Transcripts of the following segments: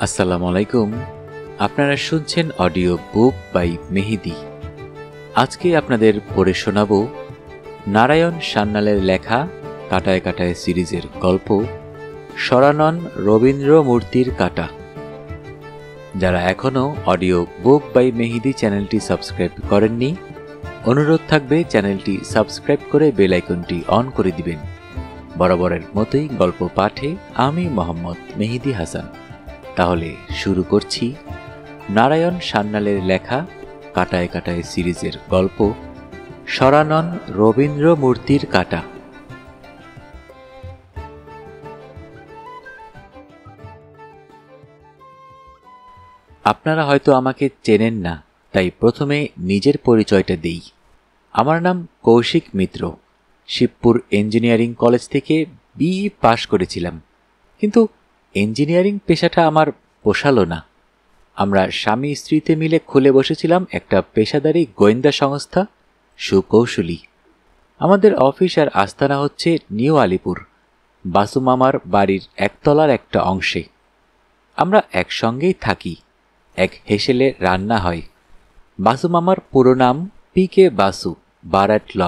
আসসালামু আলাইকুম। আপনারা শুনছেন অডিও বুক বাই মেহেদি। আজকে আপনাদের পড়ে শোনাব নারায়ণ সান্যালের লেখা কাটায় কাটায় সিরিজের গল্প শরানন রবীন্দ্র মূর্তির কাটা। যারা এখনও অডিও বুক বাই মেহেদি চ্যানেলটি সাবস্ক্রাইব করেননি, অনুরোধ থাকবে চ্যানেলটি সাবস্ক্রাইব করে বেল আইকনটি অন করে দিবেন। বরাবরের মতোই গল্প পাঠে আমি মোহাম্মদ মেহেদি হাসান। তাহলে শুরু করছি নারায়ণ সান্যালের লেখা কাটায় কাটায় সিরিজের গল্প শরানন রবীন্দ্র মূর্তির কাটা। আপনারা হয়তো আমাকে চেনেন না, তাই প্রথমে নিজের পরিচয়টা দেই। আমার নাম কৌশিক মিত্র। শিবপুর ইঞ্জিনিয়ারিং কলেজ থেকে বিই পাশ করেছিলাম, কিন্তু ইঞ্জিনিয়ারিং পেশাটা আমার পোষালো না। আমরা স্বামী স্ত্রীতে মিলে খুলে বসেছিলাম একটা পেশাদারি গোয়েন্দা সংস্থা সুকৌশলী। আমাদের অফিস আর আস্তানা হচ্ছে নিউ আলিপুর, বাসু মামার বাড়ির একতলার একটা অংশে। আমরা একসঙ্গেই থাকি, এক হেসেলে রান্না হয়। বাসু মামার পুরো নাম PK Basu, bar at law,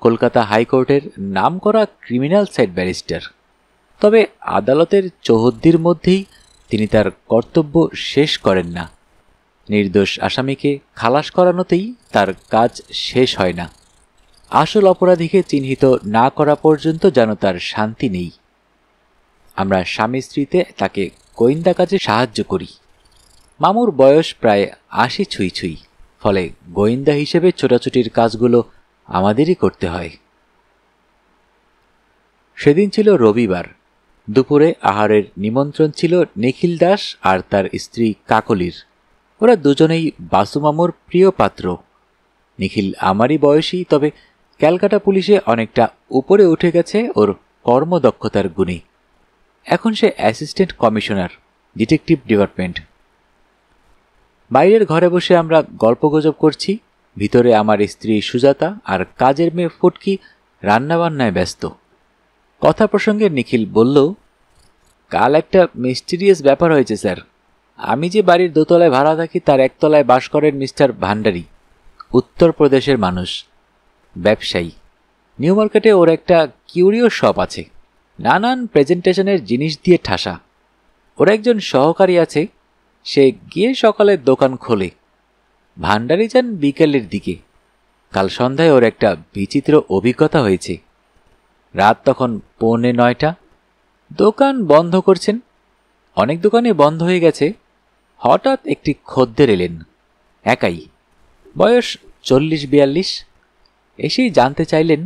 Kolkata হাইকোর্টের নামকরা ক্রিমিনাল সাইড ব্যারিস্টার। তবে আদালতের চৌহদ্দির মধ্যেই তিনি তার কর্তব্য শেষ করেন না। নির্দোষ আসামিকে খালাস করানোতেই তার কাজ শেষ হয় না। আসল অপরাধীকে চিহ্নিত না করা পর্যন্ত যেন তার শান্তি নেই। আমরা স্বামী স্ত্রীতে তাকে গোয়েন্দা কাজে সাহায্য করি। মামুর বয়স প্রায় 80 ছুঁই ছুঁই, ফলে গোয়েন্দা হিসেবে ছোটাছুটির কাজগুলো আমাদেরই করতে হয়। সেদিন ছিল রবিবার। দুপুরে আহারের নিমন্ত্রণ ছিল নিখিল দাস আর তার স্ত্রী কাকলির। ওরা দুজনেই বাসু মামুর প্রিয় পাত্র। নিখিল আমারই বয়সী, তবে ক্যালকাটা পুলিশে অনেকটা উপরে উঠে গেছে ওর কর্মদক্ষতার গুণে। এখন সে অ্যাসিস্ট্যান্ট কমিশনার, ডিটেকটিভ ডিপার্টমেন্ট। বাইরের ঘরে বসে আমরা গল্পগুজব করছি। ভিতরে আমার স্ত্রী সুজাতা আর কাজের মেয়ে ফুটকি রান্নাবান্নায় ব্যস্ত। কথা প্রসঙ্গে নিখিল বলল, কাল একটা মিস্টিরিয়াস ব্যাপার হয়েছে স্যার। আমি যে বাড়ির দোতলায় ভাড়া থাকি তার একতলায় বাস করেন মিস্টার ভান্ডারী। উত্তরপ্রদেশের মানুষ, ব্যবসায়ী। নিউ মার্কেটে ওর একটা কিউরিও শপ আছে, নানান প্রেজেন্টেশনের জিনিস দিয়ে ঠাসা। ওর একজন সহকারী আছে, সে গিয়ে সকালে দোকান খোলে। ভান্ডারী যান বিকেলের দিকে। কাল সন্ধ্যায় ওর একটা বিচিত্র অভিজ্ঞতা হয়েছে। রাত তখন 8:45। দোকান বন্ধ করছেন। অনেক দোকানে বন্ধ হয়ে গেছে। হঠাৎ একটি খদ্দের এলেন, একাই, বয়স 40-42। এসেই জানতে চাইলেন,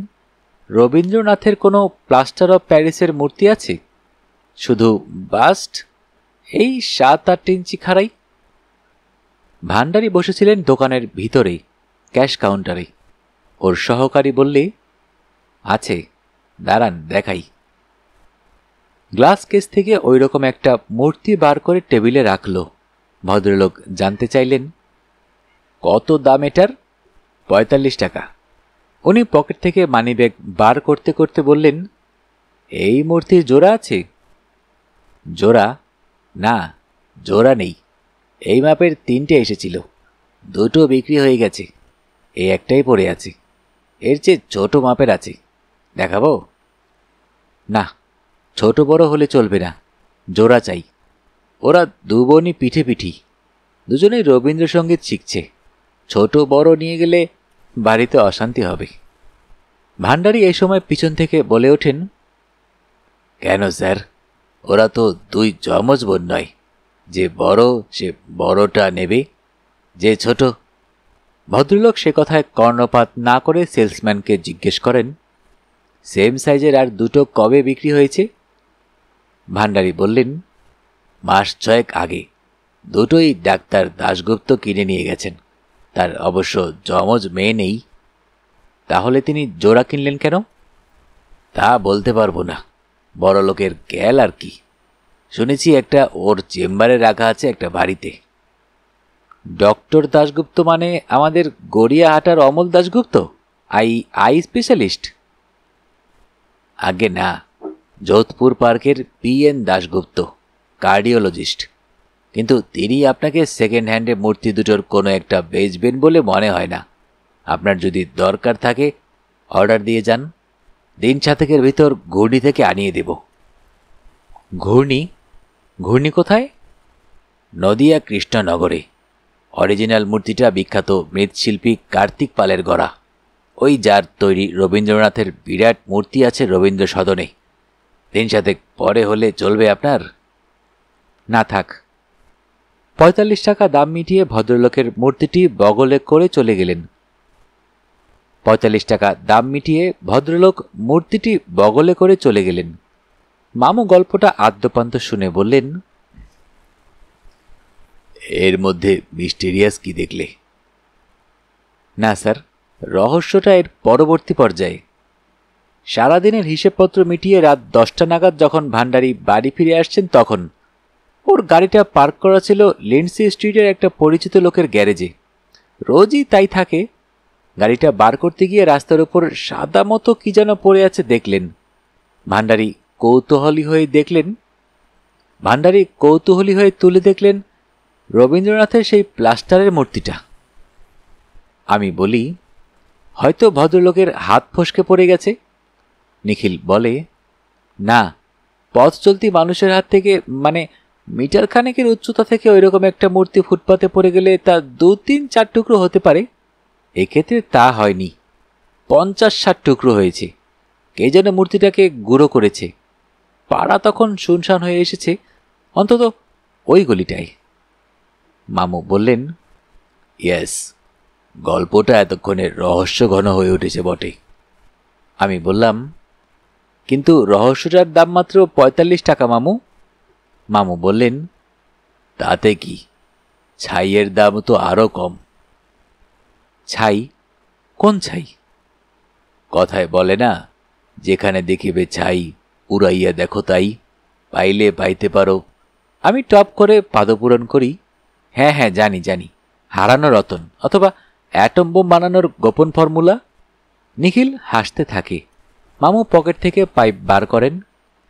রবীন্দ্রনাথের কোনো প্লাস্টার অফ প্যারিসের মূর্তি আছে? শুধু বাস্ট, এই 7-8 ইঞ্চি খাড়াই। ভান্ডারী বসেছিলেন দোকানের ভিতরে, ক্যাশ কাউন্টারে। ওর সহকারী বললে, আছে, দাঁড়ান দেখাই। গ্লাস কেস থেকে ওই রকম একটা মূর্তি বার করে টেবিলে রাখল। ভদ্রলোক জানতে চাইলেন, কত দাম এটার? 45 টাকা। উনি পকেট থেকে মানিব্যাগ বার করতে করতে বললেন, এই মূর্তির জোড়া আছে? জোড়া? না, জোড়া নেই। এই মাপের 3টে এসেছিল, 2টো বিক্রি হয়ে গেছে, এই একটাই পড়ে আছে। এর চেয়ে ছোট মাপের আছে, দেখাবো? না, ছোট বড় হলে চলবে না, জোড়া চাই। ওরা দু বোনই পিঠে পিঠি, দুজনেই রবীন্দ্রসঙ্গীত শিখছে। ছোট বড় নিয়ে গেলে বাড়িতে অশান্তি হবে। ভান্ডারী এই সময় পিছন থেকে বলে ওঠেন, কেন স্যার, ওরা তো 2 যমজ বোন নয়। যে বড় সে বড়টা নেবে, যে ছোট। ভদ্রলোক সে কথায় কর্ণপাত না করে সেলসম্যানকে জিজ্ঞেস করেন, সেম সাইজের আর 2টো কবে বিক্রি হয়েছে? ভান্ডারী বললেন, মাস 6 আগে। 2টোই ডাক্তার দাশগুপ্ত কিনে নিয়ে গেছেন। তার অবশ্য যমজ মেয়ে নেই। তাহলে তিনি জোড়া কিনলেন কেন? তা বলতে পারবো না, বড় লোকের জ্ঞাল আর কি। শুনেছি একটা ওর চেম্বারে রাখা আছে একটা বাড়িতে। ডক্টর দাশগুপ্ত মানে আমাদের গড়িয়াহাটার অমল দাশগুপ্ত, আই স্পেশালিস্ট? আগে না, যোধপুর পার্কের PN দাশগুপ্ত, কার্ডিওলজিস্ট। কিন্তু তিনি আপনাকে সেকেন্ড হ্যান্ডে মূর্তি দুটোর কোনো একটা বেচবেন বলে মনে হয় না। আপনার যদি দরকার থাকে অর্ডার দিয়ে যান, দিন 7 ভিতর ঘূর্ণি থেকে আনিয়ে দেব। ঘূর্ণি? ঘূর্ণি কোথায়? নদিয়া কৃষ্ণনগরে। অরিজিনাল মূর্তিটা বিখ্যাত মৃৎশিল্পী কার্তিক পালের গড়া, ওই যার তৈরি রবীন্দ্রনাথের বিরাট মূর্তি আছে রবীন্দ্র সদনে। দিন 7 পরে হলে চলবে আপনার? না থাক। 45 টাকা দাম মিটিয়ে ভদ্রলোকের মূর্তিটি বগলে করে চলে গেলেন। 45 টাকা দাম মিটিয়ে ভদ্রলোক মূর্তিটি বগলে করে চলে গেলেন। মামু গল্পটা আদ্যপান্ত শুনে বললেন, এর মধ্যে মিস্টেরিয়াস কি দেখলে? না স্যার, রহস্যটা এর পরবর্তী পর্যায়ে। সারাদিনের হিসেবপত্র মিটিয়ে রাত 10টা নাগাদ যখন ভান্ডারী বাড়ি ফিরে আসছেন, তখন ওর গাড়িটা পার্ক করা ছিল লিন্ডসি স্ট্রিটের একটা পরিচিত লোকের গ্যারেজে। রোজই তাই থাকে। গাড়িটা বার করতে গিয়ে রাস্তার উপর সাদা মতো কি যেন পড়ে আছে দেখলেন। ভান্ডারী কৌতূহলী হয়ে তুলে দেখলেন রবীন্দ্রনাথের সেই প্লাস্টারের মূর্তিটা। আমি বলি, হয়তো ভদ্রলোকের হাত ফসকে পড়ে গেছে। নিখিল বলে, না, পথ চলতি মানুষের হাত থেকে, মানে মিটার খানেকের উচ্চতা থেকে ওইরকম একটা মূর্তি ফুটপাতে পড়ে গেলে তা 2-3-4 টুকরো হতে পারে। এক্ষেত্রে তা হয়নি, 50-60 টুকরো হয়েছে। কে যেন মূর্তিটাকে গুঁড়ো করেছে। পাড়া তখন শুনশান হয়ে এসেছে, অন্তত ওই গলিটায়। মামু বললেন, ইয়েস, গল্পটা এতক্ষণে রহস্য ঘন হয়ে উঠেছে বটে। আমি বললাম, কিন্তু রহস্যটার দাম মাত্র 45 টাকা মামু। মামু বললেন, তাতে কি, ছাইয়ের দাম তো আরো কম। ছাই? কোন ছাই? কথায় বলে না, যেখানে দেখিবে ছাই উড়াইয়া দেখো তাই, পাইলে পাইতে পারো। আমি টপ করে পাদপূরণ করি, হ্যাঁ হ্যাঁ জানি জানি, হারানো রতন অথবা অ্যাটম বোম বানানোর গোপন ফর্মুলা। নিখিল হাসতে থাকে। মামু পকেট থেকে পাইপ বার করেন।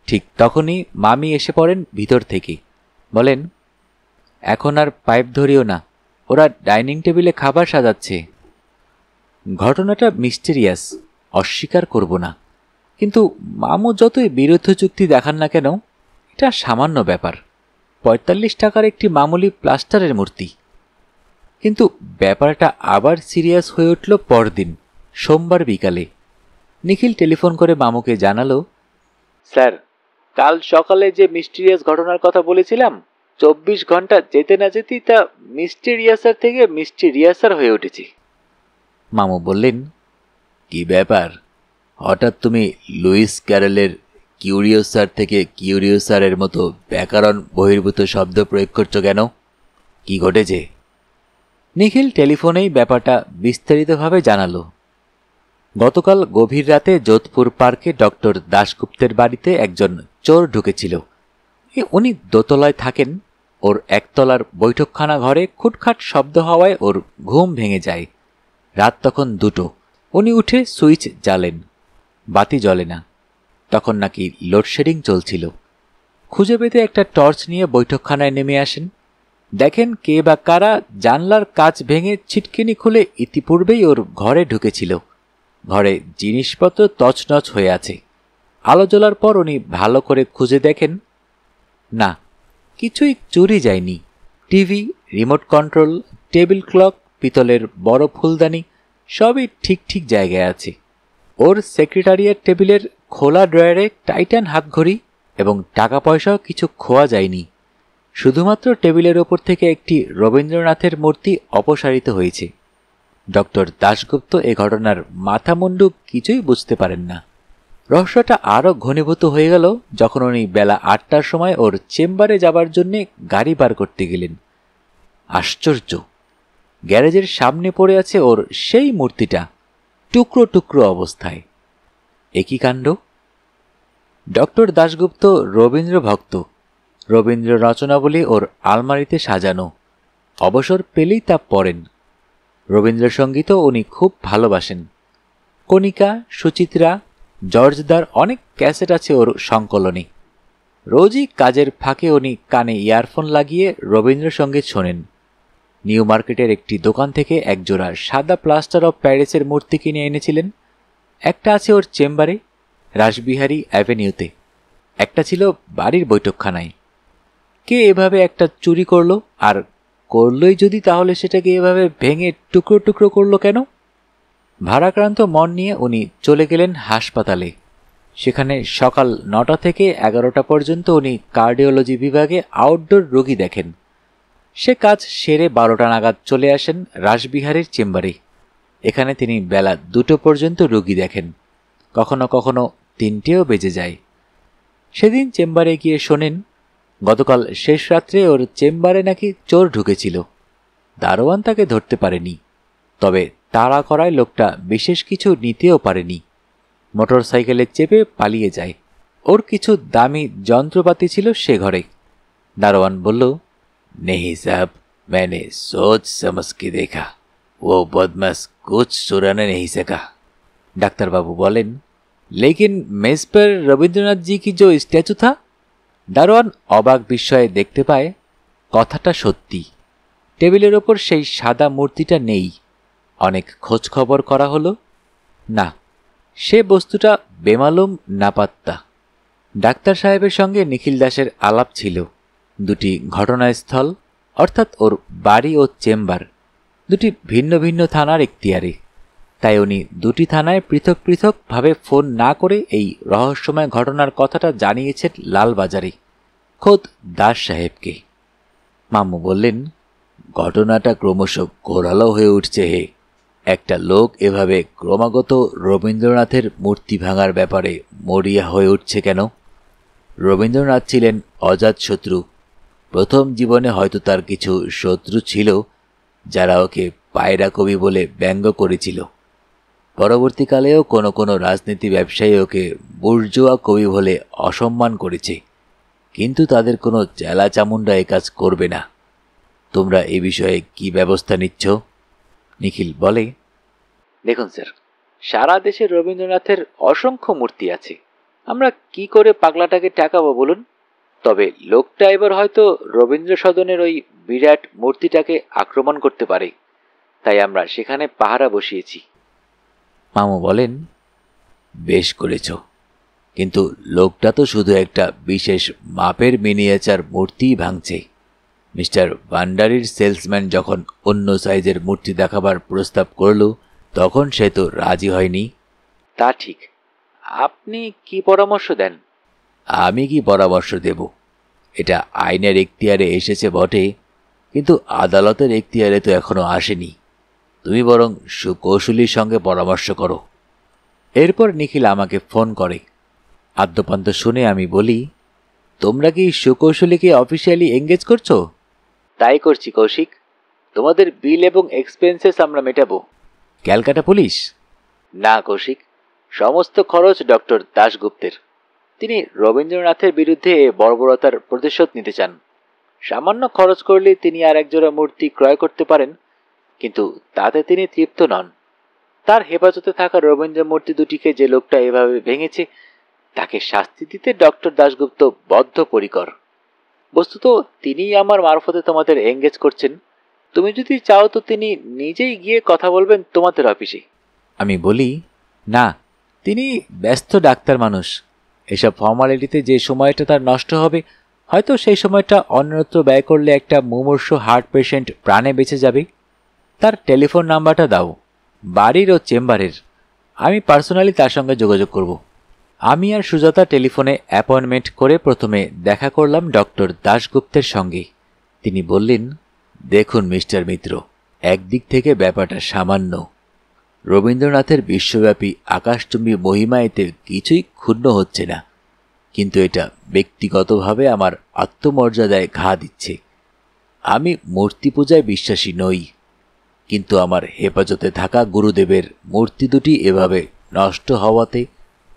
ঠিক তখনই মামি এসে পড়েন ভিতর থেকে। বলেন, এখন আর পাইপ ধরিও না, ওরা ডাইনিং টেবিলে খাবার সাজাচ্ছে। ঘটনাটা মিস্টেরিয়াস, অস্বীকার করব না, কিন্তু মামু যতই বিরুদ্ধ যুক্তি দেখান না কেন, এটা সামান্য ব্যাপার। 45 টাকার একটি মামুলি প্লাস্টারের মূর্তি। কিন্তু ব্যাপারটা আবার সিরিয়াস হয়ে উঠল পরদিন সোমবার বিকালে। নিখিল টেলিফোন করে মামুকে জানালো, স্যার, কাল সকালে যে মিস্টেরিয়াস ঘটনার কথা বলেছিলাম, 24 ঘন্টা যেতে না যেতেই তা মিস্টেরিয়াসার থেকে মিস্টেরিয়াসার হয়ে উঠেছে। মামু বললেন, কি ব্যাপার, হঠাৎ তুমি লুইস ক্যারলের কিউরিওসার থেকে কিউরিওসারের মতো ব্যাকরণ বহির্ভূত শব্দ প্রয়োগ করছো কেন? কি ঘটেছে? নিখিল টেলিফোনেই ব্যাপারটা বিস্তারিতভাবে জানালো। গতকাল গভীর রাতে যোধপুর পার্কে ডক্টর দাশগুপ্তের বাড়িতে একজন চোর ঢুকেছিল। উনি দোতলায় থাকেন। ওর একতলার বৈঠকখানা ঘরে খুটখাট শব্দ হওয়ায় ওর ঘুম ভেঙে যায়। রাত তখন 2টো। উনি উঠে সুইচ জ্বালেন, বাতি জ্বলে না। তখন নাকি লোডশেডিং চলছিল। খুঁজে পেতে একটা টর্চ নিয়ে বৈঠকখানায় নেমে আসেন। দেখেন কে বা কারা জানলার কাচ ভেঙে ছিটকিনি খুলে ইতিপূর্বেই ওর ঘরে ঢুকেছিল। ঘরে জিনিসপত্র তছনছ হয়ে আছে। আলো জ্বলার পর উনি ভালো করে খুঁজে দেখেন, না, কিছুই চুরি যায়নি। TV, remote control, table clock, পিতলের বড় ফুলদানি সবই ঠিক ঠিক জায়গায় আছে। ওর সেক্রেটারিয়েট টেবিলের খোলা ড্রয়ারে টাইটান হাতঘড়ি এবং টাকা পয়সাও কিছু খোয়া যায়নি। শুধুমাত্র টেবিলের ওপর থেকে একটি রবীন্দ্রনাথের মূর্তি অপসারিত হয়েছে। ডক্টর দাশগুপ্ত এ ঘটনার মাথামুন্ডু কিছুই বুঝতে পারেন না। রহস্যটা আরও ঘনীভূত হয়ে গেল যখন উনি বেলা 8টার সময় ওর চেম্বারে যাবার জন্যে গাড়ি বার করতে গেলেন। আশ্চর্য, গ্যারেজের সামনে পড়ে আছে ওর সেই মূর্তিটা, টুকরো টুকরো অবস্থায়। একই কাণ্ড। ডক্টর দাশগুপ্ত রবীন্দ্র ভক্ত। রবীন্দ্র রচনাবলী ওর আলমারিতে সাজানো। অবসর পেলেই তা পড়েন। রবীন্দ্রসঙ্গীতও উনি খুব ভালোবাসেন। কণিকা, সুচিত্রা, জর্জদার অনেক ক্যাসেট আছে ওর সংকলনে। রোজই কাজের ফাঁকে উনি কানে ইয়ারফোন লাগিয়ে রবীন্দ্রসঙ্গীত শোনেন। নিউ মার্কেটের একটি দোকান থেকে একজোড়া সাদা প্লাস্টার অফ প্যারিসের মূর্তি কিনে এনেছিলেন। একটা আছে ওর চেম্বারে রাসবিহারী অ্যাভিনিউতে, একটা ছিল বাড়ির বৈঠকখানায়। কে এভাবে একটা চুরি করলো, আর করলই যদি তাহলে সেটাকে এভাবে ভেঙে টুকরো টুকরো করলো কেন? ভারাক্রান্ত মন নিয়ে উনি চলে গেলেন হাসপাতালে। সেখানে সকাল 9টা থেকে 11টা পর্যন্ত উনি কার্ডিওলজি বিভাগে আউটডোর রোগী দেখেন। সে কাজ সেরে 12টা নাগাদ চলে আসেন রাসবিহারীর চেম্বারে। এখানে তিনি বেলা 2টো পর্যন্ত রোগী দেখেন, কখনো কখনো 3টেও বেজে যায়। সেদিন চেম্বারে গিয়ে শোনেন গতকাল শেষ রাত্রে ওর চেম্বারে নাকি চোর ঢুকেছিল। দারোয়ান তাকে ধরতে পারেনি, তবে তাড়া করায় লোকটা বিশেষ কিছু নিতেও পারেনি। মোটর সাইকেলে চেপে পালিয়ে যায়। ওর কিছু দামি যন্ত্রপাতি ছিল সে ঘরে। দারোয়ান বলল, नहीं साहब, मैंने सोच समझ के देखा, वो बदमाश कुछ चुराने नहीं सका। ডাক্তারবাবু বলেন, लेकिन मेज पर रविंद्रनाथ जी की जो स्टैचू था। দারোয়ান অবাক বিস্ময়ে দেখতে পায় কথাটা সত্যি। টেবিলের ওপর সেই সাদা মূর্তিটা নেই। অনেক খোঁজ খবর করা হলো, না, সে বস্তুটা বেমালুম নাপাত্তা। ডাক্তার সাহেবের সঙ্গে নিখিল দাসের আলাপ ছিল। দুটি ঘটনাস্থল, অর্থাৎ ওর বাড়ি ও চেম্বার, দুটি ভিন্ন ভিন্ন থানার এখতিয়ারে। তাই উনি দুটি থানায় পৃথক পৃথকভাবে ফোন না করে এই রহস্যময় ঘটনার কথাটা জানিয়েছেন লালবাজারে, খোদ দাস সাহেবকে। মামু বললেন, ঘটনাটা ক্রমশ ঘোরালো হয়ে উঠছে হে। একটা লোক এভাবে ক্রমাগত রবীন্দ্রনাথের মূর্তি ভাঙার ব্যাপারে মরিয়া হয়ে উঠছে কেন? রবীন্দ্রনাথ ছিলেন অজাতশত্রু। প্রথম জীবনে হয়তো তার কিছু শত্রু ছিল, যারা ওকে পায়রা কবি বলে ব্যঙ্গ করেছিল। পরবর্তীকালেও কোনো কোনো রাজনীতি ব্যবসায়ী ওকে বুর্জোয়া কবি বলে অসম্মান করেছে, কিন্তু তাদের কোনো চেলা চামুন্ডা এ কাজ করবে না। তোমরা এ বিষয়ে কি ব্যবস্থা নিচ্ছ? নিখিল বলে, দেখুন স্যার, সারা দেশে রবীন্দ্রনাথের অসংখ্য মূর্তি আছে। আমরা কি করে পাগলাটাকে ঠেকাবো বলুন? তবে লোকটা এবার হয়তো রবীন্দ্র সদনের ওই বিরাট মূর্তিটাকে আক্রমণ করতে পারে, তাই আমরা সেখানে পাহারা বসিয়েছি। মামু বলেন, বেশ করেছ, কিন্তু লোকটা তো শুধু একটা বিশেষ মাপের মিনিয়েচার মূর্তিই ভাঙছে। মিস্টার ভান্ডারির সেলসম্যান যখন অন্য সাইজের মূর্তি দেখাবার প্রস্তাব করল, তখন সে তো রাজি হয়নি। তা ঠিক। আপনি কি পরামর্শ দেন? আমি কি পরামর্শ দেব? এটা আইনের এখতিয়ারে এসেছে বটে, কিন্তু আদালতের এখতিয়ারে তো এখনো আসেনি। তুমি বরং সুকৌশলীর সঙ্গে পরামর্শ করো। এরপর নিখিল আমাকে ফোন করে। আদ্যপান্ত শুনে আমি বলি, তোমরা কি সুকৌশলীকে অফিসিয়ালি এঙ্গেজ করছো? তাই করছি কৌশিক। তোমাদের বিল এবং এক্সপেন্সেস আমরা মেটাবো। ক্যালকাটা পুলিশ? না কৌশিক, সমস্ত খরচ ডক্টর দাশগুপ্তের। তিনি রবীন্দ্রনাথের বিরুদ্ধে বর্বরতার প্রতিশোধ নিতে চান। সামান্য খরচ করলে তিনি আর একজোড়া মূর্তি ক্রয় করতে পারেন, কিন্তু তাতে তিনি তৃপ্ত নন। তার হেফাজতে থাকা রবীন্দ্র মূর্তি দুটিকে যে লোকটা এভাবে ভেঙেছে, তাকে শাস্তি দিতে ডক্টর দাশগুপ্ত বদ্ধপরিকর। বস্তুত তিনিই আমার মারফতে তোমাদের এঙ্গেজ করছেন। তুমি যদি চাও তো তিনি নিজেই গিয়ে কথা বলবেন তোমাদের অফিসে। আমি বলি, না, তিনি ব্যস্ত ডাক্তার মানুষ। এসব ফর্মালিটিতে যে সময়টা তার নষ্ট হবে, হয়তো সেই সময়টা অন্যত্র ব্যয় করলে একটা মুমূর্ষ হার্ট পেশেন্ট প্রাণে বেঁচে যাবে। তার টেলিফোন নাম্বারটা দাও, বাড়ির ও চেম্বারের। আমি পার্সোনালি তার সঙ্গে যোগাযোগ করব। আমি আর সুজাতা টেলিফোনে অ্যাপয়েন্টমেন্ট করে প্রথমে দেখা করলাম ডক্টর দাশগুপ্তের সঙ্গে। তিনি বললেন, দেখুন মিস্টার মিত্র, একদিক থেকে ব্যাপারটা সামান্য। রবীন্দ্রনাথের বিশ্বব্যাপী আকাশচুম্বী মহিমা এতে কিছুই ক্ষুণ্ণ হচ্ছে না, কিন্তু এটা ব্যক্তিগতভাবে আমার আত্মমর্যাদায় ঘা দিচ্ছে। আমি মূর্তি পূজায় বিশ্বাসী নই, কিন্তু আমার হেফাজতে থাকা গুরুদেবের মূর্তি দুটি এভাবে নষ্ট হওয়াতে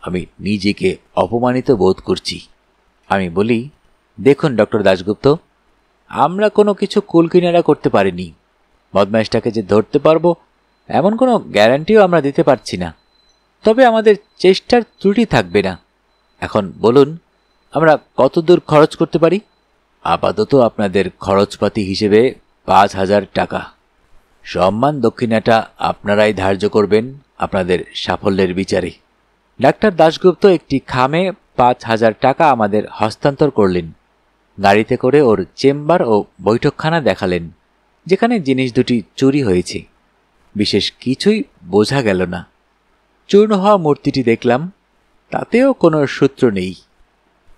আমি নিজেকে অপমানিত বোধ করছি। আমি বলি, দেখুন ডক্টর দাশগুপ্ত, আমরা কোনো কিছু কুলকিনারা করতে পারিনি। বদমাইশটাকে যে ধরতে পারবো এমন কোনো গ্যারান্টিও আমরা দিতে পারছি না, তবে আমাদের চেষ্টার ত্রুটি থাকবে না। এখন বলুন, আমরা কতদূর খরচ করতে পারি? আপাতত আপনাদের খরচপাতি হিসেবে 5,000 টাকা। সম্মান দক্ষিণাটা আপনারাই ধার্য করবেন আপনাদের সাফল্যের বিচারে। ডাক্তার দাশগুপ্ত একটি খামে 5,000 টাকা আমাদের হস্তান্তর করলেন। গাড়িতে করে ওর চেম্বার ও বৈঠকখানা দেখালেন, যেখানে জিনিস দুটি চুরি হয়েছে। বিশেষ কিছুই বোঝা গেল না। চূর্ণ হওয়া মূর্তিটি দেখলাম, তাতেও কোনো সূত্র নেই।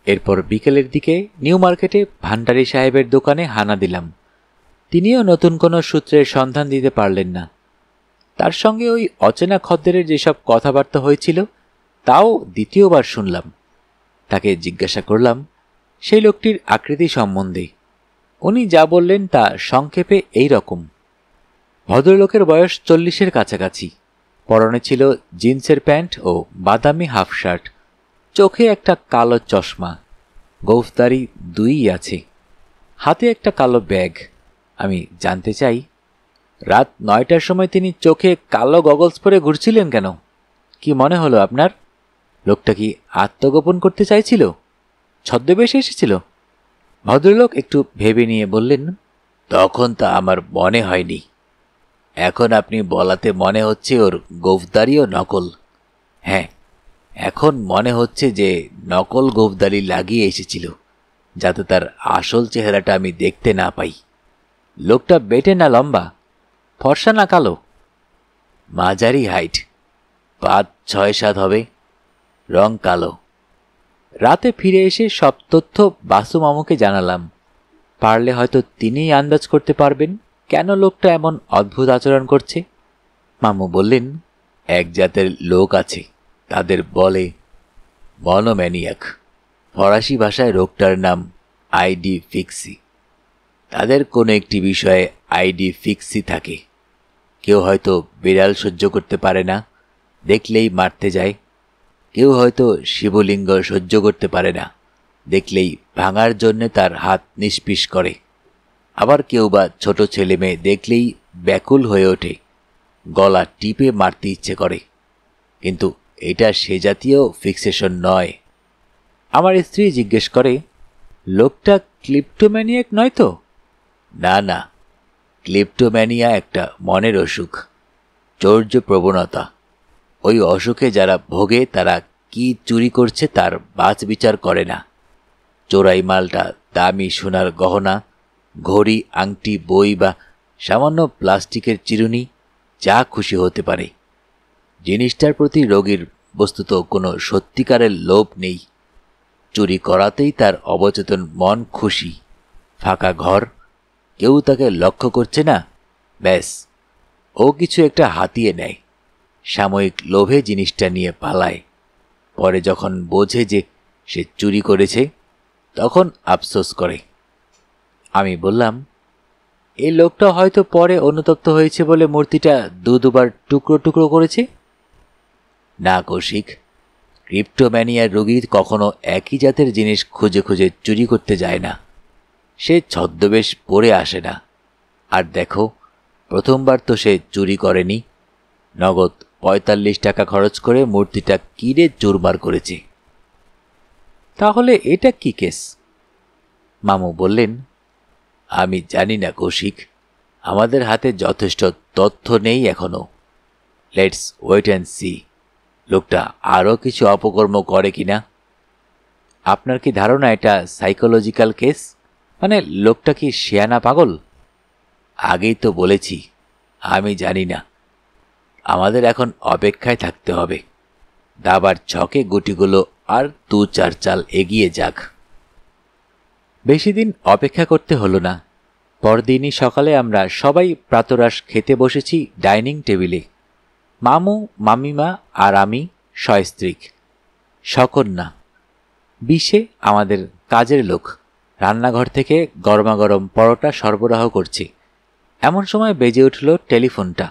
এরপর বিকেলের দিকে নিউ মার্কেটে ভান্ডারী সাহেবের দোকানে হানা দিলাম। তিনিও নতুন কোনো সূত্রের সন্ধান দিতে পারলেন না। তার সঙ্গে ওই অচেনা খদ্দেরের যেসব কথাবার্তা হয়েছিল তাও দ্বিতীয়বার শুনলাম। তাকে জিজ্ঞাসা করলাম সেই লোকটির আকৃতি সম্বন্ধে। উনি যা বললেন তা সংক্ষেপে এই রকম। ভদ্রলোকের বয়স 40-এর কাছাকাছি। পরনে ছিল জিন্সের প্যান্ট ও বাদামি হাফ শার্ট। চোখে একটা কালো চশমা, গোঁফদাড়ি দুইই আছে। হাতে একটা কালো ব্যাগ। আমি জানতে চাই, রাত 9টার সময় তিনি চোখে কালো গগলস পরে ঘুরছিলেন কেন? কি মনে হলো আপনার? লোকটা কি আত্মগোপন করতে চাইছিল? ছদ্মবেশে এসেছিল? ভদ্রলোক একটু ভেবে নিয়ে বললেন, তখন তা আমার মনে হয়নি। এখন আপনি বলাতে মনে হচ্ছে ওর গোঁফদাড়িও নকল। হ্যাঁ, এখন মনে হচ্ছে যে নকল গোঁফদাড়ি লাগিয়ে এসেছিল, যাতে তার আসল চেহারাটা আমি দেখতে না পাই। লোকটা বেটে না লম্বা, ফর্সা না কালো? মাঝারি হাইট, 5-6-7 হবে, রং কালো। রাতে ফিরে এসে সব তথ্য বাসু মামুকে জানালাম। পারলে হয়তো তিনিই আন্দাজ করতে পারবেন কেন লোকটা এমন অদ্ভুত আচরণ করছে। মামু বললেন, এক জাতের লোক আছে, তাদের বলে মনোম্যানিয়াক। ফরাসি ভাষায় রোগটার নাম আইডি ফিক্সি। তাদের কোনো একটি বিষয়ে আইডি ফিক্সি থাকে। কেউ হয়তো বিড়াল সহ্য করতে পারে না, দেখলেই মারতে যায়। কেউ হয়তো শিবলিঙ্গ সহ্য করতে পারে না, দেখলেই ভাঙার জন্যে তার হাত নিষ্পিস করে। আবার কেউ বা ছোট ছেলে মেয়ে দেখলেই ব্যাকুল হয়ে ওঠে, গলা টিপে মারতে ইচ্ছে করে। কিন্তু এটা সে জাতীয় ফিক্সেশন নয়। আমার স্ত্রী জিজ্ঞেস করে, লোকটা ক্লিপ্টোম্যানিয়াক নয় তো? না না, ক্লিপ্টোম্যানিয়া একটা মনের অসুখ, চৌর্য প্রবণতা। ওই অসুখে যারা ভোগে তারা কি চুরি করছে তার বাছ বিচার করে না। চোরাই মালটা দামি সোনার গহনা, ঘড়ি, আংটি, বই বা সামান্য প্লাস্টিকের চিরুনি, যা খুশি হতে পারে। জিনিসটার প্রতি রোগীর বস্তুত কোনো সত্যিকারের লোভ নেই। চুরি করাতেই তার অবচেতন মন খুশি। ফাঁকা ঘর, কেউ তাকে লক্ষ্য করছে না, ব্যাস ও কিছু একটা হাতিয়ে নেয়। সাময়িক লোভে জিনিসটা নিয়ে পালায়। পরে যখন বোঝে যে সে চুরি করেছে, তখন আফসোস করে। আমি বললাম, এই লোকটা হয়তো পরে অনুতপ্ত হয়েছে বলে মূর্তিটা দুবার টুকরো টুকরো করেছে। না কৌশিক, ক্রিপ্টোম্যানিয়ার রোগী কখনো একই জাতের জিনিস খুঁজে খুঁজে চুরি করতে যায় না। সে ছদ্মবেশ পরে আসে না। আর দেখো, প্রথমবার তো সে চুরি করেনি, নগদ 45 টাকা খরচ করে মূর্তিটা কিনে চুরমার করেছে। তাহলে এটা কি কেস? মামু বললেন, আমি জানি না কৌশিক, আমাদের হাতে যথেষ্ট তথ্য নেই এখনো। লেটস ওয়েট অ্যান্ড সি, লোকটা আরও কিছু অপকর্ম করে কিনা। আপনার কি ধারণা এটা সাইকোলজিক্যাল কেস? মানে লোকটা কি শিয়ানা পাগল? আগেই তো বলেছি, আমি জানি না। আমাদের এখন অপেক্ষায় থাকতে হবে। দাবার ছকে গুটিগুলো আর 2-4 চাল এগিয়ে যাক। বেশি দিন অপেক্ষা করতে হলো না। পরদিনই সকালে আমরা সবাই প্রাতরাশ খেতে বসেছি ডাইনিং টেবিলে। মামু, মামিমা আর আমি সস্ত্রীক। সকন্যা বিশে আমাদের কাজের লোক রান্নাঘর থেকে গরমাগরম পরোটা সরবরাহ করছে। এমন সময় বেজে উঠল টেলিফোনটা।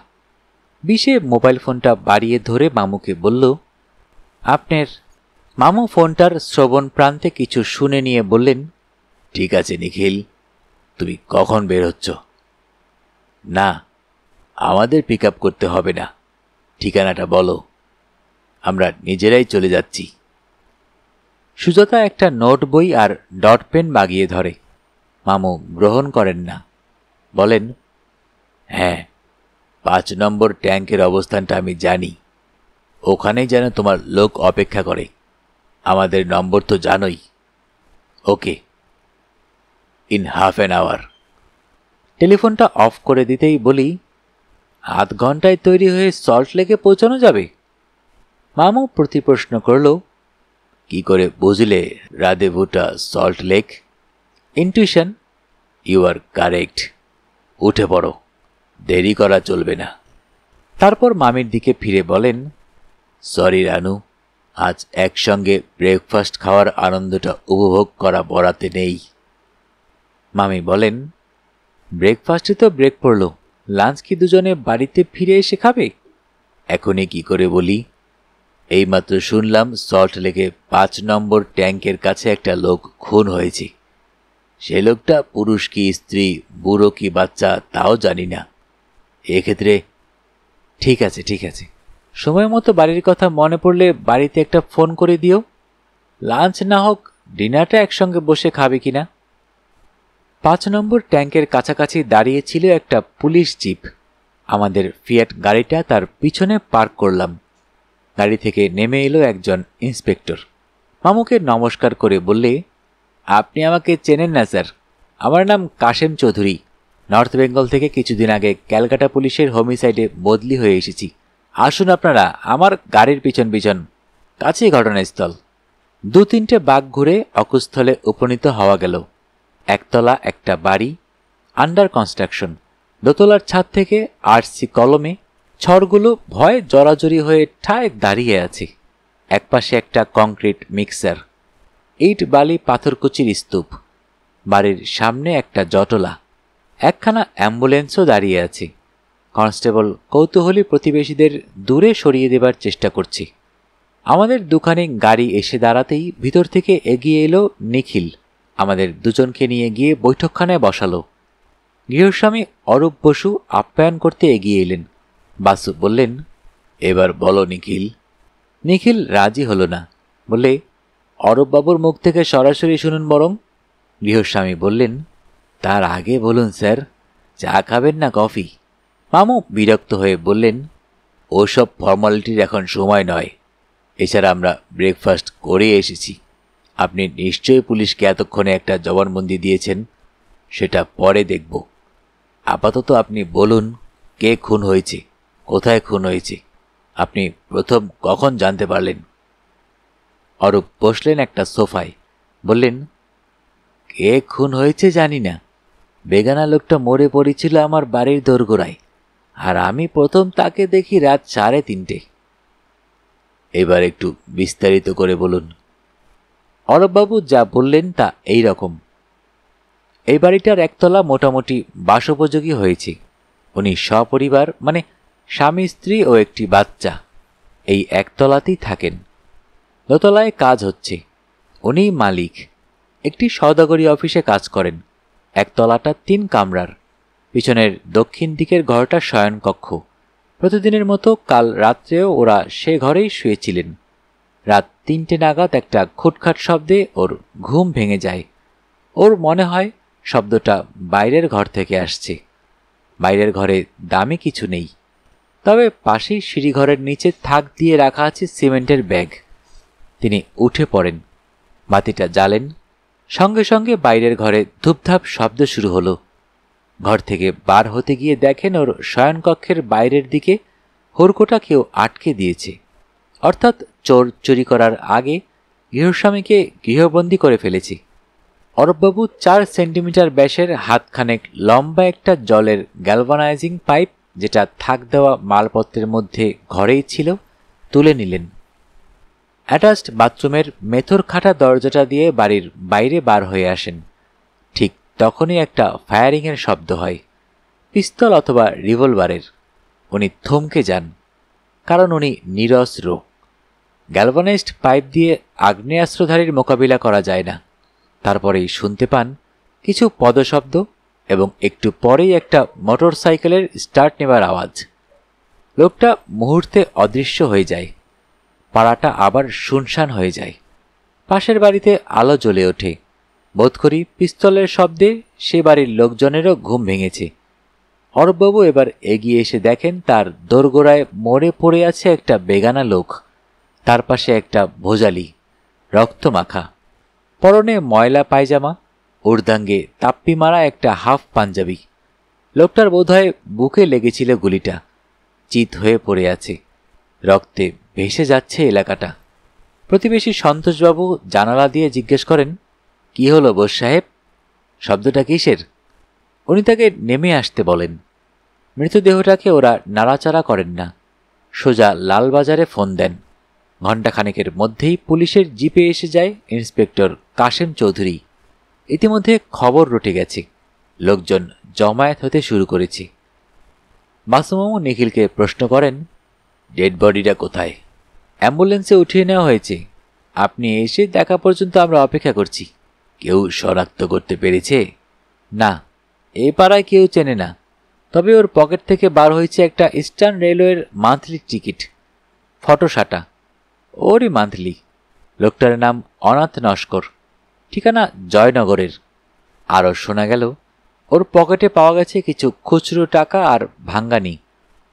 বিশে মোবাইল ফোনটা বাড়িয়ে ধরে মামুকে বলল, আপনার। মামু ফোনটার শ্রবণ প্রান্তে কিছু শুনে নিয়ে বললেন, ঠিক আছে নিখিল, তুমি কখন বের হচ্ছ? না, আমাদের পিক আপ করতে হবে না, ঠিকানাটা বলো, আমরা নিজেরাই চলে যাচ্ছি। সুজাতা একটা নোট বই আর ডট পেন বাগিয়ে ধরে। মামু গ্রহণ করেন না, বলেন, হ্যাঁ, 5 নম্বর ট্যাঙ্কের অবস্থানটা আমি জানি। ওখানেই যেন তোমার লোক অপেক্ষা করে। আমাদের নম্বর তো জানোই। Okay, in half an hour. টেলিফোনটা অফ করে দিতেই বলি, আধ ঘন্টায় তৈরি হয়ে সল্ট লেকে পৌঁছানো যাবে? মামু প্রতিপ্রশ্ন করল, কি করে বুঝলে রাদেভুটা Salt Lake? Intuition. You are correct. উঠে পড়ো, দেরি করা চলবে না। তারপর মামির দিকে ফিরে বলেন, সরি রানু, আজ একসঙ্গে ব্রেকফাস্ট খাওয়ার আনন্দটা উপভোগ করা বরাতে নেই। মামি বলেন, ব্রেকফাস্টে তো ব্রেক পড়ল, লাঞ্চ কি দুজনে বাড়িতে ফিরে এসে খাবে? এখনই কি করে বলি? এইমাত্র শুনলাম সল্ট লেকে 5 নম্বর ট্যাঙ্কের কাছে একটা লোক খুন হয়েছে। সে লোকটা পুরুষ কি স্ত্রী, বুড়ো কি বাচ্চা তাও জানি না। এক্ষেত্রে ঠিক আছে, ঠিক আছে, সময় মতো বাড়ির কথা মনে পড়লে বাড়িতে একটা ফোন করে দিও। লাঞ্চ না হোক, ডিনারটা একসঙ্গে বসে খাবে কিনা। 5 নম্বর ট্যাঙ্কের কাছাকাছি দাঁড়িয়ে ছিল একটা পুলিশ জিপ। আমাদের ফিয়াট গাড়িটা তার পিছনে পার্ক করলাম। গাড়ি থেকে নেমে এলো একজন ইন্সপেক্টর। মামুকে নমস্কার করে বললে, আপনি আমাকে চেনেন না স্যার, আমার নাম কাশেম চৌধুরী। নর্থ বেঙ্গল থেকে কিছুদিন আগে ক্যালকাটা পুলিশের হোমিসাইডে বদলি হয়ে এসেছি। আসুন আপনারা আমার গাড়ির পিছন পিছন, কাছেই ঘটনাস্থল। 2-3টে বাঘ ঘুরে অকুস্থলে উপনীত হওয়া গেল। একতলা একটা বাড়ি, আন্ডার কনস্ট্রাকশন। দোতলার ছাদ থেকে আরসি কলমে ছড়গুলো ভয়ে জড়াজড়ি হয়ে ঠায় দাঁড়িয়ে আছে। একপাশে একটা কংক্রিট মিক্সার, ইট বালি পাথরকুচির স্তূপ। বাড়ির সামনে একটা জটলা, একখানা অ্যাম্বুলেন্সও দাঁড়িয়ে আছে। কনস্টেবল কৌতূহলী প্রতিবেশীদের দূরে সরিয়ে দেবার চেষ্টা করছে। আমাদের দুখানে গাড়ি এসে দাঁড়াতেই ভিতর থেকে এগিয়ে এলো নিখিল। আমাদের দুজনকে নিয়ে গিয়ে বৈঠকখানায় বসালো। গৃহস্বামী অরূপ বসু আপ্যায়ন করতে এগিয়ে এলেন। বাসু বললেন, এবার বলো নিখিল। নিখিল রাজি হল না, বলে, অরূপবাবুর মুখ থেকে সরাসরি শুনুন বরং। গৃহস্বামী বললেন, তার আগে বলুন স্যার, চা খাবেন না কফি? মামু বিরক্ত হয়ে বললেন, ওসব ফর্মালিটির এখন সময় নয়। এছাড়া আমরা ব্রেকফাস্ট করে এসেছি। আপনি নিশ্চয়ই পুলিশকে এতক্ষণে একটা জবানবন্দি দিয়েছেন, সেটা পরে দেখব। আপাতত আপনি বলুন, কে খুন হয়েছে, কোথায় খুন হয়েছে, আপনি প্রথম কখন জানতে পারলেন? অরূপ বসলেন একটা সোফায়, বললেন, কে খুন হয়েছে জানি না। বেগানা লোকটা মরে পড়েছিল আমার বাড়ির দোরগোড়ায়, আর আমি প্রথম তাকে দেখি রাত 3:30। এবার একটু বিস্তারিত করে বলুন। অরূপবাবু যা বললেন তা এই রকম। এই বাড়িটার একতলা মোটামুটি বাসোপযোগী হয়েছে। উনি সপরিবার, মানে স্বামী স্ত্রী ও একটি বাচ্চা, এই একতলাতেই থাকেন। দোতলায় কাজ হচ্ছে, উনি মালিক। একটি সওদাগরি অফিসে কাজ করেন। একতলাটা 3 কামরার। পিছনের দক্ষিণ দিকের ঘরটা শয়নকক্ষ। প্রতিদিনের মতো কাল রাত্রেও ওরা সে ঘরেই শুয়েছিলেন। রাত 3টে নাগাদ একটা খুটখাট শব্দে ওর ঘুম ভেঙে যায়। ওর মনে হয় শব্দটা বাইরের ঘর থেকে আসছে। বাইরের ঘরে দামি কিছু নেই, তবে পাশেই সিঁড়িঘরের নিচে থাক দিয়ে রাখা আছে সিমেন্টের ব্যাগ। তিনি উঠে পড়েন, বাতিটা জ্বালেন। সঙ্গে সঙ্গে বাইরের ঘরে ধূপধাপ শব্দ শুরু হলো। ঘর থেকে বার হতে গিয়ে দেখেন ওর শয়নকক্ষের বাইরের দিকে হুড়কোটা কেউ আটকে দিয়েছে। অর্থাৎ চোর চুরি করার আগে গৃহস্বামীকে গৃহবন্দী করে ফেলেছে। অরূপবাবু 4 সেন্টিমিটার ব্যাসের হাতখানেক লম্বা একটা জলের গ্যালভানাইজিং পাইপ, যেটা থাক দেওয়া মালপত্রের মধ্যে ঘরেই ছিল, তুলে নিলেন। অ্যাটাচড বাথরুমের মেথর খাটা দরজাটা দিয়ে বাড়ির বাইরে বার হয়ে আসেন। ঠিক তখনই একটা ফায়ারিংয়ের শব্দ হয়, পিস্তল অথবা রিভলভারের। উনি থমকে যান, কারণ উনি নিরস্ত্র। গ্যালভানাইজড পাইপ দিয়ে আগ্নেয়াস্ত্রধারীর মোকাবিলা করা যায় না। তারপরেই শুনতে পান কিছু পদশব্দ এবং একটু পরেই একটা মোটর সাইকেলের স্টার্ট নেবার আওয়াজ। লোকটা মুহূর্তে অদৃশ্য হয়ে যায়। পাড়াটা আবার শুনশান হয়ে যায়। পাশের বাড়িতে আলো জ্বলে ওঠে। বোধ করি পিস্তলের শব্দে সে বাড়ির লোকজনেরও ঘুম ভেঙেছে। অরূপবাবু এবার এগিয়ে এসে দেখেন তার দোরগোড়ায় মরে পড়ে আছে একটা বেগানা লোক। তার পাশে একটা ভোজালি, রক্তমাখা, পরনে ময়লা পায়জামা, ঊর্ধ্বাঙ্গে তাপ্পি মারা একটা হাফ পাঞ্জাবি। লোকটার বোধহয় বুকে লেগেছিল গুলিটা। চিত হয়ে পড়ে আছে, রক্তে ভেসে যাচ্ছে এলাকাটা। প্রতিবেশী সন্তোষবাবু জানালা দিয়ে জিজ্ঞেস করেন, কি হলো বোস সাহেব, শব্দটা কিসের? উনি তাকে নেমে আসতে বলেন। মৃতদেহটাকে ওরা নাড়াচাড়া করেন না, সোজা লালবাজারে ফোন দেন। ঘণ্টাখানেকের মধ্যেই পুলিশের জিপে এসে যায় ইন্সপেক্টর কাশেম চৌধুরী। ইতিমধ্যে খবর রটে গেছে, লোকজন জমায়েত হতে শুরু করেছে। মাসুমামু নিখিলকে প্রশ্ন করেন, ডেড বডিটা কোথায়? অ্যাম্বুলেন্সে উঠিয়ে নেওয়া হয়েছে, আপনি এসে দেখা পর্যন্ত আমরা অপেক্ষা করছি। কেউ শনাক্ত করতে পেরেছে? না, এ পাড়ায় কেউ চেনে না, তবে ওর পকেট থেকে বার হয়েছে একটা ইস্টার্ন রেলওয়ের মান্থলি টিকিট, ফটো সাটা, ওরই মান্থলি। লোকটার নাম অনাথ নস্কর, ঠিকানা জয়নগরের। আরও শোনা গেল ওর পকেটে পাওয়া গেছে কিছু খুচরো টাকা আর ভাঙ্গানি,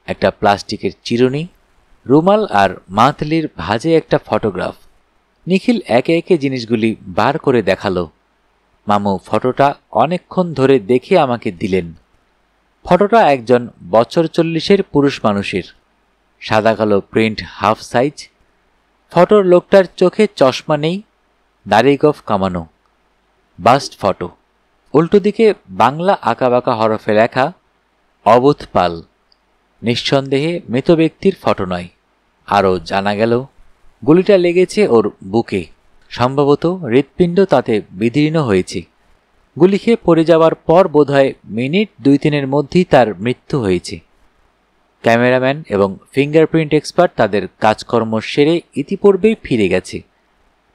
একটা প্লাস্টিকের চিরুনি, রুমাল আর মান্থলির ভাঁজে একটা ফটোগ্রাফ। নিখিল একে একে জিনিসগুলি বার করে দেখালো। মামু ফটোটা অনেকক্ষণ ধরে দেখে আমাকে দিলেন। ফটোটা একজন বছর 40-এর পুরুষ মানুষের, সাদা কালো প্রিন্ট, হাফ সাইজ। ফটোর লোকটার চোখে চশমা নেই, দাড়ি গফ কামানো, বাস্ট ফটো। উল্টো দিকে বাংলা আঁকাবাঁকা হরফে লেখা অবোধ পাল। নিঃসন্দেহে মৃত ব্যক্তির ফটো নয়। আরও জানা গেল গুলিটা লেগেছে ওর বুকে, সম্ভবত হৃৎপিণ্ড তাতে বিদীর্ণ হয়েছে। গুলি খেয়ে পড়ে যাওয়ার পর বোধহয় মিনিট 2-3-এর মধ্যেই তার মৃত্যু হয়েছে। ক্যামেরাম্যান এবং ফিঙ্গারপ্রিন্ট এক্সপার্ট তাদের কাজকর্ম সেরে ইতিপূর্বেই ফিরে গেছে।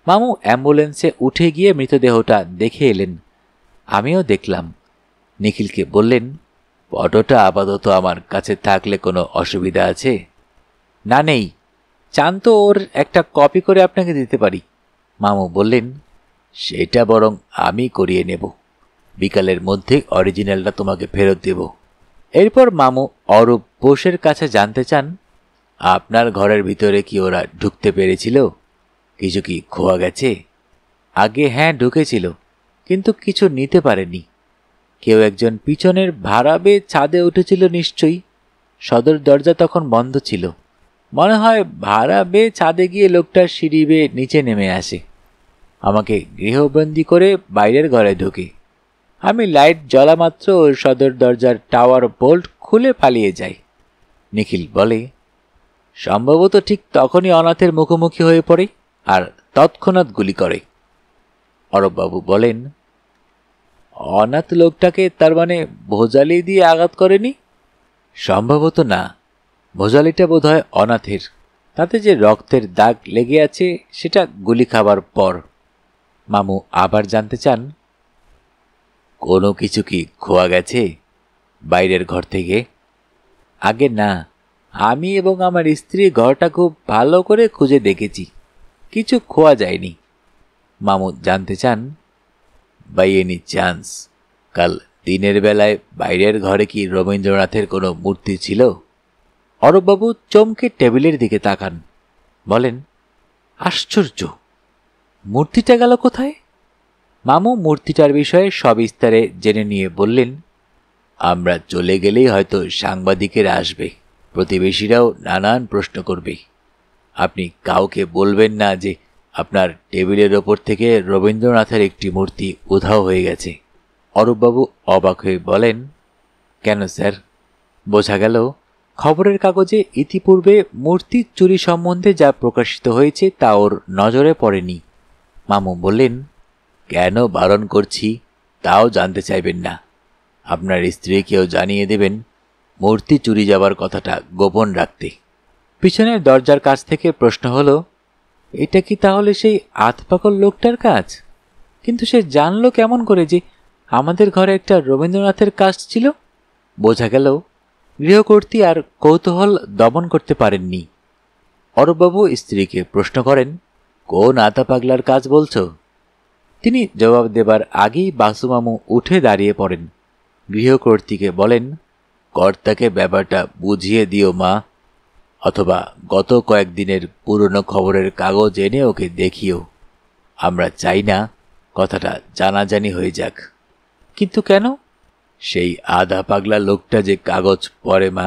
মামু অ্যাম্বুলেন্সে উঠে গিয়ে মৃতদেহটা দেখে এলেন, আমিও দেখলাম। নিখিলকে বললেন, ফটোটা আপাতত আমার কাছে থাকলে কোনো অসুবিধা আছে? না, নেই। চান তো ওর একটা কপি করে আপনাকে দিতে পারি। মামু বললেন, সেটা বরং আমি করিয়ে নেব, বিকালের মধ্যে অরিজিনালটা তোমাকে ফেরত দেব। এরপর মামু অরূপ বোসের কাছে জানতে চান, আপনার ঘরের ভিতরে কি ওরা ঢুকতে পেরেছিল? কিছু কি খোয়া গেছে? আগে হ্যাঁ, ঢুকেছিল, কিন্তু কিছু নিতে পারেনি। কেউ একজন পিছনের ভাড়া বেয়ে ছাদে উঠেছিল নিশ্চয়ই। সদর দরজা তখন বন্ধ ছিল। মনে হয় ভাড়া বেয়ে ছাদে গিয়ে লোকটার সিঁড়ি বেয়ে নিচে নেমে আসে, আমাকে গৃহবন্দী করে বাইরের ঘরে ঢোকে। আমি লাইট জ্বলা মাত্র ওর সদর দরজার টাওয়ার বোল্ট খুলে পালিয়ে যাই। নিখিল বলে, সম্ভবত ঠিক তখনই অনাথের মুখোমুখি হয়ে পড়ে আর তৎক্ষণাৎ গুলি করে। অরূপবাবু বলেন, অনাথ লোকটাকে তার মানে ভোজালি দিয়ে আঘাত করেনি? সম্ভবত না, ভোজালিটা বোধহয় অনাথের। তাতে যে রক্তের দাগ লেগে আছে সেটা গুলি খাবার পর। মামু আবার জানতে চান, কোনো কিছু কি খোয়া গেছে বাইরের ঘর থেকে? আগে না, আমি এবং আমার স্ত্রী ঘরটা খুব ভালো করে খুঁজে দেখেছি, কিছু খোয়া যায়নি। মামু জানতে চান, বাই এনি চান্স কাল দিনের বেলায় বাইরের ঘরে কি রবীন্দ্রনাথের কোনো মূর্তি ছিল? অরূপবাবু চমকে টেবিলের দিকে তাকান, বলেন, আশ্চর্য, মূর্তিটা গেল কোথায়? মামু মূর্তিটার বিষয়ে সবিস্তারে জেনে নিয়ে বললেন, আমরা চলে গেলেই হয়তো সাংবাদিকেরা আসবে, প্রতিবেশীরাও নানান প্রশ্ন করবে। আপনি কাউকে বলবেন না যে আপনার টেবিলের ওপর থেকে রবীন্দ্রনাথের একটি মূর্তি উধাও হয়ে গেছে। অরূপবাবু অবাক হয়ে বলেন, কেন স্যার? বোঝা গেল খবরের কাগজে ইতিপূর্বে মূর্তি চুরি সম্বন্ধে যা প্রকাশিত হয়েছে তা ওর নজরে পড়েনি। মামু বললেন, কেন বারণ করছি তাও জানতে চাইবেন না? আপনার স্ত্রীকেও জানিয়ে দেবেন মূর্তি চুরি যাবার কথাটা গোপন রাখতে। পিছনের দরজার কাছ থেকে প্রশ্ন হলো, এটা কি তাহলে সেই আতপাকল লোকটার কাজ? কিন্তু সে জানলো কেমন করে যে আমাদের ঘরে একটা রবীন্দ্রনাথের কাজ ছিল? বোঝা গেল গৃহকর্ত্রী আর কৌতূহল দমন করতে পারেননি। অরূপবাবু স্ত্রীকে প্রশ্ন করেন, কোন আতা পাগলার কাজ বলছো? তিনি জবাব দেবার আগেই বাসুমামু উঠে দাঁড়িয়ে পড়েন। গৃহকর্ত্রীকে বলেন, কর্তাকে ব্যাপারটা বুঝিয়ে দিও মা, অথবা গত কয়েকদিনের পুরনো খবরের কাগজ এনে ওকে দেখিও। আমরা চাই না কথাটা জানাজানি হয়ে যাক। কিন্তু কেন? সেই আধা পাগলা লোকটা যে কাগজ পড়ে মা,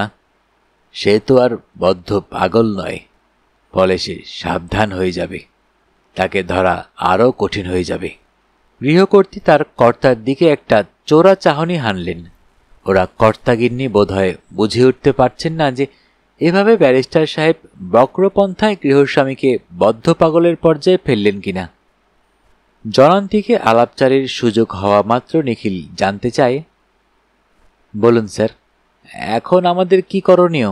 সে তো আর বদ্ধ পাগল নয়। ফলে সে সাবধান হয়ে যাবে, তাকে ধরা আরও কঠিন হয়ে যাবে। গৃহকর্ত্রী তার কর্তার দিকে একটা চোরা চাহনি হানলেন। ওরা কর্তাগিন্নি বোধহয় বুঝে উঠতে পারছেন না যে এভাবে ব্যারিস্টার সাহেব বক্রপন্থায় গৃহস্বামীকে বদ্ধ পাগলের পর্যায়ে ফেললেন কিনা। জনান্তিকে আলাপচারির সুযোগ হওয়া মাত্র নিখিল জানতে চায়, বলুন স্যার, এখন আমাদের কি করণীয়?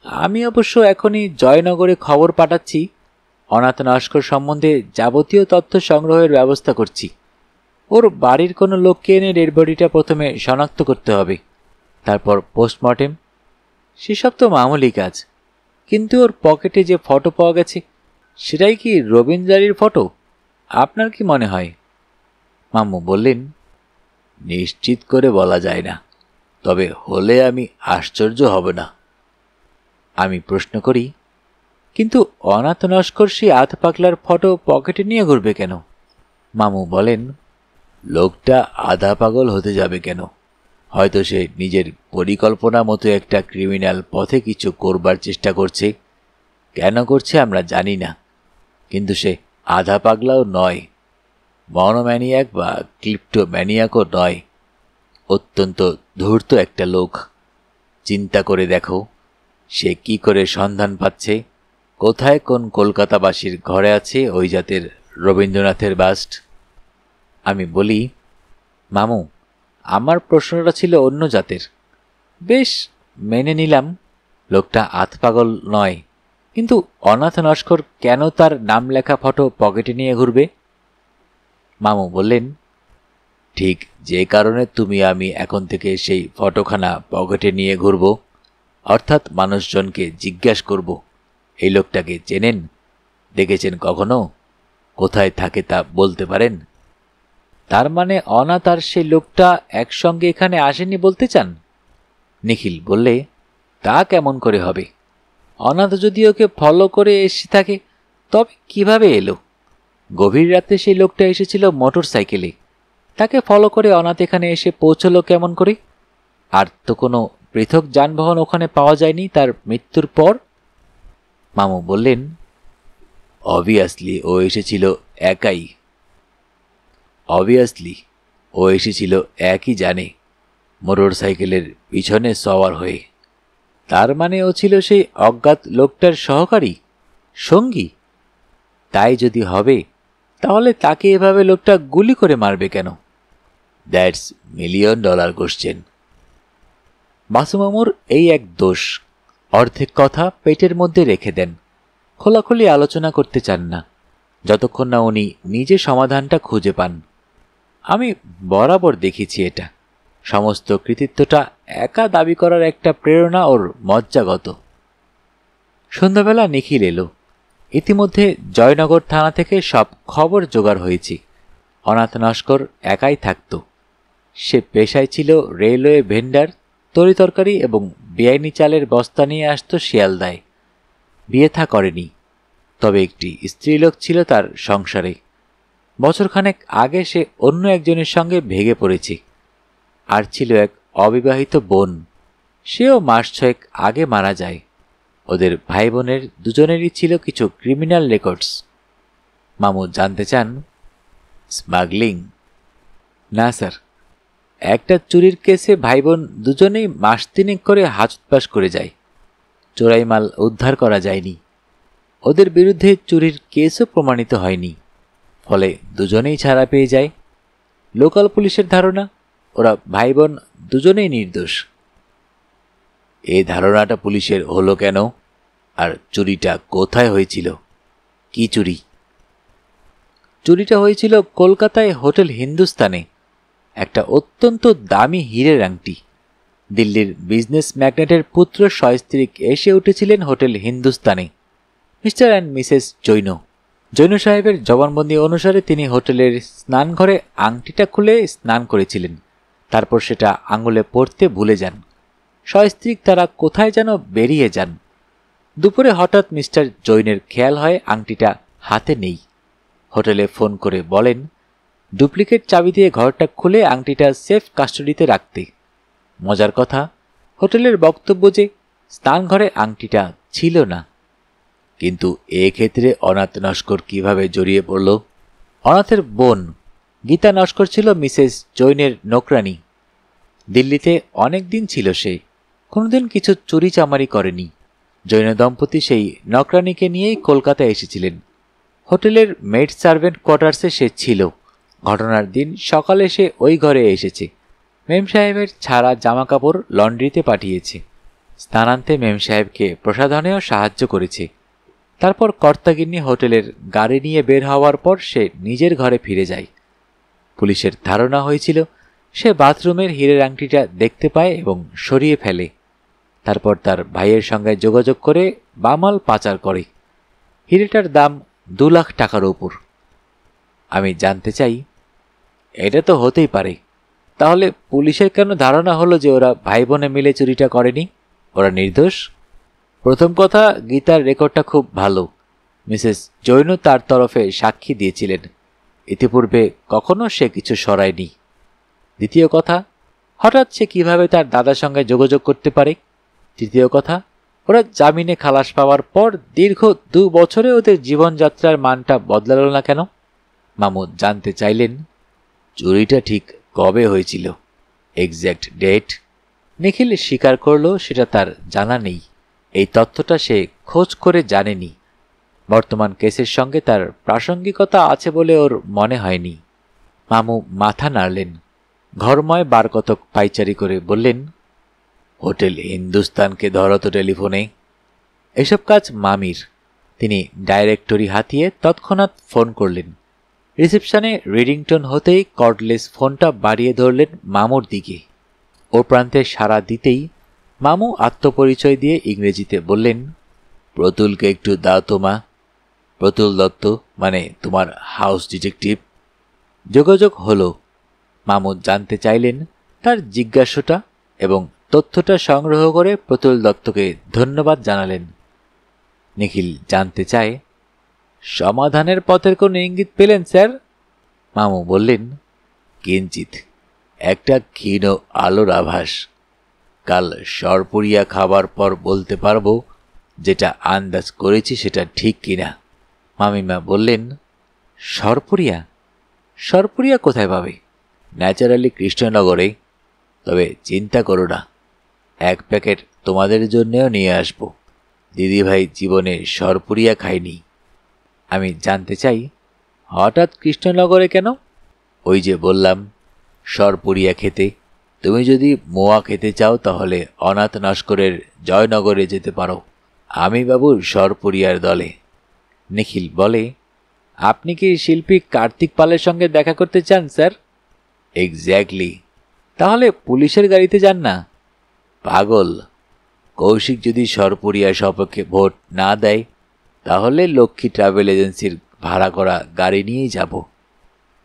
আমি অবশ্য এখনই জয়নগরে খবর পাঠাচ্ছি। অনাথ নস্কর সম্বন্ধে যাবতীয় তথ্য সংগ্রহের ব্যবস্থা করছি। ওর বাড়ির কোনো লোককে এনে ডেড বডিটা প্রথমে শনাক্ত করতে হবে, তারপর পোস্টমর্টেম। সেসব তো মামুলি কাজ। কিন্তু ওর পকেটে যে ফটো পাওয়া গেছে, সেটাই কি রবীন্দ্রারীর ফটো? আপনার কি মনে হয়? মাম্মু বললেন, নিশ্চিত করে বলা যায় না, তবে হলে আমি আশ্চর্য হব না। আমি প্রশ্ন করি, কিন্তু অনাথ নস্কর সেই আধ পাগলার ফটো পকেটে নিয়ে ঘুরবে কেন? মামু বলেন, লোকটা আধা পাগল হতে যাবে কেন? হয়তো সে নিজের পরিকল্পনা মতো একটা ক্রিমিনাল পথে কিছু করবার চেষ্টা করছে। কেন করছে আমরা জানি না, কিন্তু সে আধা পাগলাও নয়, মনোম্যানিয়াক বা ক্লিপ্টোম্যানিয়াকও নয়। অত্যন্ত ধূর্ত একটা লোক। চিন্তা করে দেখো, সে কি করে সন্ধান পাচ্ছে কোথায় কোন কলকাতাবাসীর ঘরে আছে ওই জাতের রবীন্দ্রনাথের বাস্ট। আমি বলি, মামু, আমার প্রশ্নটা ছিল অন্য জাতের। বেশ, মেনে নিলাম লোকটা আধপাগল নয়, কিন্তু অনাথ নস্কর কেন তার নাম লেখা ফটো পকেটে নিয়ে ঘুরবে? মামু বললেন, ঠিক যে কারণে তুমি আমি এখন থেকে সেই ফটোখানা পকেটে নিয়ে ঘুরব, অর্থাৎ মানুষজনকে জিজ্ঞাসা করব, এই লোকটাকে চেনেন, দেখেছেন কখনো, কোথায় থাকে তা বলতে পারেন। তার মানে অনাথ আর সেই লোকটা একসঙ্গে এখানে আসেনি বলতে চান? নিখিল বললে, তা কেমন করে হবে? অনাথ যদি ওকে ফলো করে এসে থাকে, তবে কিভাবে এলো? গভীর রাতে সেই লোকটা এসেছিল মোটর সাইকেলে, তাকে ফলো করে অনাথ এখানে এসে পৌঁছলো কেমন করে? আর তো কোনো পৃথক যানবাহন ওখানে পাওয়া যায়নি তার মৃত্যুর পর। মামু বললেন, অবভিয়াসলি ও এসেছিল একাই। অবভিয়াসলি ও এসেছিল একই জানে, মোটর সাইকেলের পিছনে সওয়ার হয়ে। তার মানে ও ছিল সেই অজ্ঞাত লোকটার সহকারী, সঙ্গী। তাই যদি হবে, তাহলে তাকে এভাবে লোকটা গুলি করে মারবে কেন? That's $1,000,000 question. মাসুমামুর এই এক দোষ, অর্ধেক কথা পেটের মধ্যে রেখে দেন, খোলাখুলি আলোচনা করতে চান না, যতক্ষণ না উনি নিজে সমাধানটা খুঁজে পান। আমি বরাবর দেখেছি এটা। সমস্ত কৃতিত্বটা একা দাবি করার একটা প্রেরণা ওর মজ্জাগত। সন্ধ্যাবেলা নিখিল এলো। ইতিমধ্যে জয়নগর থানা থেকে সব খবর জোগাড় হয়েছে। অনাথ নস্কর একাই থাকত। সে পেশায় ছিল রেলওয়ে ভেন্ডার, তরিতরকারি এবং বেআইনি চালের বস্তা নিয়ে আসত শিয়ালদায়। বিয়ে থা করেনি, তবে একটি স্ত্রীলোক ছিল তার সংসারে। বছরখানেক আগে সে অন্য একজনের সঙ্গে ভেগে পড়েছে। আর ছিল এক অবিবাহিত বোন, সেও মাস 6 আগে মারা যায়। ওদের ভাই বোনের দুজনেরই ছিল কিছু ক্রিমিনাল রেকর্ডস। মামু জানতে চান, স্মাগলিং? না স্যার, একটা চুরির কেসে ভাই বোন দুজনেই মাস 3 করে হাজতবাস করে যায়। চোরাই মাল উদ্ধার করা যায়নি। ওদের বিরুদ্ধে চুরির কেসও প্রমাণিত হয়নি, ফলে দুজনেই ছাড়া পেয়ে যায়। লোকাল পুলিশের ধারণা, ওরা ভাই বোন দুজনেই নির্দোষ। এই ধারণাটা পুলিশের হলো কেন? আর চুরিটা কোথায় হয়েছিল? কি চুরি? চুরিটা হয়েছিল কলকাতায় হোটেল হিন্দুস্তানে। একটা অত্যন্ত দামি হীরের আংটি। দিল্লির বিজনেস ম্যাগনেটের পুত্র সস্ত্রীক এসে উঠেছিলেন হোটেল হিন্দুস্তানে, mister and missus Jain. Jain সাহেবের জবানবন্দি অনুসারে তিনি হোটেলের স্নানঘরে আংটিটা খুলে স্নান করেছিলেন, তারপর সেটা আঙুলে পরতে ভুলে যান। সস্ত্রীক তারা কোথায় যেন বেরিয়ে যান। দুপুরে হঠাৎ মিস্টার জৈনের খেয়াল হয় আংটিটা হাতে নেই। হোটেলে ফোন করে বলেন ডুপ্লিকেট চাবি দিয়ে ঘরটা খুলে আংটিটা সেফ কাস্টডিতে রাখতে। মজার কথা, হোটেলের বক্তব্য যে স্নানঘরে আংটিটা ছিল না। কিন্তু এক্ষেত্রে অনাথ নস্কর কিভাবে জড়িয়ে পড়ল? অনাথের বোন গীতা নস্কর ছিল মিসেস জৈনের নোকরানি। দিল্লিতে অনেক দিন ছিল সে, কোনোদিন কিছু চুরি চামারি করেনি। জৈন দম্পতি সেই নকরানিকে নিয়েই কলকাতায় এসেছিলেন। হোটেলের মেড সার্ভেন্ট কোয়ার্টার্সে সে ছিল। ঘটনার দিন সকালে সে ওই ঘরে এসেছে। মেম সাহেবের ছাড়া জামাকাপড় লন্ড্রিতে পাঠিয়েছে। স্নানান্তে মেম সাহেবকে প্রসাধনেও সাহায্য করেছে। তারপর কর্তাগিন্নি হোটেলের গাড়ি নিয়ে বের হওয়ার পর সে নিজের ঘরে ফিরে যায়। পুলিশের ধারণা হয়েছিল সে বাথরুমের হীরের আংটিটা দেখতে পায় এবং সরিয়ে ফেলে। তারপর তার ভাইয়ের সঙ্গে যোগাযোগ করে বামাল পাচার করে। হীরেটার দাম 2 লাখ টাকার উপর। আমি জানতে চাই, এটা তো হতেই পারে, তাহলে পুলিশের কেন ধারণা হলো যে ওরা ভাই বোনে মিলে চুরিটা করেনি, ওরা নির্দোষ? প্রথম কথা, গীতার রেকর্ডটা খুব ভালো। মিসেস জৈন তার তরফে সাক্ষী দিয়েছিলেন। ইতিপূর্বে কখনো সে কিছু সরায়নি। দ্বিতীয় কথা, হঠাৎ সে কিভাবে তার দাদার সঙ্গে যোগাযোগ করতে পারে? তৃতীয় কথা, ওরা জামিনে খালাস পাওয়ার পর দীর্ঘ 2 বছরে ওদের জীবনযাত্রার মানটা বদলালো না কেন? মামুদ জানতে চাইলেন চুরিটা ঠিক কবে হয়েছিল, এক্স্যাক্ট ডেট। নিখিল স্বীকার করল সেটা তার জানা নেই। এই তথ্যটা সে খোঁজ করে জানেনি। বর্তমান কেসের সঙ্গে তার প্রাসঙ্গিকতা আছে বলে ওর মনে হয়নি। মামু মাথা নাড়লেন। ঘরময় বার কতক পাইচারি করে বললেন, হোটেল হিন্দুস্তানকে ধরো তো টেলিফোনে। এসব কাজ মামির। তিনি ডাইরেক্টরি হাতিয়ে তৎক্ষণাৎ ফোন করলেন। রিসেপশনে রিডিংটন হতেই কর্ডলেস ফোনটা বাড়িয়ে ধরলেন মামুর দিকে। ওর প্রান্তে সাড়া দিতেই মামু আত্মপরিচয় দিয়ে ইংরেজিতে বললেন, প্রতুলকে একটু দাও তো মা। প্রতুল দত্ত, মানে তোমার হাউস ডিটেকটিভ। যোগাযোগ হলো। মামু জানতে চাইলেন তার জিজ্ঞাসাটা এবং তথ্যটা সংগ্রহ করে প্রতুল দত্তকে ধন্যবাদ জানালেন। নিখিল জানতে চায়, সমাধানের পথের কোনো ইঙ্গিত পেলেন স্যার? মামু বললেন, কিঞ্চিত, একটা ক্ষীণ আলোর আভাস। কাল সরপুরিয়া খাবার পর বলতে পারবো যেটা আন্দাজ করেছি সেটা ঠিক কিনা। মামিমা বললেন, সরপুরিয়া? সরপুরিয়া কোথায় পাবে? ন্যাচারালি কৃষ্ণনগরে। তবে চিন্তা করো না, 1 প্যাকেট তোমাদের জন্যেও নিয়ে আসব। দিদিভাই জীবনে সরপুরিয়া খায়নি। আমি জানতে চাই, হঠাৎ কৃষ্ণনগরে কেন? ওই যে বললাম, সরপুরিয়া খেতে। তুমি যদি মোয়া খেতে চাও তাহলে অনাথ নস্করের জয়নগরে যেতে পারো। আমি বাবু সরপুরিয়ার দলে। নিখিল বলে, আপনি কি শিল্পী কার্তিক পালের সঙ্গে দেখা করতে চান স্যার? এক্স্যাক্টলি। তাহলে পুলিশের গাড়িতে যান না। পাগল, কৌশিক যদি সরপুরিয়ার সপক্ষে ভোট না দেয় তাহলে লক্ষ্মী ট্রাভেল এজেন্সির ভাড়া করা গাড়ি নিয়েই যাব।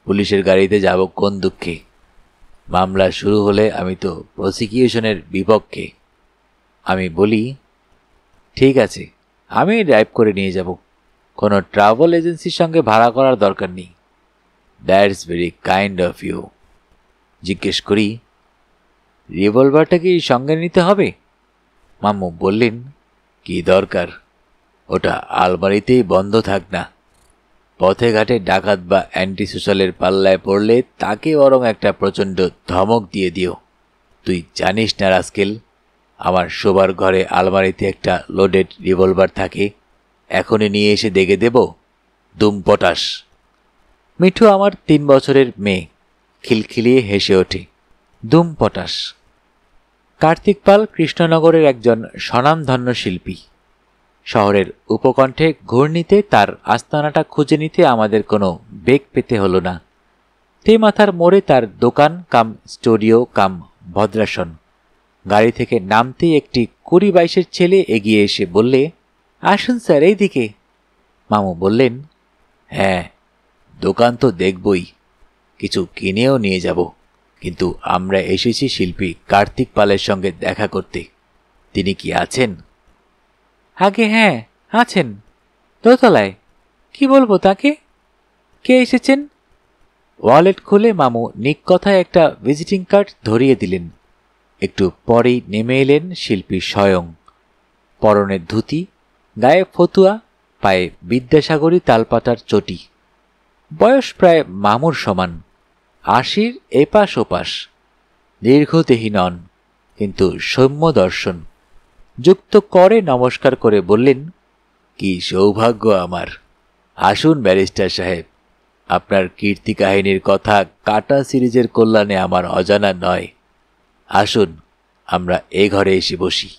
পুলিশের গাড়িতে যাব কোন দুঃখে? মামলা শুরু হলে আমি তো প্রসিকিউশনের বিপক্ষে। আমি বলি, ঠিক আছে, আমি ড্রাইভ করে নিয়ে যাব। কোনো ট্রাভেল এজেন্সির সঙ্গে ভাড়া করার দরকার নেই। That's very kind of you. জিজ্ঞেস করি, রিভলভারটা কি সঙ্গে নিতে হবে? মামু বললেন, কি দরকার? ওটা আলমারিতেই বন্ধ থাক না। পথে ঘাটে ডাকাত বা অ্যান্টি সোশ্যালের পাল্লায় পড়লে তাকে বরং একটা প্রচণ্ড ধমক দিয়ে দিও। তুই জানিস না রাস্কেল, আমার শোবার ঘরে আলমারিতে একটা লোডেড রিভলভার থাকে। এখনই নিয়ে এসে দেখে দেব। দুম পটাশ। মিঠু আমার 3 বছরের মেয়ে। খিলখিলিয়ে হেসে ওঠে। দুম পটাশ। কার্তিক পাল কৃষ্ণনগরের একজন স্বনামধন্য শিল্পী। শহরের উপকণ্ঠে ঘূর্ণিতে তার আস্তানাটা খুঁজে নিতে আমাদের কোনো বেগ পেতে হলো না। তেমাথার মোড়ে তার দোকান কাম স্টুডিও কাম ভদ্রাসন। গাড়ি থেকে নামতেই একটি 20-22 ছেলে এগিয়ে এসে বললে, আসুন স্যার, এইদিকে। মামু বললেন, হ্যাঁ, দোকান তো দেখবই, কিছু কিনেও নিয়ে যাব, কিন্তু আমরা এসেছি শিল্পী কার্তিক পালের সঙ্গে দেখা করতে। তিনি কি আছেন? আগে হ্যাঁ, আছেন দোতলায়। কি বলবো তাকে? কে এসেছেন? ওয়ালেট খুলে মামু নিককথায় একটা ভিজিটিং কার্ড ধরিয়ে দিলেন। একটু পরেই নেমে এলেন শিল্পী স্বয়ং। পরনে ধুতি, গায়ে ফতুয়া, পায়ে বিদ্যাসাগরী তালপাতার চটি। বয়স প্রায় মামুর সমান, ৮০ এপাশ ওপাশ। দীর্ঘদেহী নন, কিন্তু সৌম্য দর্শন। যুক্ত করে নমস্কার করে বললেন, কি সৌভাগ্য আমার! আসুন ব্যারিস্টার সাহেব, আপনার কীর্তি কাহিনীর কথা কাটা সিরিজের কল্যাণে আমার অজানা নয়। আসুন, আমরা এ ঘরে এসে বসি।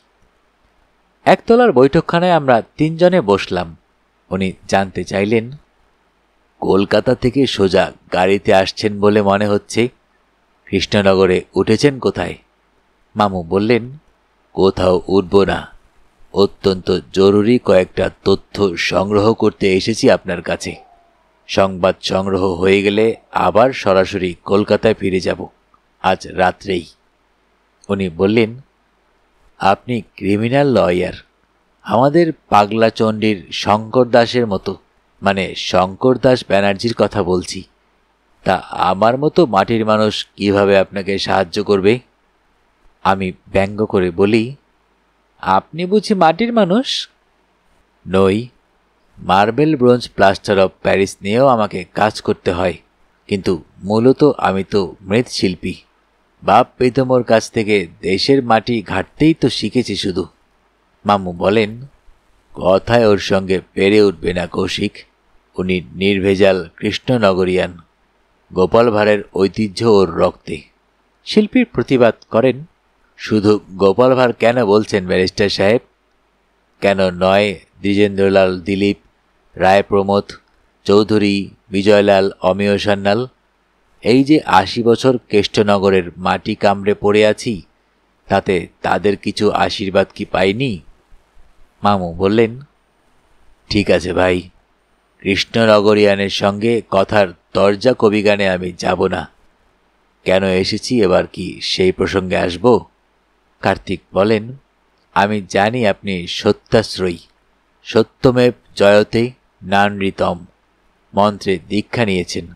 একতলার বৈঠকখানায় আমরা তিনজনে বসলাম। উনি জানতে চাইলেন, কলকাতা থেকে সোজা গাড়িতে আসছেন বলে মনে হচ্ছে। কৃষ্ণনগরে উঠেছেন কোথায়? মামু বললেন, কোথাও উঠব না, অত্যন্ত জরুরি কয়েকটা তথ্য সংগ্রহ করতে এসেছি আপনার কাছে। সংবাদ সংগ্রহ হয়ে গেলে আবার সরাসরি কলকাতায় ফিরে যাব, আজ রাত্রেই। উনি বললেন, আপনি ক্রিমিনাল লয়ার, আমাদের পাগলাচণ্ডীর শঙ্কর দাসের মতো, মানে শঙ্কর দাস ব্যানার্জির কথা বলছি। তা আমার মতো মাটির মানুষ কিভাবে আপনাকে সাহায্য করবে? আমি ব্যঙ্গ করে বলি, আপনি বুঝি মাটির মানুষ? নই, marble bronze plaster of Paris নিয়েও আমাকে কাজ করতে হয়, কিন্তু মূলত আমি তো মৃৎশিল্পী। বাপ পিতামহর কাছ থেকে দেশের মাটি ঘাটতেই তো শিখেছি শুধু। মামু বলেন, কথায় ওর সঙ্গে পেরে উঠবে না কৌশিক। উনি নির্ভেজাল কৃষ্ণনগরিয়ান, গোপাল ভাঁড়ের ঐতিহ্য ওর রক্তে। শিল্পীর প্রতিবাদ করেন, শুধু গোপাল ভাঁড় কেন বলছেন ব্যারিস্টার সাহেব? কেন নয় দ্বিজেন্দ্রলাল, দিলীপ, রায়, প্রমোদ, চৌধুরী, বিজয়লাল, অমেয় সান্যাল? এই যে ৮০ বছর কেষ্টনগরের মাটি কামড়ে পড়ে আছি, তাতে তাদের কিছু আশীর্বাদ কি পাইনি? মামু বললেন, ঠিক আছে ভাই, কৃষ্ণনগরিয়ানের সঙ্গে কথার দরজা কবিগানে আমি যাব না। কেন এসেছি এবার কি সেই প্রসঙ্গে আসব? কার্তিক বলেন, আমি জানি আপনি সত্যাশ্রয়ী, সত্যমেব জয়তে নানৃতম মন্ত্রে দীক্ষা নিয়েছেন।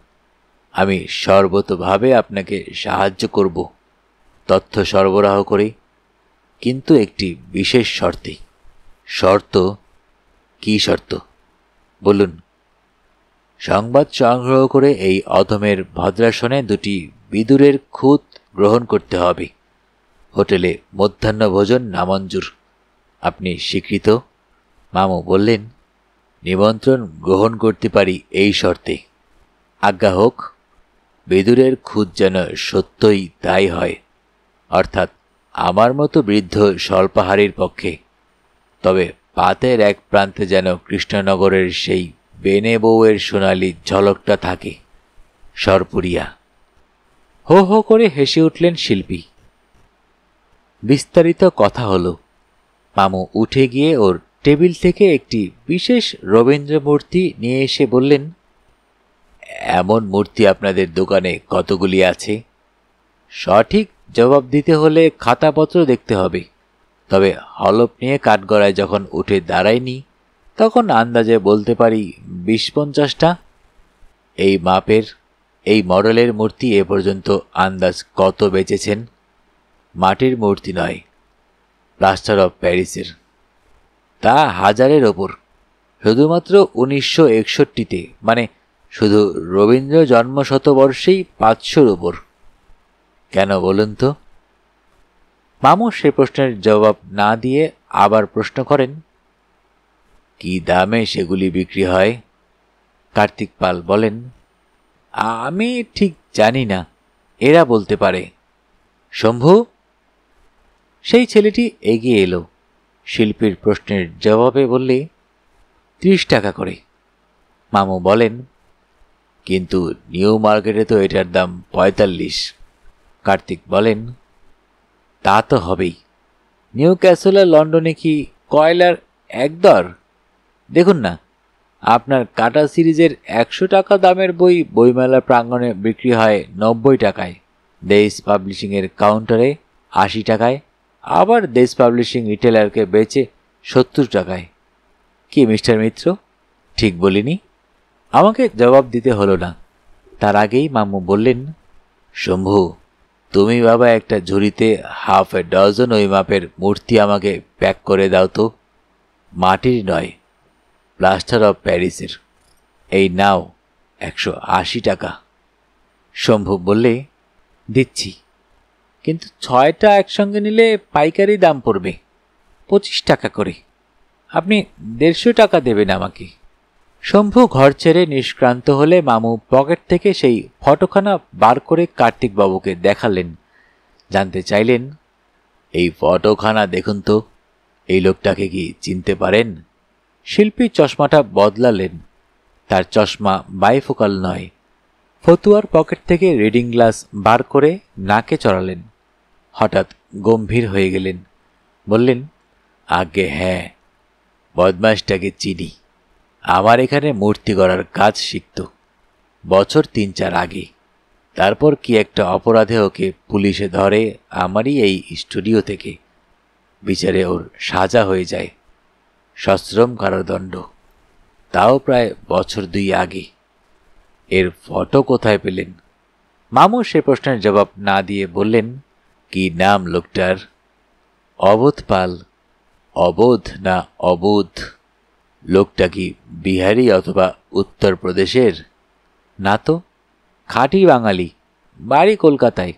আমি সর্বতোভাবে আপনাকে সাহায্য করব, তথ্য সরবরাহ করে, কিন্তু একটি বিশেষ শর্তে। শর্ত? কি শর্ত বলুন? সংবাদ সংগ্রহ করে এই অধমের ভদ্রাসনে দুটি বিদুরের খুঁত গ্রহণ করতে হবে। হোটেলে মধ্যাহ্নভোজন নামঞ্জুর। আপনি স্বীকৃত? মামু বললেন, নিমন্ত্রণ গ্রহণ করতে পারি এই শর্তে। আজ্ঞা হোক। বিদুরের খুঁত যেন সত্যই তাই হয়, অর্থাৎ আমার মতো বৃদ্ধ স্বল্পাহারীর পক্ষে। তবে পাতের এক প্রান্তে যেন কৃষ্ণনগরের সেই বেনে বউয়ের সোনালি ঝলকটা থাকে। সরপুরিয়া। হো হো করে হেসে উঠলেন শিল্পী। বিস্তারিত কথা হলো। মামু উঠে গিয়ে ওর টেবিল থেকে একটি বিশেষ রবীন্দ্র মূর্তি নিয়ে এসে বললেন, এমন মূর্তি আপনাদের দোকানে কতগুলি আছে? সঠিক জবাব দিতে হলে খাতাপত্র দেখতে হবে, তবে হলপ নিয়ে কাঠগড়ায় যখন উঠে দাঁড়ায়নি, তখন আন্দাজে বলতে পারি ২০-৫০টা। এই মাপের, এই মডেলের মূর্তি এ পর্যন্ত আন্দাজ কত বেচেছেন? মাটির মূর্তি নয়, প্লাস্টার অফ প্যারিসের। তা ১০০০-এর ওপর। শুধুমাত্র ১৯৬১-তে, মানে শুধু রবীন্দ্র জন্ম শতবর্ষেই ৫০০-র ওপর। কেন বলুন তো? মামু সে প্রশ্নের জবাব না দিয়ে আবার প্রশ্ন করেন, কি দামে সেগুলি বিক্রি হয়? কার্তিক পাল বলেন, আমি ঠিক জানি না, এরা বলতে পারে। শম্ভু? সেই ছেলেটি এগিয়ে এলো। শিল্পীর প্রশ্নের জবাবে বললে, ৩০ টাকা করে। মামু বলেন, কিন্তু নিউ মার্কেটে তো এটার দাম ৪৫। কার্তিক বলেন, তা তো হবেই। নিউ ক্যাসল আর লন্ডনে কি কয়লার এক দর? দেখুন না, আপনার কাটা সিরিজের 100 টাকা দামের বই বইমেলা প্রাঙ্গণে বিক্রি হয় 90 টাকায়, দেশ পাবলিশিংয়ের কাউন্টারে 80 টাকায়, আবার দেশ পাবলিশিং রিটেলারকে বেচে 70 টাকায়। কি মিস্টার মিত্র, ঠিক বলিনি? আমাকে জবাব দিতে হলো না। তার আগেই মামু বললেন, শম্ভু, তুমি বাবা একটা ঝুড়িতে হাফ এ ডজন ওই মাপের মূর্তি আমাকে প্যাক করে দাও তো। মাটির নয়, প্লাস্টার অফ প্যারিসের। এই নাও 180 টাকা। শম্ভু বললে, দিচ্ছি, কিন্তু 6টা একসঙ্গে নিলে পাইকারি দাম পড়বে 25 টাকা করে। আপনি 150 টাকা দেবেন আমাকে। শম্ভু ঘর ছেড়ে নিষ্ক্রান্ত হলে মামু পকেট থেকে সেই ফটোখানা বার করে কার্তিকবাবুকে দেখালেন। জানতে চাইলেন, এই ফটোখানা দেখুন তো, এই লোকটাকে কি চিনতে পারেন? শিল্পী চশমাটা বদলালেন। তার চশমা বাইফোকাল নয়। ফতুয়ার পকেট থেকে রিডিং গ্লাস বার করে নাকে চড়ালেন। হঠাৎ গম্ভীর হয়ে গেলেন। বললেন, আগে হ্যাঁ, বদমাশটাকে চিনি। আমার এখানে মূর্তি গড়ার কাজ শিখত বছর 3-4 আগে। তারপর কি একটা অপরাধে ওকে পুলিশে ধরে আমারই এই স্টুডিও থেকে। বিচারে ওর সাজা হয়ে যায়, সশ্রম কারাদণ্ড। তাও প্রায় বছর 2 আগে। এর ফটো কোথায় পেলেন? মামু সে প্রশ্নের জবাব না দিয়ে বললেন, কি নাম লোকটার? অবোধ পাল। অবোধ না অবোধ? লোকটা কি বিহারি অথবা উত্তরপ্রদেশের? না তো, খাঁটি বাঙালি, বাড়ি কলকাতায়।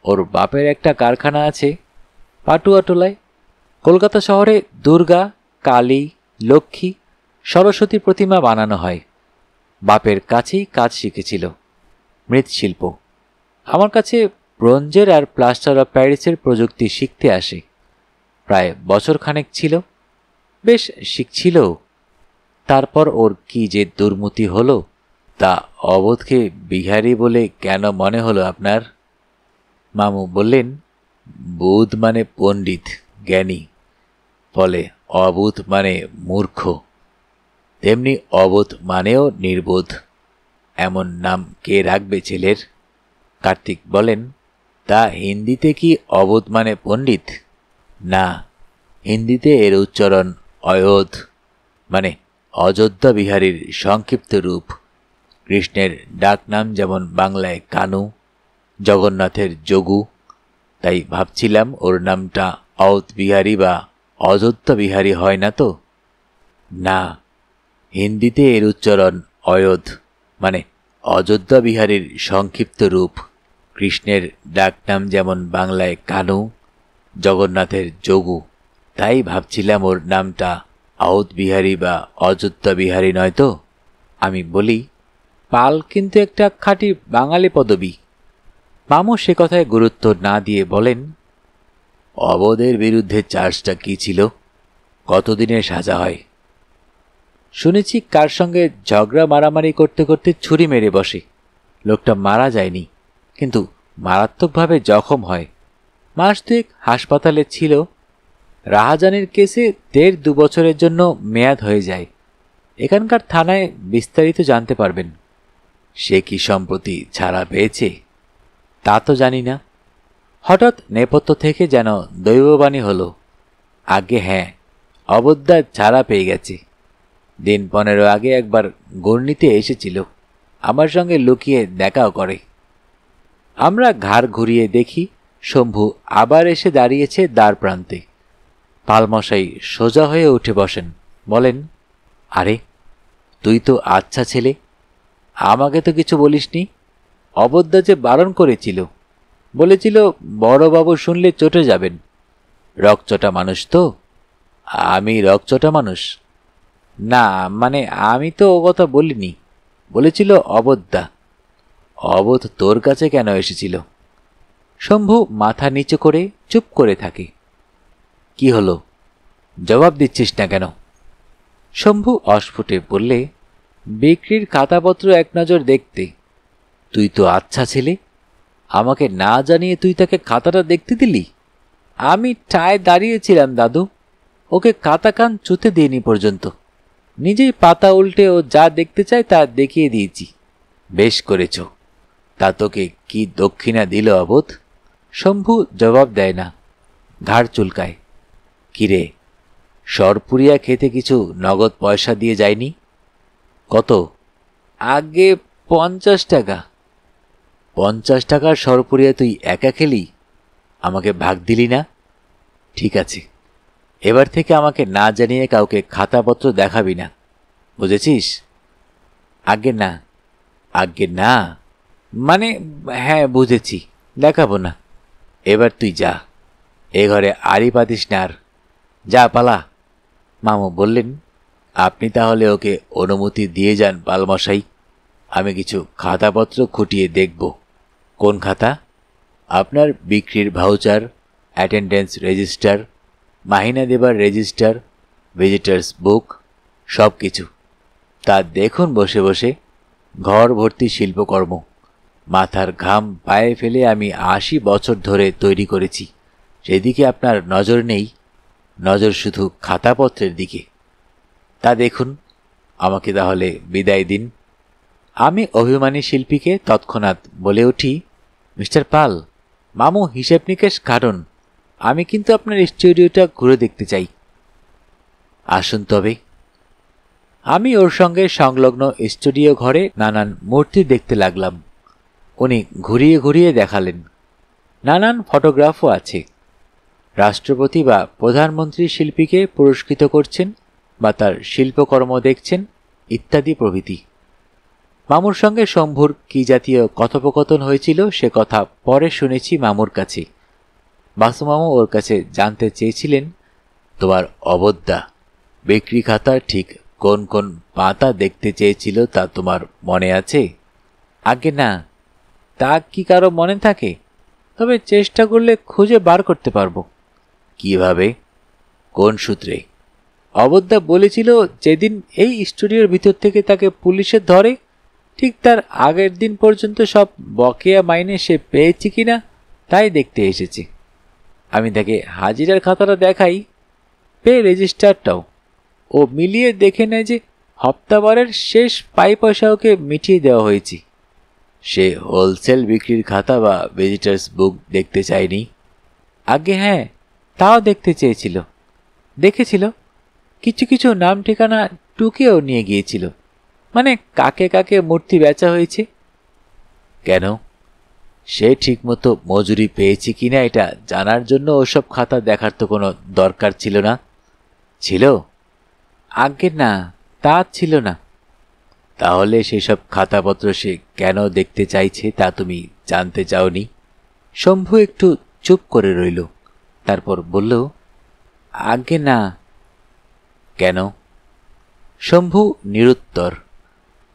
ওর বাপের একটা কারখানা আছে পাটুয়াটোলায়। কলকাতা শহরে দুর্গা, কালী, লক্ষ্মী, সরস্বতী প্রতিমা বানানো হয়। বাপের কাছেই কাজ শিখেছিল, মৃৎশিল্প। আমার কাছে ব্রোঞ্জের আর প্লাস্টার অফ প্যারিসের প্রযুক্তি শিখতে আসে। প্রায় বছরখানেক ছিল, বেশ শিখছিল। তারপর ওর কি যে দুর্মতি হলো, তা অবোধকে বিহারি বলে কেন মনে হলো আপনার? মামু বললেন, বুধ মানে পণ্ডিত, জ্ঞানী, ফলে অবুধ মানে মূর্খ। তেমনি অবোধ মানেও নির্বোধ। এমন নাম কে রাখবে ছেলের? কার্তিক বলেন, তা হিন্দিতে কি অবোধ মানে পণ্ডিত? না, হিন্দিতে এর উচ্চারণ অয়োধ, মানে অযোধ্যা বিহারীর সংক্ষিপ্ত রূপ। কৃষ্ণের ডাকনাম যেমন বাংলায় কানু, জগন্নাথের যোগু। তাই ভাবছিলাম ওর নামটা অওধ বিহারী বা অযোধ্যা বিহারী হয় না তো? না, হিন্দিতে এর উচ্চারণ অয়োধ, মানে অযোধ্যা বিহারীর সংক্ষিপ্ত রূপ। কৃষ্ণের ডাকনাম যেমন বাংলায় কানু, জগন্নাথের যোগু। তাই ভাবছিলাম ওর নামটা অওধ বিহারী বা অযোধ্যা বিহারী নয় তো? আমি বলি, পাল কিন্তু একটা খাঁটি বাঙালি পদবী। মামু সে কথায় গুরুত্ব না দিয়ে বলেন, অবোধের বিরুদ্ধে চার্জটা কি ছিল? কতদিনের সাজা হয়? শুনেছি কার সঙ্গে ঝগড়া মারামারি করতে করতে ছুরি মেরে বসে। লোকটা মারা যায়নি, কিন্তু মারাত্মকভাবে জখম হয়। মাস 2 হাসপাতালে ছিল। রাহাজানির কেসে 1.5-2 বছরের জন্য মেয়াদ হয়ে যায়। এখানকার থানায় বিস্তারিত জানতে পারবেন। সে কি সম্প্রতি ছাড়া পেয়েছে? তা তো জানি না। হঠাৎ নেপথ্য থেকে যেন দৈববাণী হলো, আগে হ্যাঁ, অবদ্যা ছাড়া পেয়ে গেছে। দিন 15 আগে একবার গর্নিতে এসেছিল, আমার সঙ্গে লুকিয়ে দেখাও করে। আমরা ঘাড় ঘুরিয়ে দেখি শম্ভু আবার এসে দাঁড়িয়েছে দ্বার প্রান্তে। পালমশাই সোজা হয়ে উঠে বসেন, বলেন, আরে তুই তো আচ্ছা ছেলে, আমাকে তো কিছু বলিসনি। অবদ্যা যে বারণ করেছিল, বলেছিল বড়বাবু শুনলে চটে যাবেন। রকচটা মানুষ তো। আমি রকচটা মানুষ? না, মানে আমি তো ও কথা বলিনি। বলেছিল অবদ্যা। অবোধ তোর কাছে কেন এসেছিল? শম্ভু মাথা নিচু করে চুপ করে থাকে। কি হলো, জবাব দিচ্ছিস না কেন? শম্ভু অস্ফুটে বললে, বিক্রির খাতাপত্র এক নজর দেখতে। তুই তো আচ্ছা ছেলে, আমাকে না জানিয়ে তুই তাকে খাতাটা দেখতে দিলি? আমি ঠায় দাঁড়িয়েছিলাম দাদু, ওকে খাতা কান চুতে দিইনি পর্যন্ত। নিজেই পাতা উল্টে ও যা দেখতে চায় তা দেখিয়ে দিয়েছি। বেশ করেছ। তা তোকে কি দক্ষিণা দিল অবোধ? শম্ভু জবাব দেয় না, ঘাড় চুলকায়। কিরে, সরপুরিয়া খেতে কিছু নগদ পয়সা দিয়ে যায়নি? কত? আগে 50 টাকা। 50 টাকার সরপুরিয়া তুই একা খেলি? আমাকে ভাগ দিলি না? ঠিক আছে, এবার থেকে আমাকে না জানিয়ে কাউকে খাতাপত্র দেখাবি না, বুঝেছিস? আগে না। আগে না মানে? হ্যাঁ বুঝেছি, দেখাবো না। এবার তুই যা, এ ঘরে আড়ি পাতিস না আর। যা, পালা। মামু বললেন, আপনি তাহলে ওকে অনুমতি দিয়ে যান পালমশাই। আমি কিছু খাতাপত্র খুঁটিয়ে দেখব। কোন খাতা? আপনার বিক্রির ভাউচার, অ্যাটেন্ডেন্স রেজিস্টার, মাহিনা দেবার রেজিস্টার, ভিজিটার্স বুক, সব কিছু। তা দেখুন বসে বসে। ঘর ভর্তি শিল্পকর্ম, মাথার ঘাম পায়ে ফেলে আমি 80 বছর ধরে তৈরি করেছি। সেদিকে আপনার নজর নেই, নজর শুধু খাতাপত্রের দিকে। তা দেখুন, আমাকে তাহলে বিদায় দিন। আমি অভিমানী শিল্পীকে তৎক্ষণাৎ বলে উঠি, মিস্টার পাল, মামু হিসেব নিকেশ কারণ আমি কিন্তু আপনার স্টুডিওটা ঘুরে দেখতে চাই। আসুন তবে। আমি ওর সঙ্গে সংলগ্ন স্টুডিও ঘরে নানান মূর্তি দেখতে লাগলাম। উনি ঘুরিয়ে ঘুরিয়ে দেখালেন। নানান ফটোগ্রাফও আছে। রাষ্ট্রপতি বা প্রধানমন্ত্রী শিল্পীকে পুরস্কৃত করছেন বা তার শিল্পকর্ম দেখছেন, ইত্যাদি প্রভৃতি। মামুর সঙ্গে শম্ভুর কি জাতীয় কথোপকথন হয়েছিল সে কথা পরে শুনেছি মামুর কাছে। বাসু মামু ওর কাছে জানতে চেয়েছিলেন, তোমার অবদ্যা বিক্রি খাতার ঠিক কোন কোন পাতা দেখতে চেয়েছিল তা তোমার মনে আছে? আগে না। তা কি কারো মনে থাকে? তবে চেষ্টা করলে খুঁজে বার করতে পারবো। কিভাবে? কোন সূত্রে? অবদ্যা বলেছিল যেদিন এই স্টুডিওর ভিতর থেকে তাকে পুলিশে ধরে ঠিক তার আগের দিন পর্যন্ত সব বকেয়া মাইনে সে পেয়েছে কিনা তাই দেখতে এসেছে। আমি তাকে হাজিরার খাতাটা দেখাই, পে রেজিস্টারটাও। ও মিলিয়ে দেখে নেয় যে হপ্তাবারের শেষ পাই পয়সা ওকে মিটিয়ে দেওয়া হয়েছে। সে হোলসেল বিক্রির খাতা বা ভিজিটার্স বুক দেখতে চায়নি? আগে হ্যাঁ, তাও দেখতে চেয়েছিল। দেখেছিল, কিছু কিছু নাম ঠিকানা টুকেও নিয়ে গিয়েছিল, মানে কাকে কাকে মূর্তি বেচা হয়েছে। কেন? সে ঠিকমতো মজুরি পেয়েছে কিনা এটা জানার জন্য ওসব খাতা দেখার তো কোনো দরকার ছিল না। ছিল? আগে না, তা ছিল না। তাহলে সেসব খাতাপত্র সে কেন দেখতে চাইছে তা তুমি জানতে চাওনি? শম্ভু একটু চুপ করে রইল, তারপর বলল, আগে না। কেন? শম্ভু নিরুত্তর।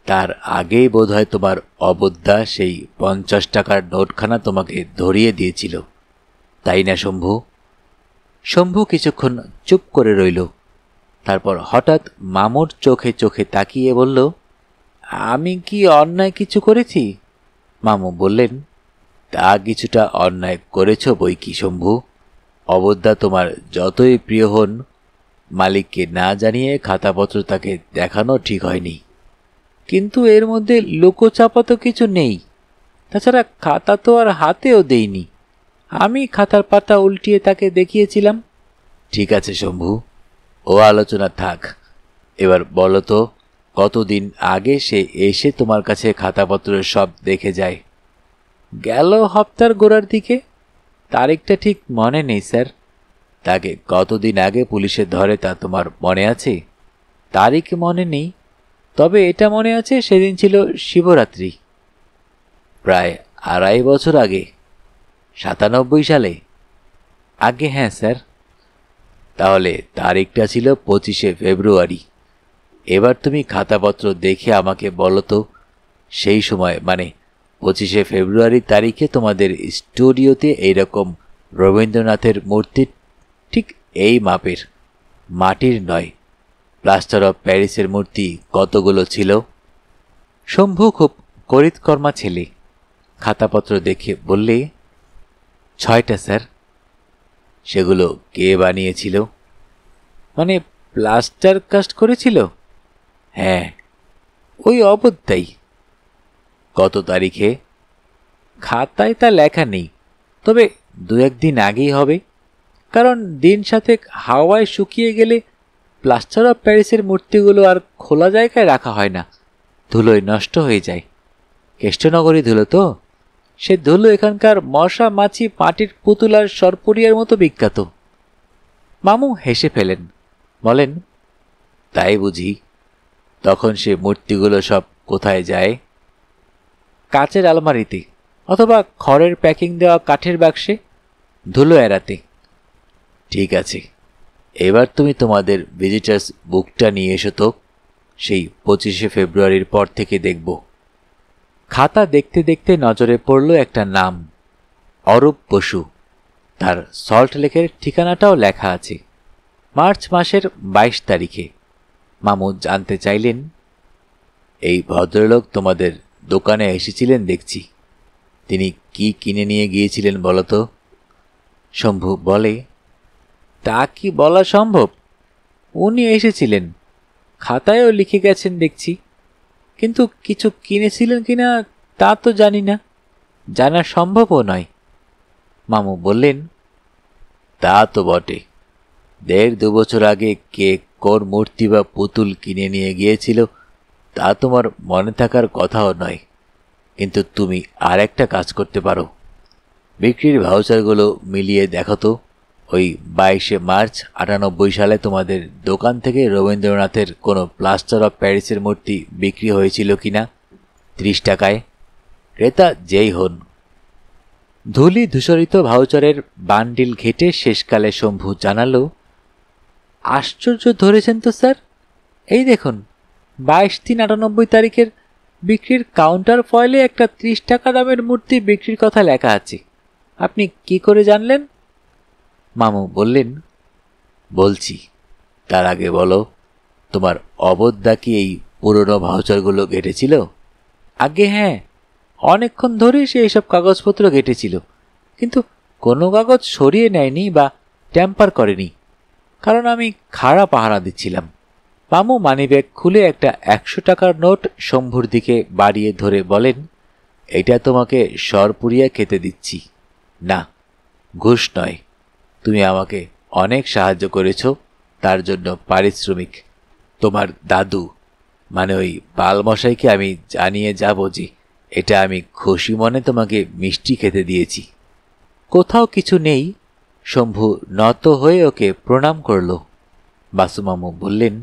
তার আগেই বোধহয় তোমার অবদ্যা সেই 50 টাকার নোটখানা তোমাকে ধরিয়ে দিয়েছিল, তাই না শম্ভু? শম্ভু কিছুক্ষণ চুপ করে রইল, তারপর হঠাৎ মামুর চোখে চোখে তাকিয়ে বলল, আমি কি অন্যায় কিছু করেছি? মামু বললেন, তা কিছুটা অন্যায় করেছ বই কি শম্ভু। অবদ্যা তোমার যতই প্রিয় হন, মালিককে না জানিয়ে খাতাপত্র তাকে দেখানো ঠিক হয়নি। কিন্তু এর মধ্যে লুকোচাপা তো কিছু নেই। তাছাড়া খাতা তো আর হাতেও দেইনি, আমি খাতার পাতা উল্টিয়ে তাকে দেখিয়েছিলাম। ঠিক আছে শম্ভু, ও আলোচনা থাক। এবার বলো তো, কতদিন আগে সে এসে তোমার কাছে খাতাপত্র সব দেখে যায়? গেল হপ্তার গোড়ার দিকে। তারিখটা ঠিক মনে নেই স্যার। তাকে কতদিন আগে পুলিশে ধরে তা তোমার মনে আছে? তারিখ মনে নেই, তবে এটা মনে আছে সেদিন ছিল শিবরাত্রি, প্রায় 2.5 বছর আগে, 97 সালে। আগে হ্যাঁ স্যার। তাহলে তারিখটা ছিল 25শে ফেব্রুয়ারি। এবার তুমি খাতাপত্র দেখে আমাকে বলো তো, সেই সময় মানে 25শে ফেব্রুয়ারি তারিখে তোমাদের স্টুডিওতে এইরকম রবীন্দ্রনাথের মূর্তি ঠিক এই মাপের, মাটির নয়, প্লাস্টার অফ প্যারিসের মূর্তি কতগুলো ছিল? শম্ভু খুব করিতকর্মা ছেলে, খাতাপত্র দেখে বললে, 6টা স্যার। সেগুলো কে বানিয়েছিল? মানে প্লাস্টার কাস্ট করেছিল? হ্যাঁ, ওই অবধ্যাই। কত তারিখে? খাতায় তা লেখা নেই, তবে 2-1 দিন আগেই হবে। কারণ দিন সাথে হাওয়ায় শুকিয়ে গেলে প্লাস্টার অফ প্যারিসের মূর্তিগুলো আর খোলা জায়গায় রাখা হয় না, ধুলোয় নষ্ট হয়ে যায়। কেষ্টনগরী ধুলো তো, সে ধুলো এখানকার মশা মাছি মাটির পুতুল আর সরপুরিয়ার মতো বিখ্যাত। মামু হেসে ফেলেন, বলেন, তাই বুঝি? তখন সে মূর্তিগুলো সব কোথায় যায়? কাচের আলমারিতে অথবা খড়ের প্যাকিং দেওয়া কাঠের বাক্সে, ধুলো এড়াতে। ঠিক আছে, এবার তুমি তোমাদের ভিজিটার্স বুকটা নিয়ে এসো তো। সেই 25শে ফেব্রুয়ারির পর থেকে দেখব। খাতা দেখতে দেখতে নজরে পড়ল একটা নাম, অরূপ বসু। তার সল্ট লেকের ঠিকানাটাও লেখা আছে, মার্চ মাসের 22 তারিখে। মামু জানতে চাইলেন, এই ভদ্রলোক তোমাদের দোকানে এসেছিলেন দেখছি। তিনি কি কিনে নিয়ে গিয়েছিলেন বলো তো? শম্ভু বলে, তা কি বলা সম্ভব? উনি এসেছিলেন, খাতায়ও লিখে গেছেন দেখছি, কিন্তু কিছু কিনেছিলেন কিনা তা তো জানি না, জানা সম্ভবও নয়। মামু বললেন, তা তো বটে। 1.5-2 বছর আগে কে কোন মূর্তি বা পুতুল কিনে নিয়ে গিয়েছিল তা তোমার মনে থাকার কথাও নয়। কিন্তু তুমি আর একটা কাজ করতে পারো। বিক্রির ভাউচারগুলো মিলিয়ে দেখো তো, ওই 22শে মার্চ 98 সালে তোমাদের দোকান থেকে রবীন্দ্রনাথের কোনো প্লাস্টার অফ প্যারিসের মূর্তি বিক্রি হয়েছিল কিনা 30 টাকায়, ক্রেতা যেই হন। ধূলি ধূসরিত ভাউচারের বান্ডিল ঘেটে শেষকালে শম্ভু জানালো, আশ্চর্য ধরেছেন তো স্যার। এই দেখুন, 22/3/98 তারিখের বিক্রির কাউন্টার ফয়েলে একটা 30 টাকা দামের মূর্তি বিক্রির কথা লেখা আছে। আপনি কি করে জানলেন? মামু বললেন, বলছি, তার আগে বলো, তোমার অবদ্যা কি এই পুরনো ভাউচারগুলো ঘেটেছিল? আগে হ্যাঁ, অনেকক্ষণ ধরে সে এইসব কাগজপত্র ঘেটেছিল, কিন্তু কোনো কাগজ সরিয়ে নেয়নি বা ট্যাম্পার করেনি, কারণ আমি খাড়া পাহারা দিচ্ছিলাম। মামু মানিব্যাগ খুলে একটা 100 টাকার নোট শম্ভুর দিকে বাড়িয়ে ধরে বলেন, এটা তোমাকে সরপুরিয়া খেতে দিচ্ছি। না, ঘুষ নয়। তুমি আমাকে অনেক সাহায্য করেছ, তার জন্য পারিশ্রমিক। তোমার দাদু, মানে ওই বালমশাইকে আমি জানিয়ে যাব যে এটা আমি খুশি মনে তোমাকে মিষ্টি খেতে দিয়েছি। কোথাও কিছু নেই। শম্ভু নত হয়ে ওকে প্রণাম করল। বাসুমামু বললেন,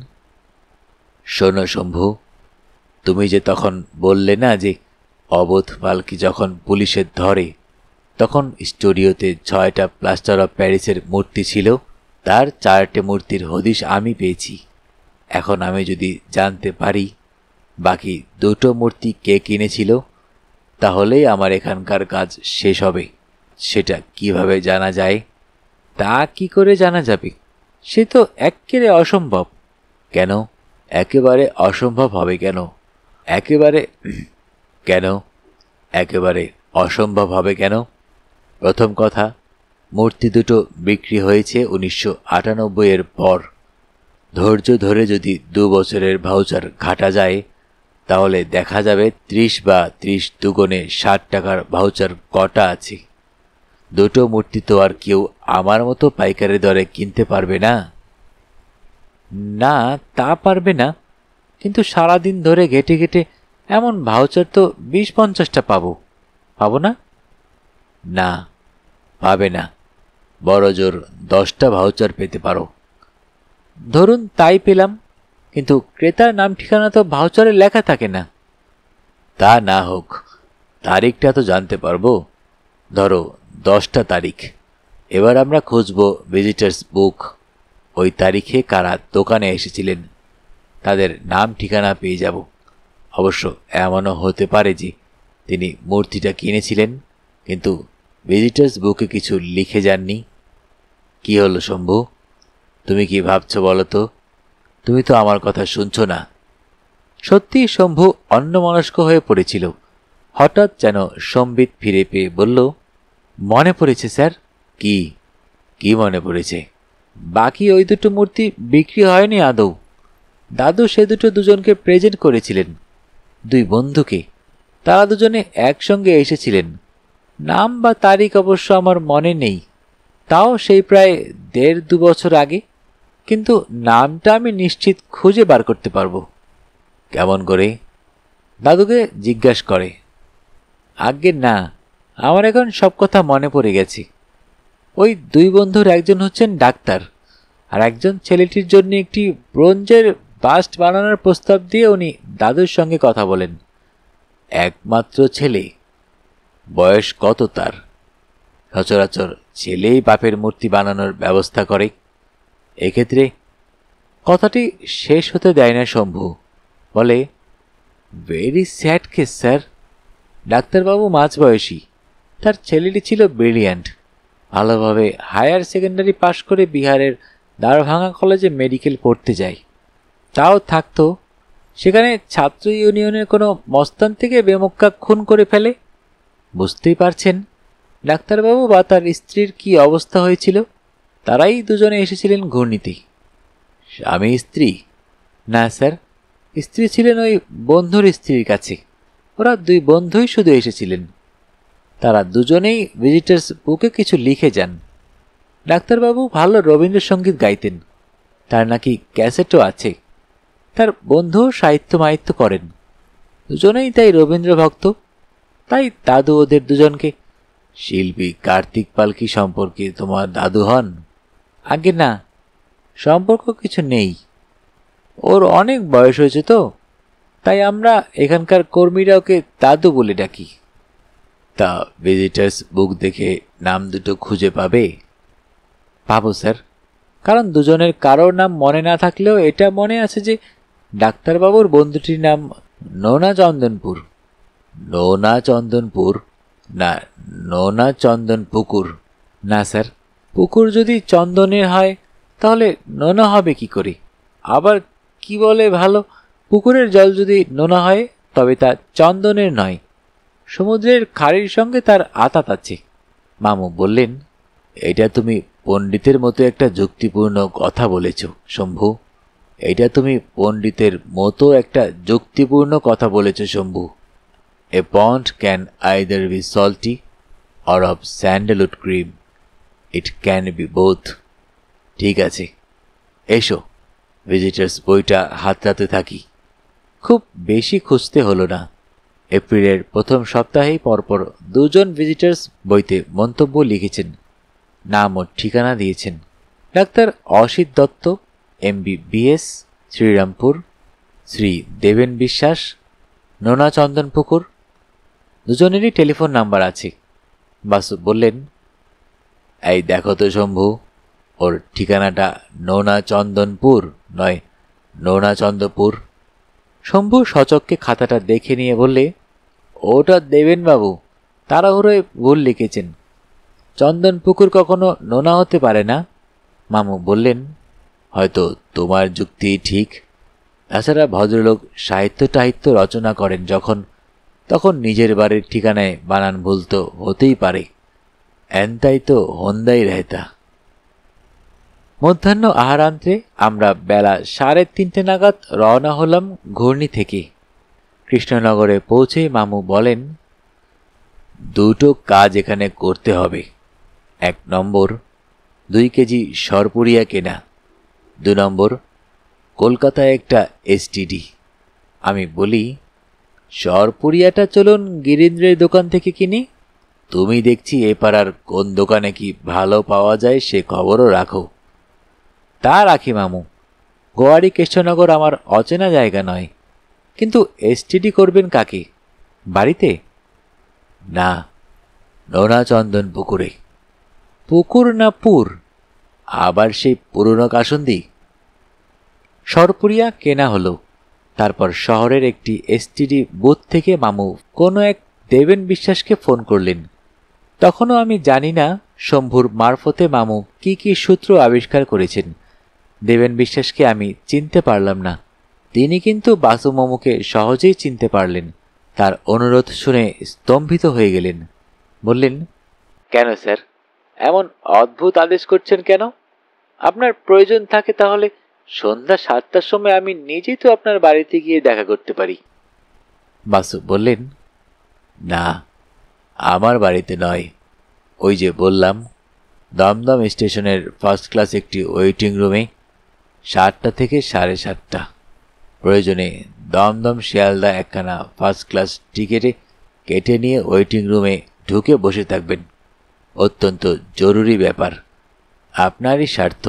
শোনো শম্ভু, তুমি যে তখন বললে না যে অবোধ পালকি যখন পুলিশের ধরে তখন স্টুডিওতে 6টা প্লাস্টার অফ প্যারিসের মূর্তি ছিল, তার 4টে মূর্তির হদিশ আমি পেয়েছি। এখন আমি যদি জানতে পারি বাকি 2টো মূর্তি কে কিনেছিল, তাহলেই আমার এখানকার কাজ শেষ হবে। সেটা কিভাবে জানা যায়? তা কি করে জানা যাবে? সে তো এক্কেবারে অসম্ভব। কেন একেবারে অসম্ভব হবে? কেন একেবারে অসম্ভব হবে কেন? প্রথম কথা, মূর্তি দুটো বিক্রি হয়েছে 1998 পর। ধৈর্য ধরে যদি 2 বছরের ভাউচার ঘাটা যায়, তাহলে দেখা যাবে 30 বা 30 দুগুণে 60 টাকার ভাউচার কটা আছে। 2টো মূর্তি তো আর কেউ আমার মতো পাইকারি দরে কিনতে পারবে না। না, তা পারবে না, কিন্তু সারাদিন ধরে ঘেটে ঘেটে এমন ভাউচার তো 20-50টা পাবো না? না, পাবে না। বড় জোর 10টা ভাউচার পেতে পারো। ধরুন তাই পেলাম, কিন্তু ক্রেতার নাম ঠিকানা তো ভাউচারে লেখা থাকে না। তা না হোক, তারিখটা তো জানতে পারবো। ধরো 10টা তারিখ। এবার আমরা খুঁজব ভিজিটার্স বুক। ওই তারিখে কারা দোকানে এসেছিলেন তাদের নাম ঠিকানা পেয়ে যাব। অবশ্য এমনও হতে পারে যে তিনি মূর্তিটা কিনেছিলেন, কিন্তু ভিজিটার্স বুকে কিছু লিখে যাননি। কি হলো শম্ভু, তুমি কি ভাবছো বলো তো? তুমি তো আমার কথা শুনছো না। সত্যি শম্ভু অন্যমনস্ক হয়ে পড়েছিল। হঠাৎ যেন সম্বিত ফিরে পেয়ে বলল, মনে পড়েছে স্যার। কি মনে পড়েছে? বাকি ওই 2টো মূর্তি বিক্রি হয়নি আদৌ। দাদু সে দুজনকে প্রেজেন্ট করেছিলেন, দুই বন্ধুকে। তারা দুজনে একসঙ্গে এসেছিলেন। নাম বা তারিখ অবশ্য আমার মনে নেই, তাও সেই প্রায় 1.5-2 বছর আগে। কিন্তু নামটা আমি নিশ্চিত খুঁজে বার করতে পারবো। কেমন করে? দাদুকে জিজ্ঞাসা করে। আজ্ঞে না, আমার এখন সব কথা মনে পড়ে গেছে। ওই দুই বন্ধুর একজন হচ্ছেন ডাক্তার, আর একজন ছেলেটির জন্য একটি ব্রোঞ্জের বাস্ট বানানোর প্রস্তাব দিয়ে উনি দাদুর সঙ্গে কথা বলেন। একমাত্র ছেলে? বয়স কত তার? সচরাচর ছেলেই বাপের মূর্তি বানানোর ব্যবস্থা করে। এক্ষেত্রে কথাটি শেষ হতে দেয় না শম্ভু। বলে, ভেরি স্যাড কেস স্যার। ডাক্তারবাবু মাঝবয়সী, তার ছেলেটি ছিল ব্রিলিয়ান্ট। ভালোভাবে হায়ার সেকেন্ডারি পাশ করে বিহারের দারভাঙা কলেজে মেডিকেল পড়তে যায়। তাও থাকতো, সেখানে ছাত্র ইউনিয়নের কোনো মস্তান থেকে বেমক্কা খুন করে ফেলে। বুঝতেই পারছেন ডাক্তারবাবু বা তার স্ত্রীর কি অবস্থা হয়েছিল। তারাই দুজনে এসেছিলেন ঘূর্ণিতে। স্বামী স্ত্রী? না স্যার, স্ত্রী ছিলেন ওই বন্ধুর স্ত্রীর কাছে। ওরা দুই বন্ধুই শুধু এসেছিলেন। তারা দুজনেই ভিজিটার্স বুকে কিছু লিখে যান। ডাক্তারবাবু ভালো রবীন্দ্রসঙ্গীত গাইতেন, তার নাকি ক্যাসেটও আছে। তার বন্ধু সাহিত্য মাহিত্য করেন, দুজনেই তাই রবীন্দ্র ভক্ত। তাই দাদু ওদের দুজনকে। শিল্পী কার্তিক পাল কি সম্পর্কে তোমার দাদু হন? আগে না, সম্পর্ক কিছু নেই। ওর অনেক বয়স হয়েছে তো, তাই আমরা এখানকার কর্মীরা ওকে দাদু বলে ডাকি। তা ভিজিটার্স বুক দেখে নাম দুটো খুঁজে পাবে? পাবো স্যার, কারণ দুজনের কারোর নাম মনে না থাকলেও এটা মনে আছে যে ডাক্তারবাবুর বন্ধুটির নাম নোনা চন্দনপুর। নোনা চন্দনপুর? না, নোনা চন্দন পুকুর। না স্যার, পুকুর যদি চন্দনের হয় তাহলে নোনা হবে কি করে? আবার কি বলে ভালো, পুকুরের জল যদি নোনা হয় তবে তা চন্দনের নয়, সমুদ্রের খাড়ির সঙ্গে তার আতাত আছে। মামু বললেন, এটা তুমি পণ্ডিতের মতো একটা যুক্তিপূর্ণ কথা বলেছ শম্ভু। এটা তুমি পণ্ডিতের মতো একটা যুক্তিপূর্ণ কথা বলেছ Shambhu. A pond can either be salty or of sandalwood cream. It can be both. ঠিক আছে, এসো ভিজিটার্স বইটা হাতড়াতে থাকি। খুব বেশি খুঁজতে হলো না। এপ্রিলের প্রথম সপ্তাহেই পরপর দুজন ভিজিটার্স বইতে মন্তব্য লিখেছেন, নাম ও ঠিকানা দিয়েছেন। ডাক্তার অসিত দত্ত, MBBS, শ্রীরামপুর। শ্রী দেবেন বিশ্বাস, নোনা চন্দনপুকুর। দুজনেরই টেলিফোন নাম্বার আছে। বাসু বললেন, এই দেখো তো শম্ভু, ওর ঠিকানাটা নোনা চন্দনপুর নয়, নোনা চন্দ্রপুর। শম্ভু সচককে খাতাটা দেখে নিয়ে বললে, ওটা দেবেন বাবু, তাড়াহুড়োয় ভুল লিখেছেন। চন্দনপুকুর কখনো নোনা হতে পারে না। মামু বললেন, হয়তো তোমার যুক্তি ঠিক। তাছাড়া ভদ্রলোক সাহিত্য টাহিত্য রচনা করেন যখন, তখন নিজের বাড়ির ঠিকানায় বানান ভুল তো হতেই পারে। এনতাই তো হন্দাই রেহতা। মধ্যাহ্ন আহারান্তে আমরা বেলা 3:30 নাগাদ রওনা হলাম ঘূর্ণি থেকে। কৃষ্ণনগরে পৌঁছে মামু বলেন, দুটো কাজ এখানে করতে হবে। 1 নম্বর, 2 কেজি সরপুরিয়া কেনা। 2 নম্বর, কলকাতায় একটা STD। আমি বলি, সরপুরিয়াটা চলুন গিরীন্দ্রের দোকান থেকে কিনি। তুমি দেখছি এ পাড়ার কোন দোকানে কি ভালো পাওয়া যায় সে খবরও রাখো। তা রাখি মামু, গোয়ারি কৃষ্ণনগর আমার অচেনা জায়গা নয়। কিন্তু STD করবেন কাকে? বাড়িতে? না, নোনা চন্দন পুকুরে। পুকুর না পুর? আবার সেই পুরনো কাসুন্দি। সরপুরিয়া কেনা হলো। তারপর শহরের একটি STD বুথ থেকে মামু কোনো এক দেবেন বিশ্বাসকে ফোন করলেন। তখনও আমি জানি না শম্ভুর মারফতে মামু কি কি সূত্র আবিষ্কার করেছেন। দেবেন বিশ্বাসকে আমি চিনতে পারলাম না, তিনি কিন্তু বাসু মামুকে সহজেই চিনতে পারলেন। তার অনুরোধ শুনে স্তম্ভিত হয়ে গেলেন। বললেন, কেন স্যার, এমন অদ্ভুত আদেশ করছেন কেন? আপনার প্রয়োজন থাকে তাহলে সন্ধ্যা 7টার সময় আমি নিজেই তো আপনার বাড়িতে গিয়ে দেখা করতে পারি। বাসু বললেন, না, আমার বাড়িতে নয়, ওই যে বললাম দমদম স্টেশনের ফার্স্ট ক্লাস একটি ওয়েটিং রুমে 7টা থেকে 7:30। প্রয়োজনে দমদম শিয়ালদা একখানা ফার্স্ট ক্লাস টিকেটে কেটে নিয়ে ওয়েটিং রুমে ঢুকে বসে থাকবেন। অত্যন্ত জরুরি ব্যাপার, আপনারই স্বার্থ।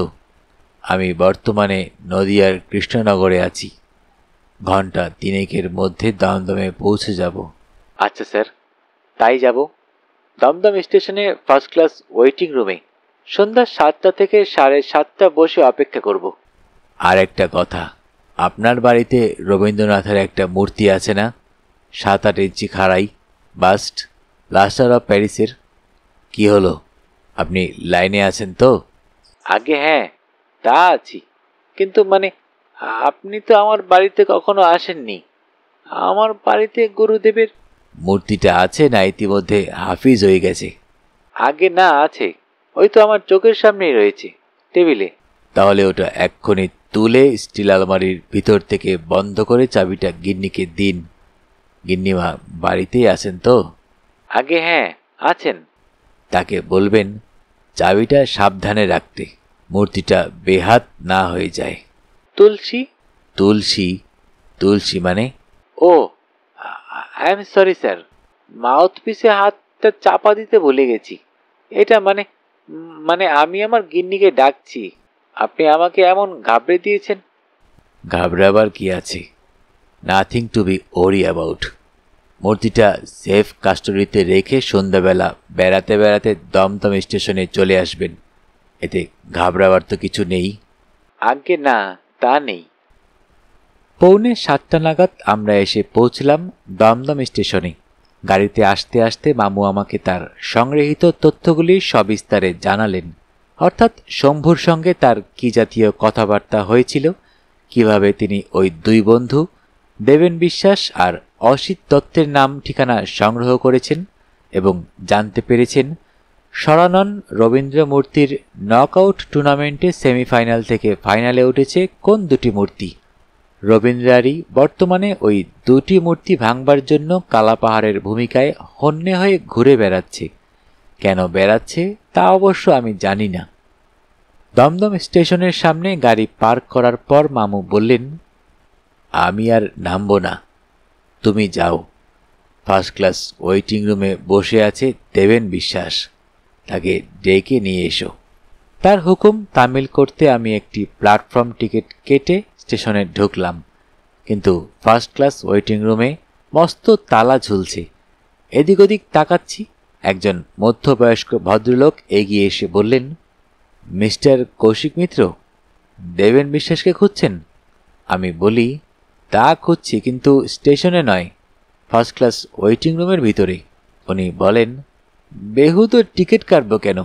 আমি বর্তমানে নদিয়ার কৃষ্ণনগরে আছি, ঘন্টা 3-এর মধ্যে দমদমে পৌঁছে যাব। আচ্ছা স্যার, তাই যাব। দমদম স্টেশনে ফার্স্ট ক্লাস ওয়েটিং রুমে সন্ধ্যা 7টা থেকে 7:30 বসে অপেক্ষা করব। আর একটা কথা, আপনার বাড়িতে রবীন্দ্রনাথের একটা মূর্তি আছে না, 7-8 ইঞ্চি খাড়াই, বাস্ট, প্লাস্টার অফ প্যারিসের? কি হলো, আপনি লাইনে আছেন তো? আগে হ্যাঁ, তা আছি, কিন্তু আপনি তো আমার বাড়িতে কখনো আসেননি। আমার বাড়িতে গুরুদেবের মূর্তিটা আছে না ইতিমধ্যে হাফিজ হয়ে গেছে? আগে না, আছে, ওই তো আমার চোখের সামনেই রয়েছে, টেবিলে। তাহলে ওটা এক্ষুনি তুলে স্টিল আলমারির ভিতর থেকে বন্ধ করে চাবিটা গিন্নিকে দিন। গিন্নিমা বাড়িতেই আছেন তো? আগে হ্যাঁ, আছেন। তাকে বলবেন চাবিটা সাবধানে রাখতে, মূর্তিটা বেহাত না হয়ে যায়। তুলসী? তুলসী? তুলসী মানে? ও, I am sorry sir, mouth পিসে হাতটা চাপা দিতে ভুলে গেছি। এটা আমি আমার গিন্নিকে ডাকছি, আপনি আমাকে এমন ঘাবড়ে দিয়েছেন। ঘাবড়াবার কি আছে? Nothing to be worry about. মূর্তিটা সেফ কাস্টডিতে রেখে সন্ধ্যাবেলা বেড়াতে বেড়াতে দমদম স্টেশনে চলে আসবেন, এতে ঘাবড়াবার তো কিছু নেই। আগে না, তা নেই। 6:45 নাগাদ আমরা এসে পৌঁছলাম দমদম স্টেশনে। গাড়িতে আসতে আসতে মামু আমাকে তার সংগৃহীত তথ্যগুলি সবিস্তারে জানালেন, অর্থাৎ শম্ভুর সঙ্গে তার কি জাতীয় কথাবার্তা হয়েছিল, কিভাবে তিনি ওই দুই বন্ধু দেবেন বিশ্বাস আর অসিত দত্তের নাম ঠিকানা সংগ্রহ করেছেন এবং জানতে পেরেছেন সরানন রবীন্দ্র মূর্তির নকআউট টুর্নামেন্টে সেমিফাইনাল থেকে ফাইনালে উঠেছে কোন দুটি মূর্তি। রবীন্দ্রারই বর্তমানে ওই দুটি মূর্তি ভাঙবার জন্য কালাপাহাড়ের ভূমিকায় হন্যে হয়ে ঘুরে বেড়াচ্ছে। কেন বেড়াচ্ছে তা অবশ্য আমি জানি না। দমদম স্টেশনের সামনে গাড়ি পার্ক করার পর মামু বললেন, আমি আর নামব না, তুমি যাও। ফার্স্ট ক্লাস ওয়েটিং রুমে বসে আছে দেবেন বিশ্বাস, তাকে ডেকে নিয়ে এসো। তার হুকুম তামিল করতে আমি একটি প্ল্যাটফর্ম টিকিট কেটে স্টেশনে ঢুকলাম, কিন্তু ফার্স্ট ক্লাস ওয়েটিং রুমে মস্ত তালা ঝুলছে। এদিক ওদিক তাকাচ্ছি, একজন মধ্যবয়স্ক ভদ্রলোক এগিয়ে এসে বললেন, মিস্টার কৌশিক মিত্র, দেবেন বিশ্বাসকে খুঁজছেন? আমি বলি, তা খুঁজছি, কিন্তু স্টেশনে নয়, ফার্স্ট ক্লাস ওয়েটিং রুমের ভিতরে। উনি বলেন, বেহুদো টিকিট কাটবো কেন,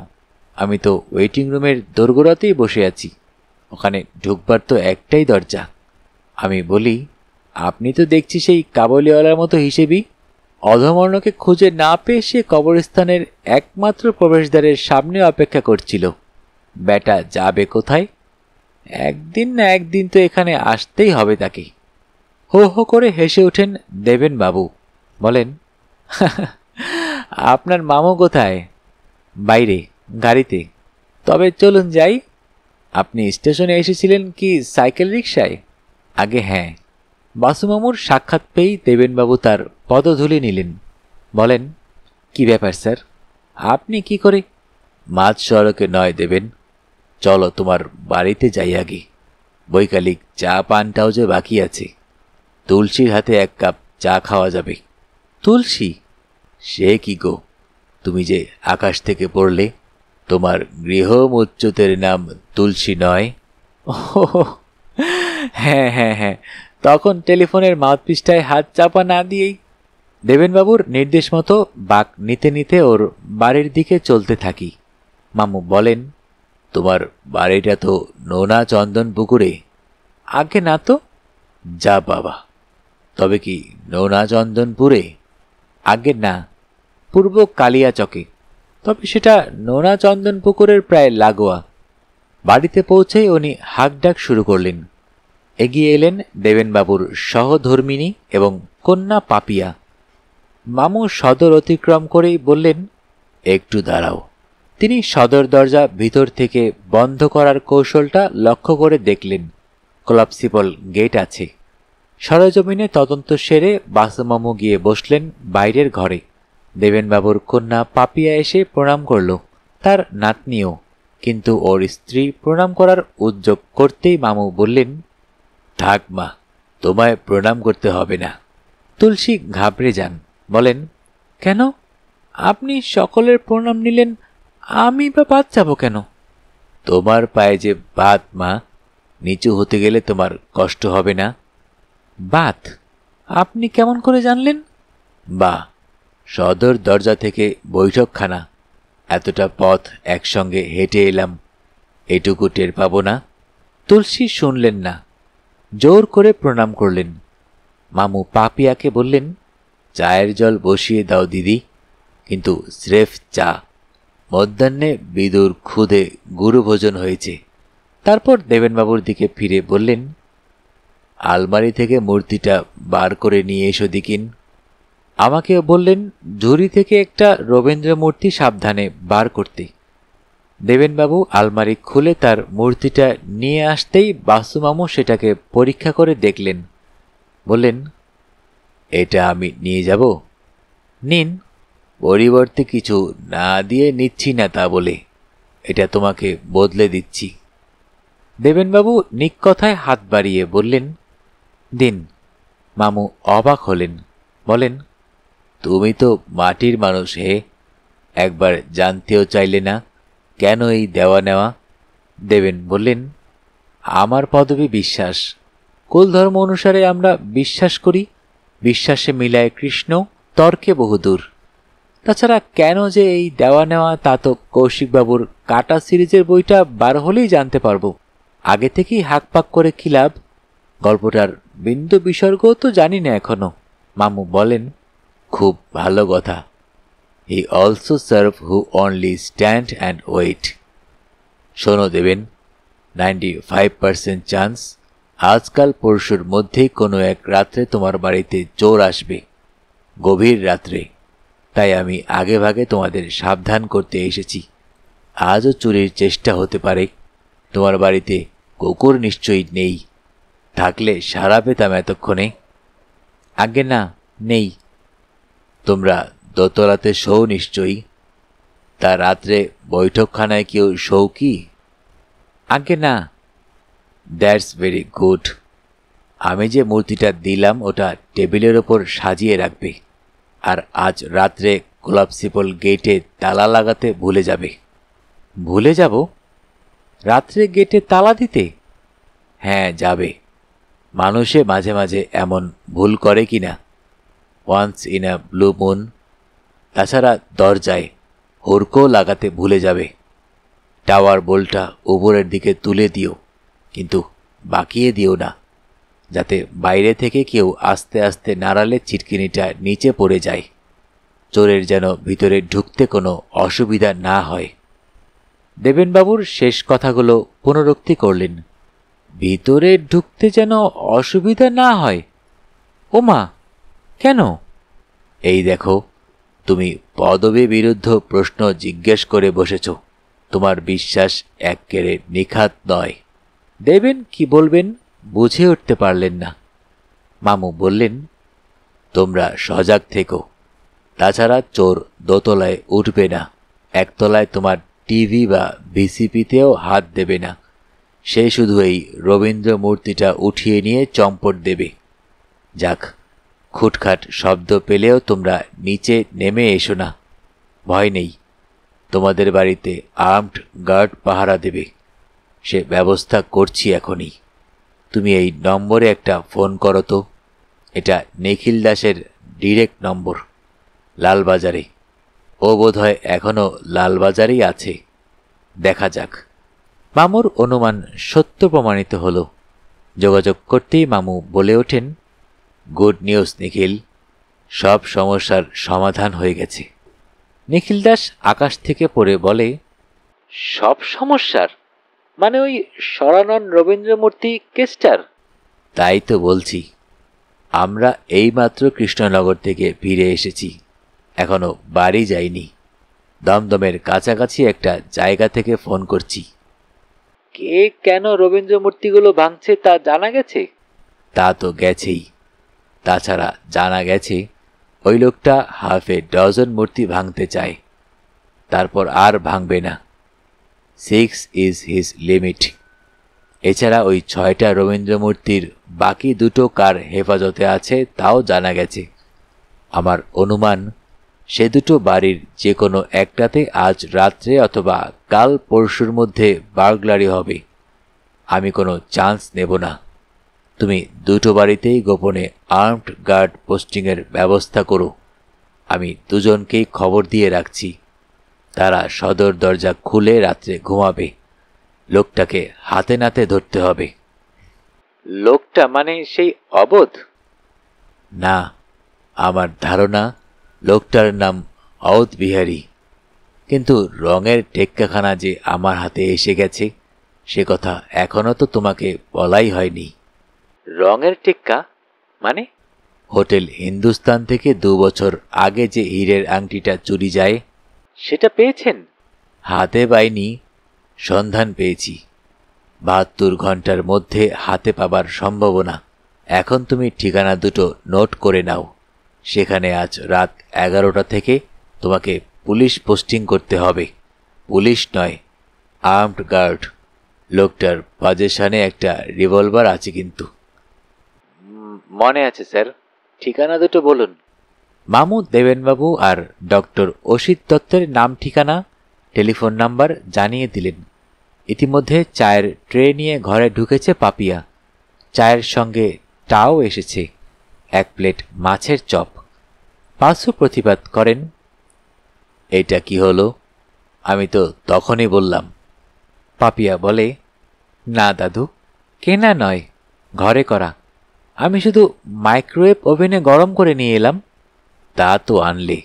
আমি তো ওয়েটিং রুমের দোরগোড়াতেই বসে আছি, ওখানে ঢুকবার তো একটাই দরজা। আমি বলি, আপনি তো দেখছি সেই কাবুলিওয়ালার মতো হিসেবেই। অধমর্ণকে খুঁজে না পেয়ে সে কবরস্থানের একমাত্র প্রবেশদ্বারের সামনে অপেক্ষা করছিল। ব্যাটা যাবে কোথায়? একদিন না একদিন তো এখানে আসতেই হবে তাকে। হো হো করে হেসে ওঠেন দেবেন বাবু, বলেন, আপনার মামু কোথায়? বাইরে, গাড়িতে। তবে চলুন যাই। আপনি স্টেশনে এসেছিলেন কি সাইকেল রিকশায়? আগে হ্যাঁ। বাসুমামুর সাক্ষাৎ পেয়েই দেবেনবাবু তার পদধূলি নিলেন, বলেন, কি ব্যাপার স্যার, আপনি কি করে? মাঝ সড়কে নয় দেবেন, চলো তোমার বাড়িতে যাই আগে, বৈকালিক চা পানটাও যে বাকি আছে। তুলসীর হাতে 1 কাপ চা খাওয়া যাবে। তুলসী? সে কি গো, তুমি যে আকাশ থেকে পড়লে, তোমার গৃহমুচ্যুতের নাম তুলসী নয়? হ্যাঁ হ্যাঁ হ্যাঁ, তখন টেলিফোনের মাউথপিসটায় হাত চাপা না দিয়েই। দেবেনবাবুর নির্দেশ মতো বাঁক নিতে নিতে ওর বাড়ির দিকে চলতে থাকি। মামু বলেন, তোমার বাড়িটা তো নোনা চন্দন পুকুরে? আগে না তো। যা বাবা, তবে কি নোনা চন্দনপুরে? আগে না, পূর্ব কালিয়া চকে, তবে সেটা নোনা চন্দন পুকুরের প্রায় লাগোয়া। বাড়িতে পৌঁছেই উনি হাঁকডাক শুরু করলেন। এগিয়ে এলেন দেবেনবাবুর সহধর্মিণী এবং কন্যা পাপিয়া। মামু সদর অতিক্রম করেই বললেন, একটু দাঁড়াও। তিনি সদর দরজা ভিতর থেকে বন্ধ করার কৌশলটা লক্ষ্য করে দেখলেন। কোলাপসিবল গেট আছে। সরেজমিনে তদন্ত সেরে বাসুমামু গিয়ে বসলেন বাইরের ঘরে। দেবেনবাবুর কন্যা পাপিয়া এসে প্রণাম করল, তার নাতনিও। কিন্তু ওর স্ত্রী প্রণাম করার উদ্যোগ করতেই মামু বললেন, থাক মা, তোমায় প্রণাম করতে হবে না। তুলসী ঘাবড়ে যান, বলেন, কেন? আপনি সকলের প্রণাম নিলেন, আমি বা বাদ যাব কেন? তোমার পায়ে যে বাত মা, নিচু হতে গেলে তোমার কষ্ট হবে না। বাত? আপনি কেমন করে জানলেন? বা, সদর দরজা থেকে বৈঠকখানা, এতটা পথ একসঙ্গে হেঁটে এলাম, এটুকু টের পাব না? তুলসী শুনলেন না, জোর করে প্রণাম করলেন। মামু পাপিয়াকে বললেন, চায়ের জল বসিয়ে দাও দিদি, কিন্তু স্রেফ চা। মধ্যাহ্নে বিদুর ক্ষুধে গুরুভোজন হয়েছে। তারপর দেবেনবাবুর দিকে ফিরে বললেন, আলমারি থেকে মূর্তিটা বার করে নিয়ে এসো দিকিন। আমাকে বললেন ঝুড়ি থেকে একটা রবীন্দ্র মূর্তি সাবধানে বার করতে। দেবেনবাবু আলমারি খুলে তার মূর্তিটা নিয়ে আসতেই বাসুমামু সেটাকে পরীক্ষা করে দেখলেন। বললেন, এটা আমি নিয়ে যাব? নিন, পরিবর্তে কিছু না দিয়ে নিচ্ছি না তা বলে, এটা তোমাকে বদলে দিচ্ছি। দেবেনবাবু নিকথায় হাত বাড়িয়ে বললেন, দিন। মামু অবাক হলেন, বলেন, তুমি তো মাটির মানুষ হে, একবার জানতেও চাইলে না কেন এই দেওয়া নেওয়া? দেবেন বললেন, আমার পদবী বিশ্বাস। কুল ধর্ম অনুসারে আমরা বিশ্বাস করি, বিশ্বাসে মিলায় কৃষ্ণ, তর্কে বহুদূর। তাছাড়া কেন যে এই দেওয়া নেওয়া তা তো কৌশিকবাবুর কাটা সিরিজের বইটা বার হলেই জানতে পারবো। আগে থেকেই হাঁকপাক করে কি লাভ? গল্পটার বিন্দু বিসর্গও তো জানি না এখনো। মামু বলেন, খুব ভালো কথা। He also serve who only stand and wait. শোনো দেবেন, 95% চান্স আজকাল পরশুর মধ্যেই কোনো এক রাত্রে তোমার বাড়িতে চোর আসবে, গভীর রাত্রে। তাই আমি আগে ভাগে তোমাদের সাবধান করতে এসেছি। আজও চুরির চেষ্টা হতে পারে। তোমার বাড়িতে কুকুর নিশ্চয়ই নেই, থাকলে সারা পেতাম এতক্ষণে। আগে না, নেই। তোমরা দোতলাতে শোও নিশ্চয়ই, তা রাত্রে বৈঠকখানায় কেউ শোও কি? আগে না। That's very good. আমি যে মূর্তিটা দিলাম ওটা টেবিলের ওপর সাজিয়ে রাখবে, আর আজ রাত্রে কোলাপসিবল গেটে তালা লাগাতে ভুলে যাবে। ভুলে যাব? রাত্রে গেটে তালা দিতে? হ্যাঁ, যাবে। মানুষে মাঝে মাঝে এমন ভুল করে কিনা, once in a blue moon. তাছাড়া দরজায় হুড়কো লাগাতে ভুলে যাবে। টাওয়ার বোল্টটা উপরের দিকে তুলে দিও, কিন্তু বাকিয়ে দিও না, যাতে বাইরে থেকে কেউ আস্তে আস্তে নাড়ালে ছিটকিনিটা নিচে পড়ে যায়। চোরের যেন ভিতরে ঢুকতে কোনো অসুবিধা না হয়। দেবেনবাবুর শেষ কথাগুলো পুনরুক্তি করলেন। ভিতরে ঢুকতে যেন অসুবিধা না হয়? ওমা, কেন? এই দেখো, তুমি পদবী বিরুদ্ধ প্রশ্ন জিজ্ঞেস করে বসেছ। তোমার বিশ্বাস এক্কেরে নিখাত নয়। দেবেন কি বলবেন বুঝে উঠতে পারলেন না। মামু বললেন, তোমরা সজাগ থেকো। তাছাড়া চোর দোতলায় উঠবে না, একতলায় তোমার টিভি বা ভিসিপিতেও হাত দেবে না। সে শুধু এই রবীন্দ্র মূর্তিটা উঠিয়ে নিয়ে চম্পট দেবে। যাক, খুটখাট শব্দ পেলেও তোমরা নিচে নেমে এসো না, ভয় নেই। তোমাদের বাড়িতে আর্মড গার্ড পাহারা দেবে, সে ব্যবস্থা করছি এখনই। তুমি এই নম্বরে একটা ফোন করো তো। এটা নিখিল দাসের ডিরেক্ট নম্বর, লালবাজারে। ও বোধহয় এখনো লালবাজারেই আছে। দেখা যাক। মামুর অনুমান সত্য প্রমাণিত হল। যোগাযোগ করতেই মামু বলে ওঠেন, গুড নিউজ নিখিল, সব সমস্যার সমাধান হয়ে গেছে। নিখিল দাস আকাশ থেকে পড়ে বলে, সব সমস্যার? মানে ওই সরানন রবীন্দ্র মূর্তি কেসটার? তাই তো বলছি, আমরা এইমাত্র কৃষ্ণনগর থেকে ফিরে এসেছি, এখনো বাড়ি যাইনি। দমদমের কাছাকাছি একটা জায়গা থেকে ফোন করছি। কে কেন রবীন্দ্র মূর্তিগুলো ভাঙছে তা জানা গেছে? তা তো গেছেই। তাছাড়া জানা গেছে ওই লোকটা হাফে ডজন মূর্তি ভাঙতে চায়, তারপর আর ভাঙবে না। 6 ইজ হিজ লিমিট। এছাড়া ওই 6টা রবীন্দ্র মূর্তির বাকি 2টো কার হেফাজতে আছে তাও জানা গেছে। আমার অনুমান সে 2টো বাড়ির যে কোনো একটাতে আজ রাত্রে অথবা কাল পরশুর মধ্যে বার্গলারি হবে। আমি কোনো চান্স নেব না। তুমি 2টো বাড়িতেই গোপনে আর্মড গার্ড পোস্টিংয়ের ব্যবস্থা করো। আমি 2জনকেই খবর দিয়ে রাখছি, তারা সদর দরজা খুলে রাত্রে ঘুমাবে। লোকটাকে হাতে নাতে ধরতে হবে। লোকটা মানে সেই অবোধ? না, আমার ধারণা লোকটার নাম অওধ বিহারী, কিন্তু রঙের টেক্কাখানা যে আমার হাতে এসে গেছে সে কথা এখনো তো তোমাকে বলাই হয়নি। রঙের টেক্কা মানে? হোটেল হিন্দুস্তান থেকে 2 বছর আগে যে হীরের আংটিটা চুরি যায়, সেটা পেয়েছেন? হাতে পাইনি, সন্ধান পেয়েছি। 72 ঘন্টার মধ্যে হাতে পাবার সম্ভাবনা। এখন তুমি ঠিকানা 2টো নোট করে নাও। সেখানে আজ রাত 11টা থেকে তোমাকে পুলিশ পোস্টিং করতে হবে। পুলিশ নয়, আর্মড গার্ড। লোকটার পজেশনে একটা রিভলভার আছে কিন্তু। মনে আছে স্যার, ঠিকানা দুটো বলুন। মামু দেবেনবাবু আর ডক্টর অসিত দত্তের নাম, ঠিকানা, টেলিফোন নাম্বার জানিয়ে দিলেন। ইতিমধ্যে চায়ের ট্রে নিয়ে ঘরে ঢুকেছে পাপিয়া। চায়ের সঙ্গে টাও এসেছে, 1 প্লেট মাছের চপ। পাঁচু প্রতিবাদ করেন, এটা কি হলো? আমি তো তখনই বললাম। পাপিয়া বলে, না দাদু, কেনা নয়, ঘরে করা। আমি শুধু মাইক্রোওয়েভ ওভেনে গরম করে নিয়ে এলাম। তা তো আনলে,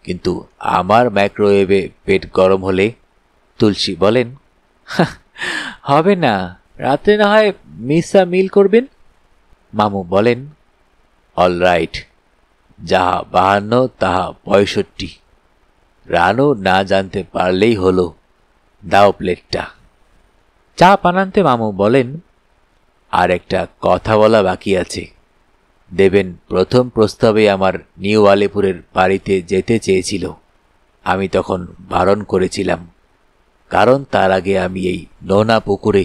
কিন্তু আমার মাইক্রোওয়েভে পেট গরম হলে? তুলসী বলেন, হবে না, রাতে না হয় মিসা মিল করবেন। মামু বলেন, অলরাইট, যাহা 52 তাহা 65। রানু না জানতে পারলেই হলো। দাও প্লেটটা। চা বানাতে মামু বলেন, আর একটা কথা বলা বাকি আছে। দেবেন প্রথম প্রস্তাবে আমার নিউ আলিপুরের বাড়িতে যেতে চেয়েছিল। আমি তখন বারণ করেছিলাম, কারণ তার আগে আমি এই নোনা পুকুরে,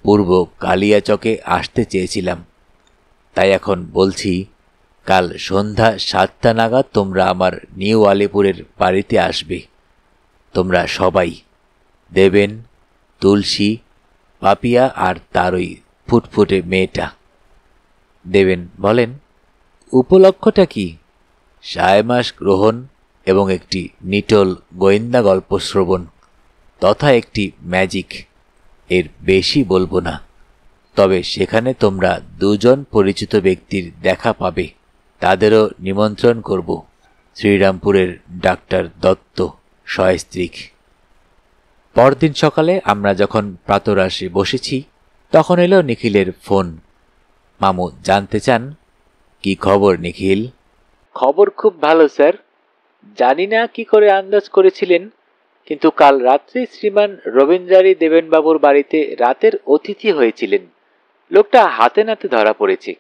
পূর্ব কালিয়াচকে আসতে চেয়েছিলাম। তাই এখন বলছি, কাল সন্ধ্যা 7টা নাগাদ তোমরা আমার নিউ আলিপুরের বাড়িতে আসবে। তোমরা সবাই, দেবেন, তুলসী, পাপিয়া আর তার ওই ফুটফুটে মেয়েটা। দেবেন বলেন, উপলক্ষটা কি? 6 মাস গ্রহণ এবং একটি নিটল গোয়েন্দা গল্প শ্রবণ তথা একটি ম্যাজিক। এর বেশি বলবো না। তবে সেখানে তোমরা 2জন পরিচিত ব্যক্তির দেখা পাবে, তাদেরও নিমন্ত্রণ করব। শ্রীরামপুরের ডাক্তার দত্ত সস্ত্রীক। পরদিন সকালে আমরা যখন প্রাতরাশে বসেছি তখন এলো নিখিলের ফোন। মামু জানতে চান, কি খবর নিখিল? খবর খুব ভালো স্যার। জানি না কি করে আন্দাজ করেছিলেন, কিন্তু কাল রাত্রে শ্রীমান রবীন্দ্রারী দেবেনবাবুর বাড়িতে রাতের অতিথি হয়েছিলেন। লোকটা হাতে নাতে ধরা পড়েছে।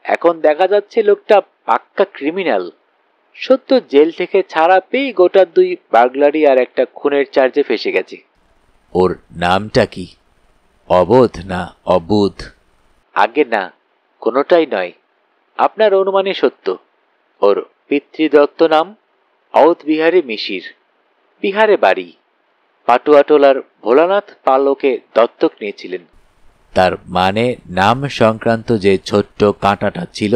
এখন দেখা যাচ্ছে লোকটা পাক্কা ক্রিমিনাল। সদ্য জেল থেকে ছাড়া পেয়ে গোটা 2 বার্গলারি আর একটা খুনের চার্জে ফেসে গেছে। ওর নামটা কি? অবোধ না অবুধ? আগে না, কোনোটাই নয়। আপনার অনুমানে সত্য। ওর পিতৃদত্ত নাম অওধ বিহারী মিশির। বিহারে বাড়ি। পাটুয়াটোলার ভোলানাথ পাল ওকে দত্তক নিয়েছিলেন। তার মানে নাম সংক্রান্ত যে ছোট্ট কাঁটাটা ছিল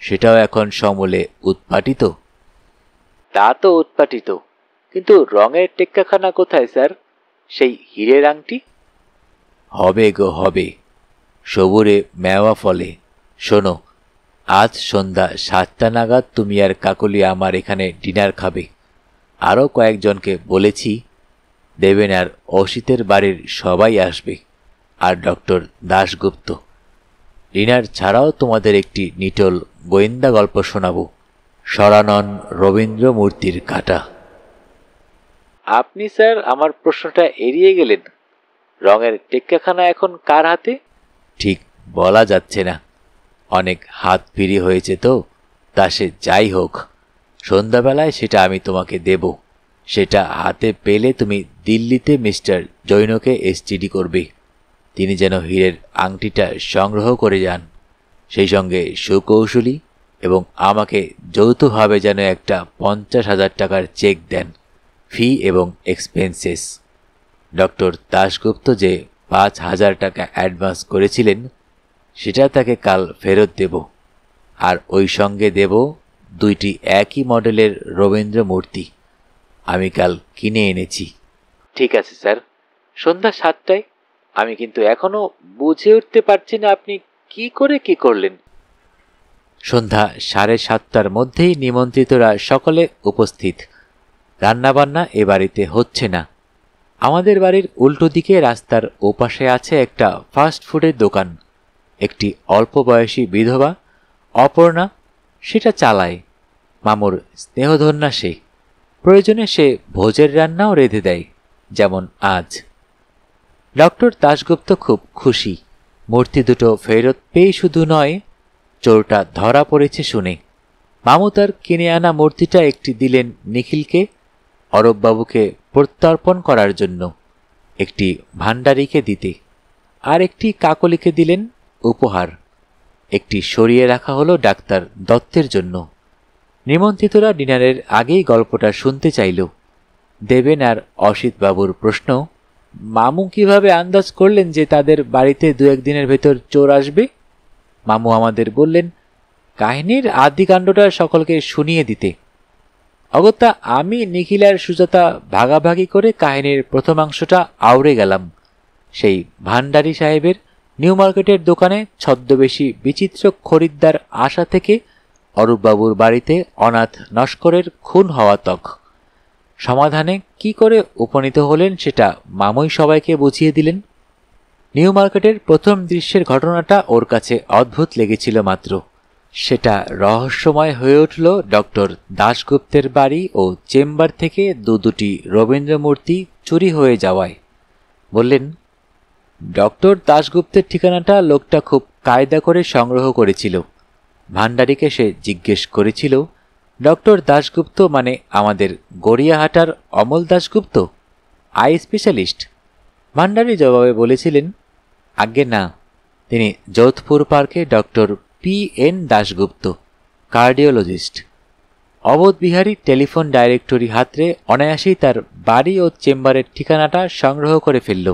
সেটাও এখন সমূলে উৎপাটিত? তা তো উৎপাটিত, কিন্তু রঙের টেক্কাখানা কোথায় স্যার? সেই হীরের আংটি? হবে গো হবে, সবুরে মেওয়া ফলে। শোনো, আজ সন্ধ্যা 7টা নাগাদ তুমি আর কাকলি আমার এখানে ডিনার খাবে। আরও কয়েকজনকে বলেছি, দেবেন আর অসিতের বাড়ির সবাই আসবে, আর ডক্টর দাশগুপ্ত। ডিনার ছাড়াও তোমাদের একটি নিটল গোয়েন্দা গল্প শোনাব, সরানন রবীন্দ্র মূর্তির কাটা। আপনি স্যার আমার প্রশ্নটা এড়িয়ে গেলেন। রঙের টেক্কাখানা এখন কার হাতে? ঠিক বলা যাচ্ছে না, অনেক হাত ফিরি হয়েছে তো, তা সে যাই হোক, সন্ধ্যাবেলায় সেটা আমি তোমাকে দেব। সেটা হাতে পেলে তুমি দিল্লিতে মিস্টার জৈনকে এসটিডি করবে, তিনি যেন হীরের আংটিটা সংগ্রহ করে যান, সেই সঙ্গে সুকৌশলী এবং আমাকে যৌথভাবে যেন একটা 50,000 টাকার চেক দেন, ফি এবং এক্সপেন্সেস। ডক্টর দাশগুপ্ত যে 5,000 টাকা অ্যাডভান্স করেছিলেন সেটা তাকে কাল ফেরত দেব, আর ওই সঙ্গে দেব 2টি একই মডেলের রবীন্দ্র মূর্তি, আমি কাল কিনে এনেছি। ঠিক আছে স্যার, সন্ধ্যা 7টায়। আমি কিন্তু এখনো বুঝে উঠতে পারছি না আপনি কি করে কি করলেন। সন্ধ্যা 7:30টার মধ্যেই নিমন্ত্রিতরা সকলে উপস্থিত। রান্নাবান্না এ বাড়িতে হচ্ছে না। আমাদের বাড়ির উল্টো দিকে রাস্তার ওপাশে আছে একটা ফাস্ট ফুডের দোকান। একটি অল্প বয়সী বিধবা অপর্ণা সেটা চালায়। মামুর স্নেহধন্যা সে, প্রয়োজনে সে ভোজের রান্নাও রেঁধে দেয়, যেমন আজ। ডক্টর দাশগুপ্ত খুব খুশি। মূর্তি দুটো ফেরত পেয়ে শুধু নয়, চোরটা ধরা পড়েছে শুনে। মামু তার কিনে আনা মূর্তিটা একটি দিলেন নিখিলকে, অরূপবাবুকে প্রত্যর্পণ করার জন্য, একটি ভাণ্ডারীকে দিতে, আর একটি কাকলিকে দিলেন উপহার। একটি সরিয়ে রাখা হলো ডাক্তার দত্তের জন্য। নিমন্ত্রিতরা ডিনারের আগেই গল্পটা শুনতে চাইল। দেবেন আর অসিতবাবুর প্রশ্ন, মামু কিভাবে আন্দাজ করলেন যে তাদের বাড়িতে 2-1 দিনের ভেতর চোর আসবে? মামু আমাদের বললেন কাহিনীর আদিকাণ্ডটা সকলকে শুনিয়ে দিতে। অগত্যা আমি, নিখিল আর সুজাতা ভাগাভাগি করে কাহিনীর প্রথমাংশটা আউড়ে গেলাম। সেই ভান্ডারী সাহেবের নিউ মার্কেটের দোকানে ছদ্মবেশী বিচিত্র খরিদ্দার আশা থেকে অরূপবাবুর বাড়িতে অনাথ নস্করের খুন হওয়া তক। সমাধানে কি করে উপনীত হলেন সেটা মামুই সবাইকে বুঝিয়ে দিলেন। নিউ মার্কেটের প্রথম দৃশ্যের ঘটনাটা ওর কাছে অদ্ভুত লেগেছিল মাত্র, সেটা রহস্যময় হয়ে উঠল ডক্টর দাশগুপ্তের বাড়ি ও চেম্বার থেকে দুটি রবীন্দ্র মূর্তি চুরি হয়ে যাওয়ায়। বললেন, ডক্টর দাশগুপ্তের ঠিকানাটা লোকটা খুব কায়দা করে সংগ্রহ করেছিল। ভান্ডারীকে সে জিজ্ঞেস করেছিল, ডক্টর দাশগুপ্ত মানে আমাদের গড়িয়াহাটার অমল দাশগুপ্ত, আই স্পেশালিস্ট? ভান্ডারী জবাবে বলেছিলেন, আজ্ঞে না, তিনি যোধপুর পার্কে ডক্টর P.N. দাশগুপ্ত, কার্ডিওলজিস্ট। অবোধ বিহারী টেলিফোন ডাইরেক্টরি হাতরে অনায়াসেই তার বাড়ি ও চেম্বারের ঠিকানাটা সংগ্রহ করে ফেলল।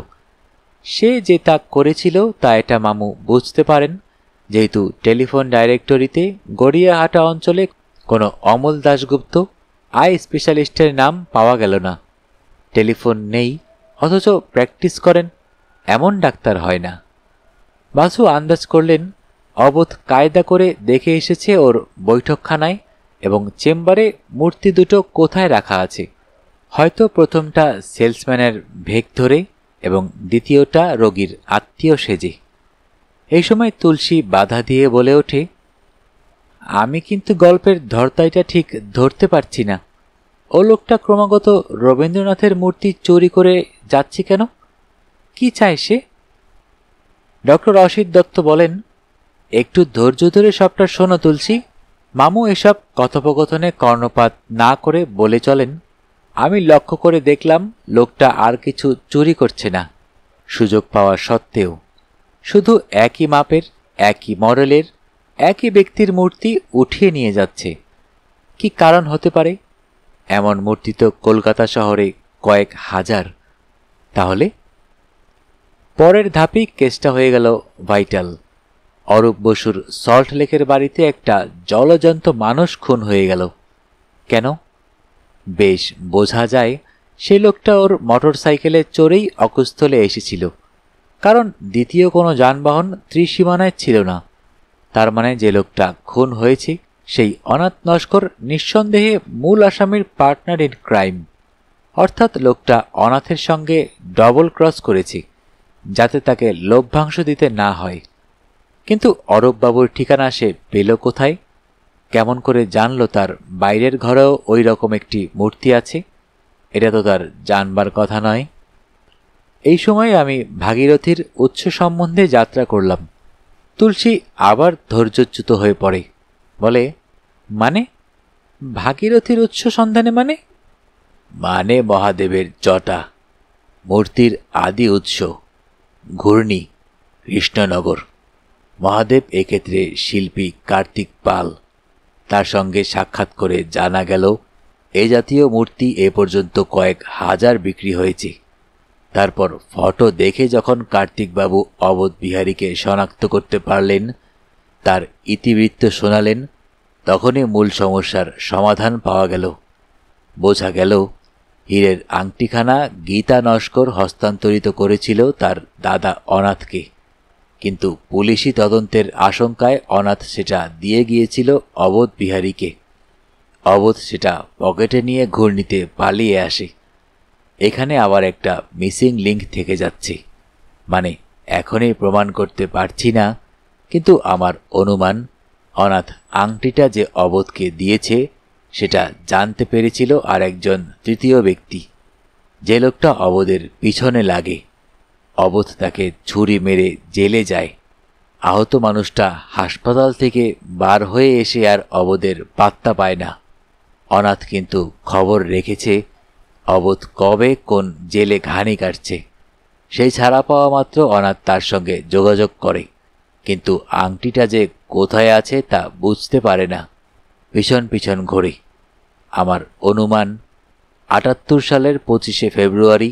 সে যে তা করেছিল তা এটা মামু বুঝতে পারেন, যেহেতু টেলিফোন ডাইরেক্টরিতে গড়িয়াহাটা অঞ্চলে কোনো অমল দাশগুপ্ত আই স্পেশালিস্টের নাম পাওয়া গেল না। টেলিফোন নেই, অথচ প্র্যাকটিস করেন, এমন ডাক্তার হয় না। বাসু আন্দাজ করলেন অবোধ কায়দা করে দেখে এসেছে ওর বৈঠকখানায় এবং চেম্বারে মূর্তি দুটো কোথায় রাখা আছে। হয়তো প্রথমটা সেলসম্যানের ভেক ধরে এবং দ্বিতীয়টা রোগীর আত্মীয় সেজে। এই সময় তুলসী বাধা দিয়ে বলে ওঠে, আমি কিন্তু গল্পের ধর্তাইটা ঠিক ধরতে পারছি না। ও লোকটা ক্রমাগত রবীন্দ্রনাথের মূর্তি চুরি করে যাচ্ছে কেন? কি চায় সে? ডক্টর অসিত দত্ত বলেন, একটু ধৈর্য ধরে সবটা শোনো তুলসী। মামু এসব কথোপকথনে কর্ণপাত না করে বলে চলেন, আমি লক্ষ্য করে দেখলাম লোকটা আর কিছু চুরি করছে না, সুযোগ পাওয়া সত্ত্বেও। শুধু একই মাপের, একই মডেলের, একই ব্যক্তির মূর্তি উঠিয়ে নিয়ে যাচ্ছে। কি কারণ হতে পারে? এমন মূর্তি তো কলকাতা শহরে কয়েক হাজার। তাহলে পরের ধাপেই কেসটা হয়ে গেল ভাইটাল। অরূপ বসুর সল্ট লেকের বাড়িতে একটা জলজন্ত মানুষ খুন হয়ে গেল। কেন? বেশ বোঝা যায় সে লোকটা ওর মোটর সাইকেলে চড়েই অকুস্থলে এসেছিল, কারণ দ্বিতীয় কোনো যানবাহন ত্রিসীমানায় ছিল না। তার মানে যে লোকটা খুন হয়েছে সেই অনাথ নস্কর নিঃসন্দেহে মূল আসামির পার্টনার ইন ক্রাইম। অর্থাৎ লোকটা অনাথের সঙ্গে ডবল ক্রস করেছে, যাতে তাকে লভ্যাংশ দিতে না হয়। কিন্তু অরূপবাবুর ঠিকানা সে পেল কোথায়? কেমন করে জানল তার বাইরের ঘরেও ওই রকম একটি মূর্তি আছে? এটা তো তার জানবার কথা নয়। এই সময় আমি ভাগীরথীর উৎস সম্বন্ধে যাত্রা করলাম। তুলসী আবার ধৈর্যচ্যুত হয়ে পড়ে, বলে, মানে ভাগীরথীর উৎস সন্ধানে? মানে মহাদেবের জটা, মূর্তির আদি উৎস, ঘূর্ণি, কৃষ্ণনগর। মহাদেব এক্ষেত্রে শিল্পী কার্তিক পাল। তার সঙ্গে সাক্ষাৎ করে জানা গেল এ জাতীয় মূর্তি এ পর্যন্ত কয়েক হাজার বিক্রি হয়েছে। তারপর ফটো দেখে যখন কার্তিকবাবু অবোধ বিহারীকে শনাক্ত করতে পারলেন, তার ইতিবৃত্ত শোনালেন, তখনই মূল সমস্যার সমাধান পাওয়া গেল। বোঝা গেল হীরের আংটিখানা গীতা নস্কর হস্তান্তরিত করেছিল তার দাদা অনাথকে, কিন্তু পুলিশি তদন্তের আশঙ্কায় অনাথ সেটা দিয়ে গিয়েছিল অবোধ বিহারীকে। অবোধ সেটা পকেটে নিয়ে ঘূর্ণিতে পালিয়ে আসে। এখানে আবার একটা মিসিং লিঙ্ক থেকে যাচ্ছে। মানে এখনই প্রমাণ করতে পারছি না, কিন্তু আমার অনুমান অনাথ আংটিটা যে অবোধকে দিয়েছে সেটা জানতে পেরেছিল আর একজন তৃতীয় ব্যক্তি, যে লোকটা অবোধের পিছনে লাগে। অবোধ তাকে ছুরি মেরে জেলে যায়। আহত মানুষটা হাসপাতাল থেকে বার হয়ে এসে আর অবোধের পাত্তা পায় না। অনাথ কিন্তু খবর রেখেছে অবোধ কবে কোন জেলে ঘানি কাটছে। সেই ছাড়া পাওয়া মাত্র অনাথ তার সঙ্গে যোগাযোগ করে, কিন্তু আংটিটা যে কোথায় আছে তা বুঝতে পারে না। পিছন পিছন ঘোরে। আমার অনুমান ৭৮ সালের ২৫শে ফেব্রুয়ারি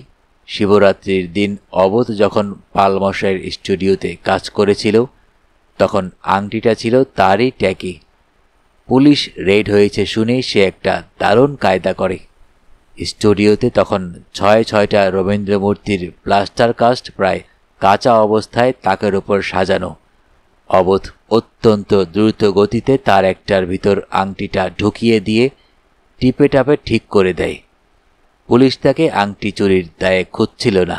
শিবরাত্রির দিন অবোধ যখন পালমশাইয়ের স্টুডিওতে কাজ করেছিল, তখন আংটিটা ছিল তারই ট্যাকে। পুলিশ রেড হয়েছে শুনেই সে একটা দারুণ কায়দা করে। স্টুডিওতে তখন ৬টা রবীন্দ্র মূর্তির প্লাস্টার কাস্ট প্রায় কাঁচা অবস্থায় তাকের ওপর সাজানো। অবোধ অত্যন্ত দ্রুত গতিতে তার একটার ভিতর আংটিটা ঢুকিয়ে দিয়ে টিপে টাপে ঠিক করে দেয়। পুলিশ তাকে আংটি চুরির দায়ে খুঁজছিল না,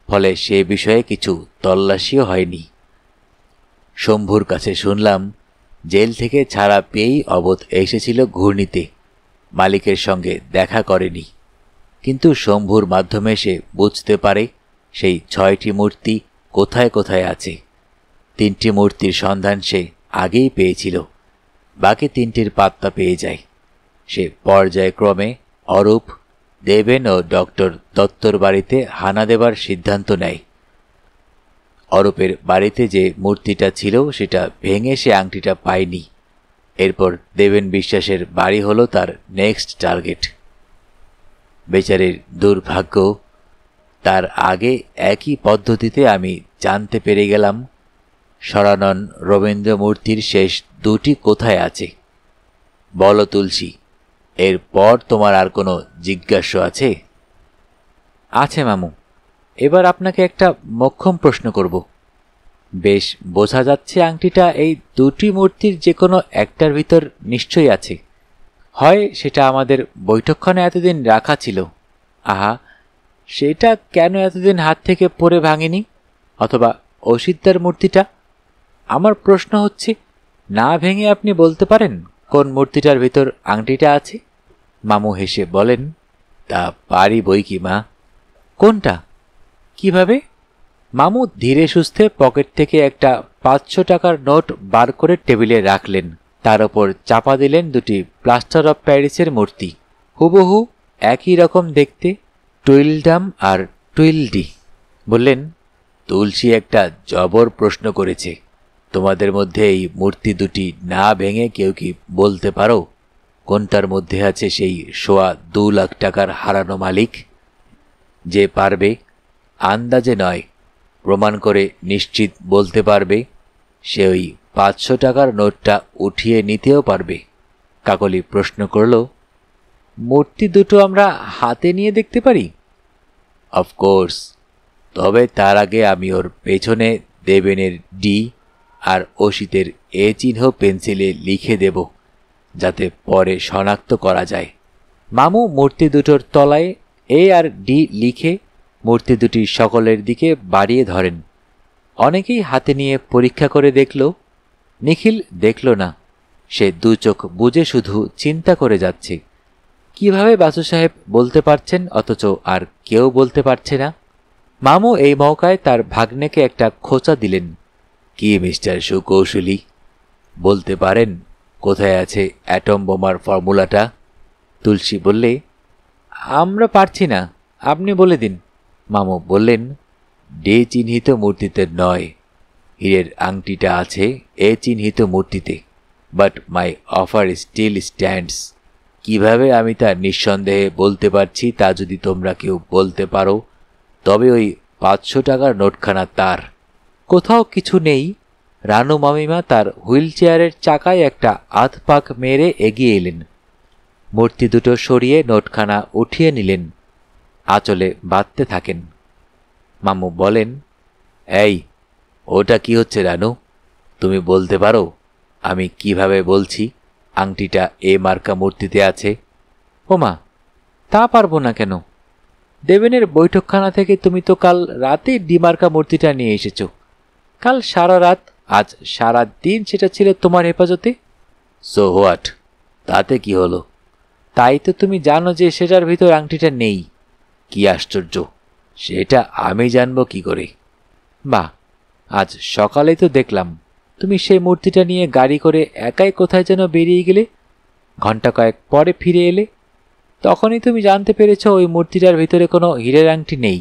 ফলে সে বিষয়ে কিছু তল্লাশিও হয়নি। শম্ভুর কাছে শুনলাম জেল থেকে ছাড়া পেয়েই অবোধ এসেছিল ঘূর্ণিতে, মালিকের সঙ্গে দেখা করেনি। কিন্তু শম্ভুর মাধ্যমে সে বুঝতে পারে সেই ৬টি মূর্তি কোথায় কোথায় আছে। ৩টি মূর্তির সন্ধান সে আগেই পেয়েছিল, বাকি ৩টির পাত্তা পেয়ে যায়। সে পর্যায়ক্রমে অরূপ, দেবেন ও ডক্টর দত্তর বাড়িতে হানা দেবার সিদ্ধান্ত নেয়। অরূপের বাড়িতে যে মূর্তিটা ছিল সেটা ভেঙে সে আংটিটা পায়নি। এরপর দেবেন বিশ্বাসের বাড়ি হলো তার নেক্সট টার্গেট। বেচারির দুর্ভাগ্য, তার আগে একই পদ্ধতিতে আমি জানতে পেরে গেলাম সরানন রবীন্দ্র মূর্তির শেষ ২টি কোথায় আছে। বলো তুলসী, এরপর তোমার আর কোনো জিজ্ঞাসা আছে? আছে মামু। এবার আপনাকে একটা মোক্ষম প্রশ্ন করব। বেশ বোঝা যাচ্ছে আংটিটা এই ২টি মূর্তির যে কোনো একটার ভিতর নিশ্চয়ই আছে। হয় সেটা আমাদের বৈঠকখানে এতদিন রাখা ছিল, আহা সেটা কেন এতদিন হাত থেকে পড়ে ভাঙেনি, অথবা অসিদ্ধার মূর্তিটা। আমার প্রশ্ন হচ্ছে, না ভেঙে আপনি বলতে পারেন কোন মূর্তিটার ভিতর আংটিটা আছে? মামু হেসে বলেন, তা পারি বই কি মা। কোনটা? কিভাবে? মামু ধীরে সুস্থে পকেট থেকে একটা ৫০০ টাকার নোট বার করে টেবিলে রাখলেন। তার ওপর চাপা দিলেন ২টি প্লাস্টার অফ প্যারিসের মূর্তি, হুবহু একই রকম দেখতে, টুইলডাম আর টুইলডি। বললেন, তুলসী একটা জবর প্রশ্ন করেছে। তোমাদের মধ্যে এই মূর্তি দুটি না ভেঙে কেউ কি বলতে পারো কোনটার মধ্যে আছে সেই সোয়া ২ লাখ টাকার হারানো মালিক? যে পারবে, আন্দাজে নয় প্রমাণ করে নিশ্চিত বলতে পারবে, সে ওই ৫০০ টাকার নোটটা উঠিয়ে নিতেও পারবে। কাকলি প্রশ্ন করল, মূর্তি দুটো আমরা হাতে নিয়ে দেখতে পারি? অফকোর্স, তবে তার আগে আমি ওর পেছনে দেবেনের ডি আর অসিতের এ চিহ্ন পেন্সিলে লিখে দেব, যাতে পরে শনাক্ত করা যায়। মামু মূর্তি দুটোর তলায় আর ডি লিখে মূর্তি দুটি সকলের দিকে বাড়িয়ে ধরেন। অনেকেই হাতে নিয়ে পরীক্ষা করে দেখল। নিখিল দেখল না, সে দু চোখ বুজে শুধু চিন্তা করে যাচ্ছে। কিভাবে বাসু সাহেব বলতে পারছেন অথচ আর কেউ বলতে পারছে না। মামু এই মৌকায় তার ভাগ্নেকে একটা খোঁচা দিলেন। কি মিস্টার সুকৌশলী, বলতে পারেন কোথায় আছে অ্যাটম বোমার ফর্মুলাটা? তুলসী বললে, আমরা পারছি না, আপনি বলে দিন। মামু বললেন, ডে চিহ্নিত মূর্তিতে নয়, হীরের আংটিটা আছে এ চিহ্নিত মূর্তিতে, but my offer still stands. কিভাবে আমি তা নিঃসন্দেহে বলতে পারছি তা যদি তোমরা কেউ বলতে পারো, তবে ওই 500 টাকার নোটখানা তার। কোথাও কিছু নেই। রানু মামিমা তার হুইল চেয়ারের চাকায় একটা আধ পাক মেরে এগিয়ে এলেন। মূর্তি দুটো সরিয়ে নোটখানা উঠিয়ে নিলেন, আঁচলে বাঁধতে থাকেন। মামু বলেন, এই ওটা কি হচ্ছে রানু? তুমি বলতে পারো আমি কিভাবে বলছি আংটিটা এ মার্কা মূর্তিতে আছে? ওমা, তা পারবো না কেন? দেবেনের বৈঠকখানা থেকে তুমি তো কাল রাতে ডিমার্কা মূর্তিটা নিয়ে এসেছো। কাল সারা রাত, আজ সারা দিন সেটা ছিল তোমার হেফাজতে। সো হোয়াট, তাতে কি হলো? তাই তো তুমি জানো যে সেটার ভিতর আংটিটা নেই। কি আশ্চর্য, সেটা আমি জানবো কি করে? বাহ, আজ সকালেই তো দেখলাম তুমি সেই মূর্তিটা নিয়ে গাড়ি করে একাই কোথায় যেন বেরিয়ে গেলে, ঘন্টা কয়েক পরে ফিরে এলে। তখনই তুমি জানতে পেরেছ ওই মূর্তিটার ভিতরে কোনো হীরের আংটি নেই।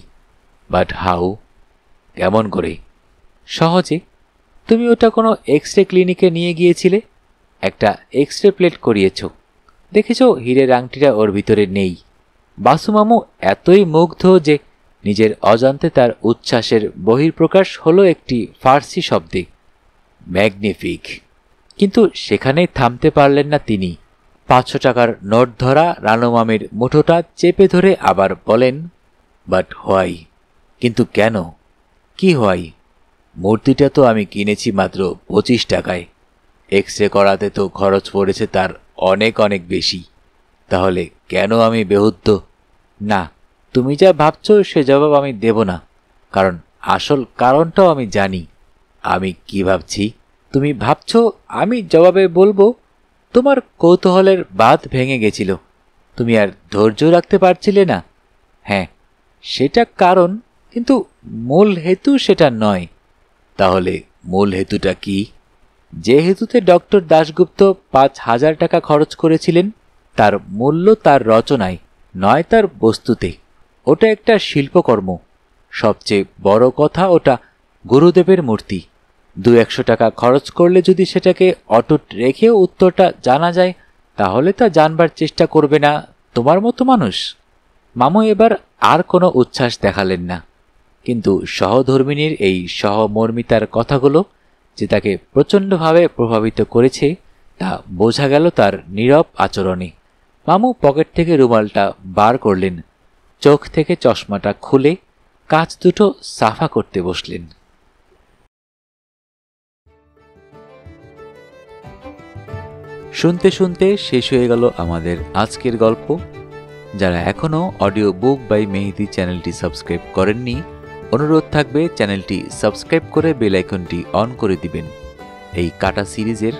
But how? কেমন করে? সহজে। তুমি ওটা কোনো এক্স রে ক্লিনিকে নিয়ে গিয়েছিলে, একটা এক্স রে প্লেট করিয়েছ, দেখেছ হীরের আংটিটা ওর ভিতরে নেই। বাসুমামু এতই মুগ্ধ যে নিজের অজান্তে তার উচ্ছ্বাসের বহির্প্রকাশ হলো একটি ফার্সি শব্দে, ম্যাগনিফিক। কিন্তু সেখানেই থামতে পারলেন না তিনি। 500 টাকার নোট ধরা রানুমামির মুঠোটা চেপে ধরে আবার বলেন, বাট হোয়াই? কিন্তু কেন? কি হোয়াই? মূর্তিটা তো আমি কিনেছি মাত্র 25 টাকায়। এক্স রে করাতে তো খরচ পড়েছে তার অনেক অনেক বেশি। তাহলে কেন আমি বেহুদ্দ? না, তুমি যা ভাবছো সে জবাব আমি দেব না, কারণ আসল কারণটাও আমি জানি। আমি কি ভাবছি তুমি ভাবছো আমি জবাবে বলবো? তোমার কৌতূহলের বাঁধ ভেঙে গেছিল, তুমি আর ধৈর্য রাখতে পারছিলে না। হ্যাঁ, সেটা কারণ, কিন্তু মূল হেতু সেটা নয়। তাহলে মূল হেতুটা কি? যে হেতুতে ডক্টর দাশগুপ্ত 5,000 টাকা খরচ করেছিলেন, তার মূল্য তার রচনায় নয় তার বস্তুতে। ওটা একটা শিল্পকর্ম। সবচেয়ে বড় কথা, ওটা গুরুদেবের মূর্তি। 200-100 টাকা খরচ করলে যদি সেটাকে অটুট রেখেও উত্তরটা জানা যায়, তাহলে তা জানবার চেষ্টা করবে না তোমার মতো মানুষ? মামু এবার আর কোনো উচ্ছ্বাস দেখালেন না, কিন্তু সহধর্মিনীর এই সহমর্মিতার কথাগুলো যে তাকে প্রচণ্ডভাবে প্রভাবিত করেছে তা বোঝা গেল তার নীরব আচরণে। মামু পকেট থেকে রুমালটা বার করলেন, চোখ থেকে চশমাটা খুলে কাঁচ দুটো সাফা করতে বসলেন। শুনতে শুনতে শেষ হয়ে গেল আমাদের আজকের গল্প। যারা এখনও অডিও বুক বাই মেহেদি চ্যানেলটি সাবস্ক্রাইব করেননি, অনুরোধ থাকবে চ্যানেলটি সাবস্ক্রাইব করে বেল আইকনটি অন করে দিবেন। এই কাটা সিরিজের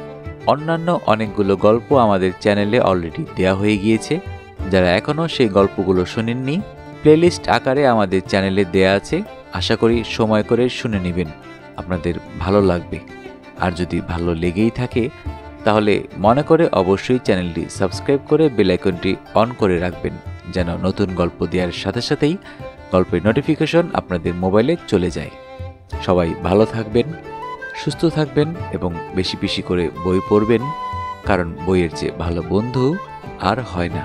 অন্যান্য অনেকগুলো গল্প আমাদের চ্যানেলে অলরেডি দেয়া হয়ে গিয়েছে। যারা এখনও সেই গল্পগুলো শোনেননি, প্লেলিস্ট আকারে আমাদের চ্যানেলে দেয়া আছে। আশা করি সময় করে শুনে নেবেন, আপনাদের ভালো লাগবে। আর যদি ভালো লেগেই থাকে তাহলে মনে করে অবশ্যই চ্যানেলটি সাবস্ক্রাইব করে বেল আইকনটি অন করে রাখবেন, যেন নতুন গল্প দেওয়ার সাথে সাথেই গল্পের নোটিফিকেশন আপনাদের মোবাইলে চলে যায়। সবাই ভালো থাকবেন, সুস্থ থাকবেন এবং বেশি বেশি করে বই পড়বেন, কারণ বইয়ের চেয়ে ভালো বন্ধু আর হয় না।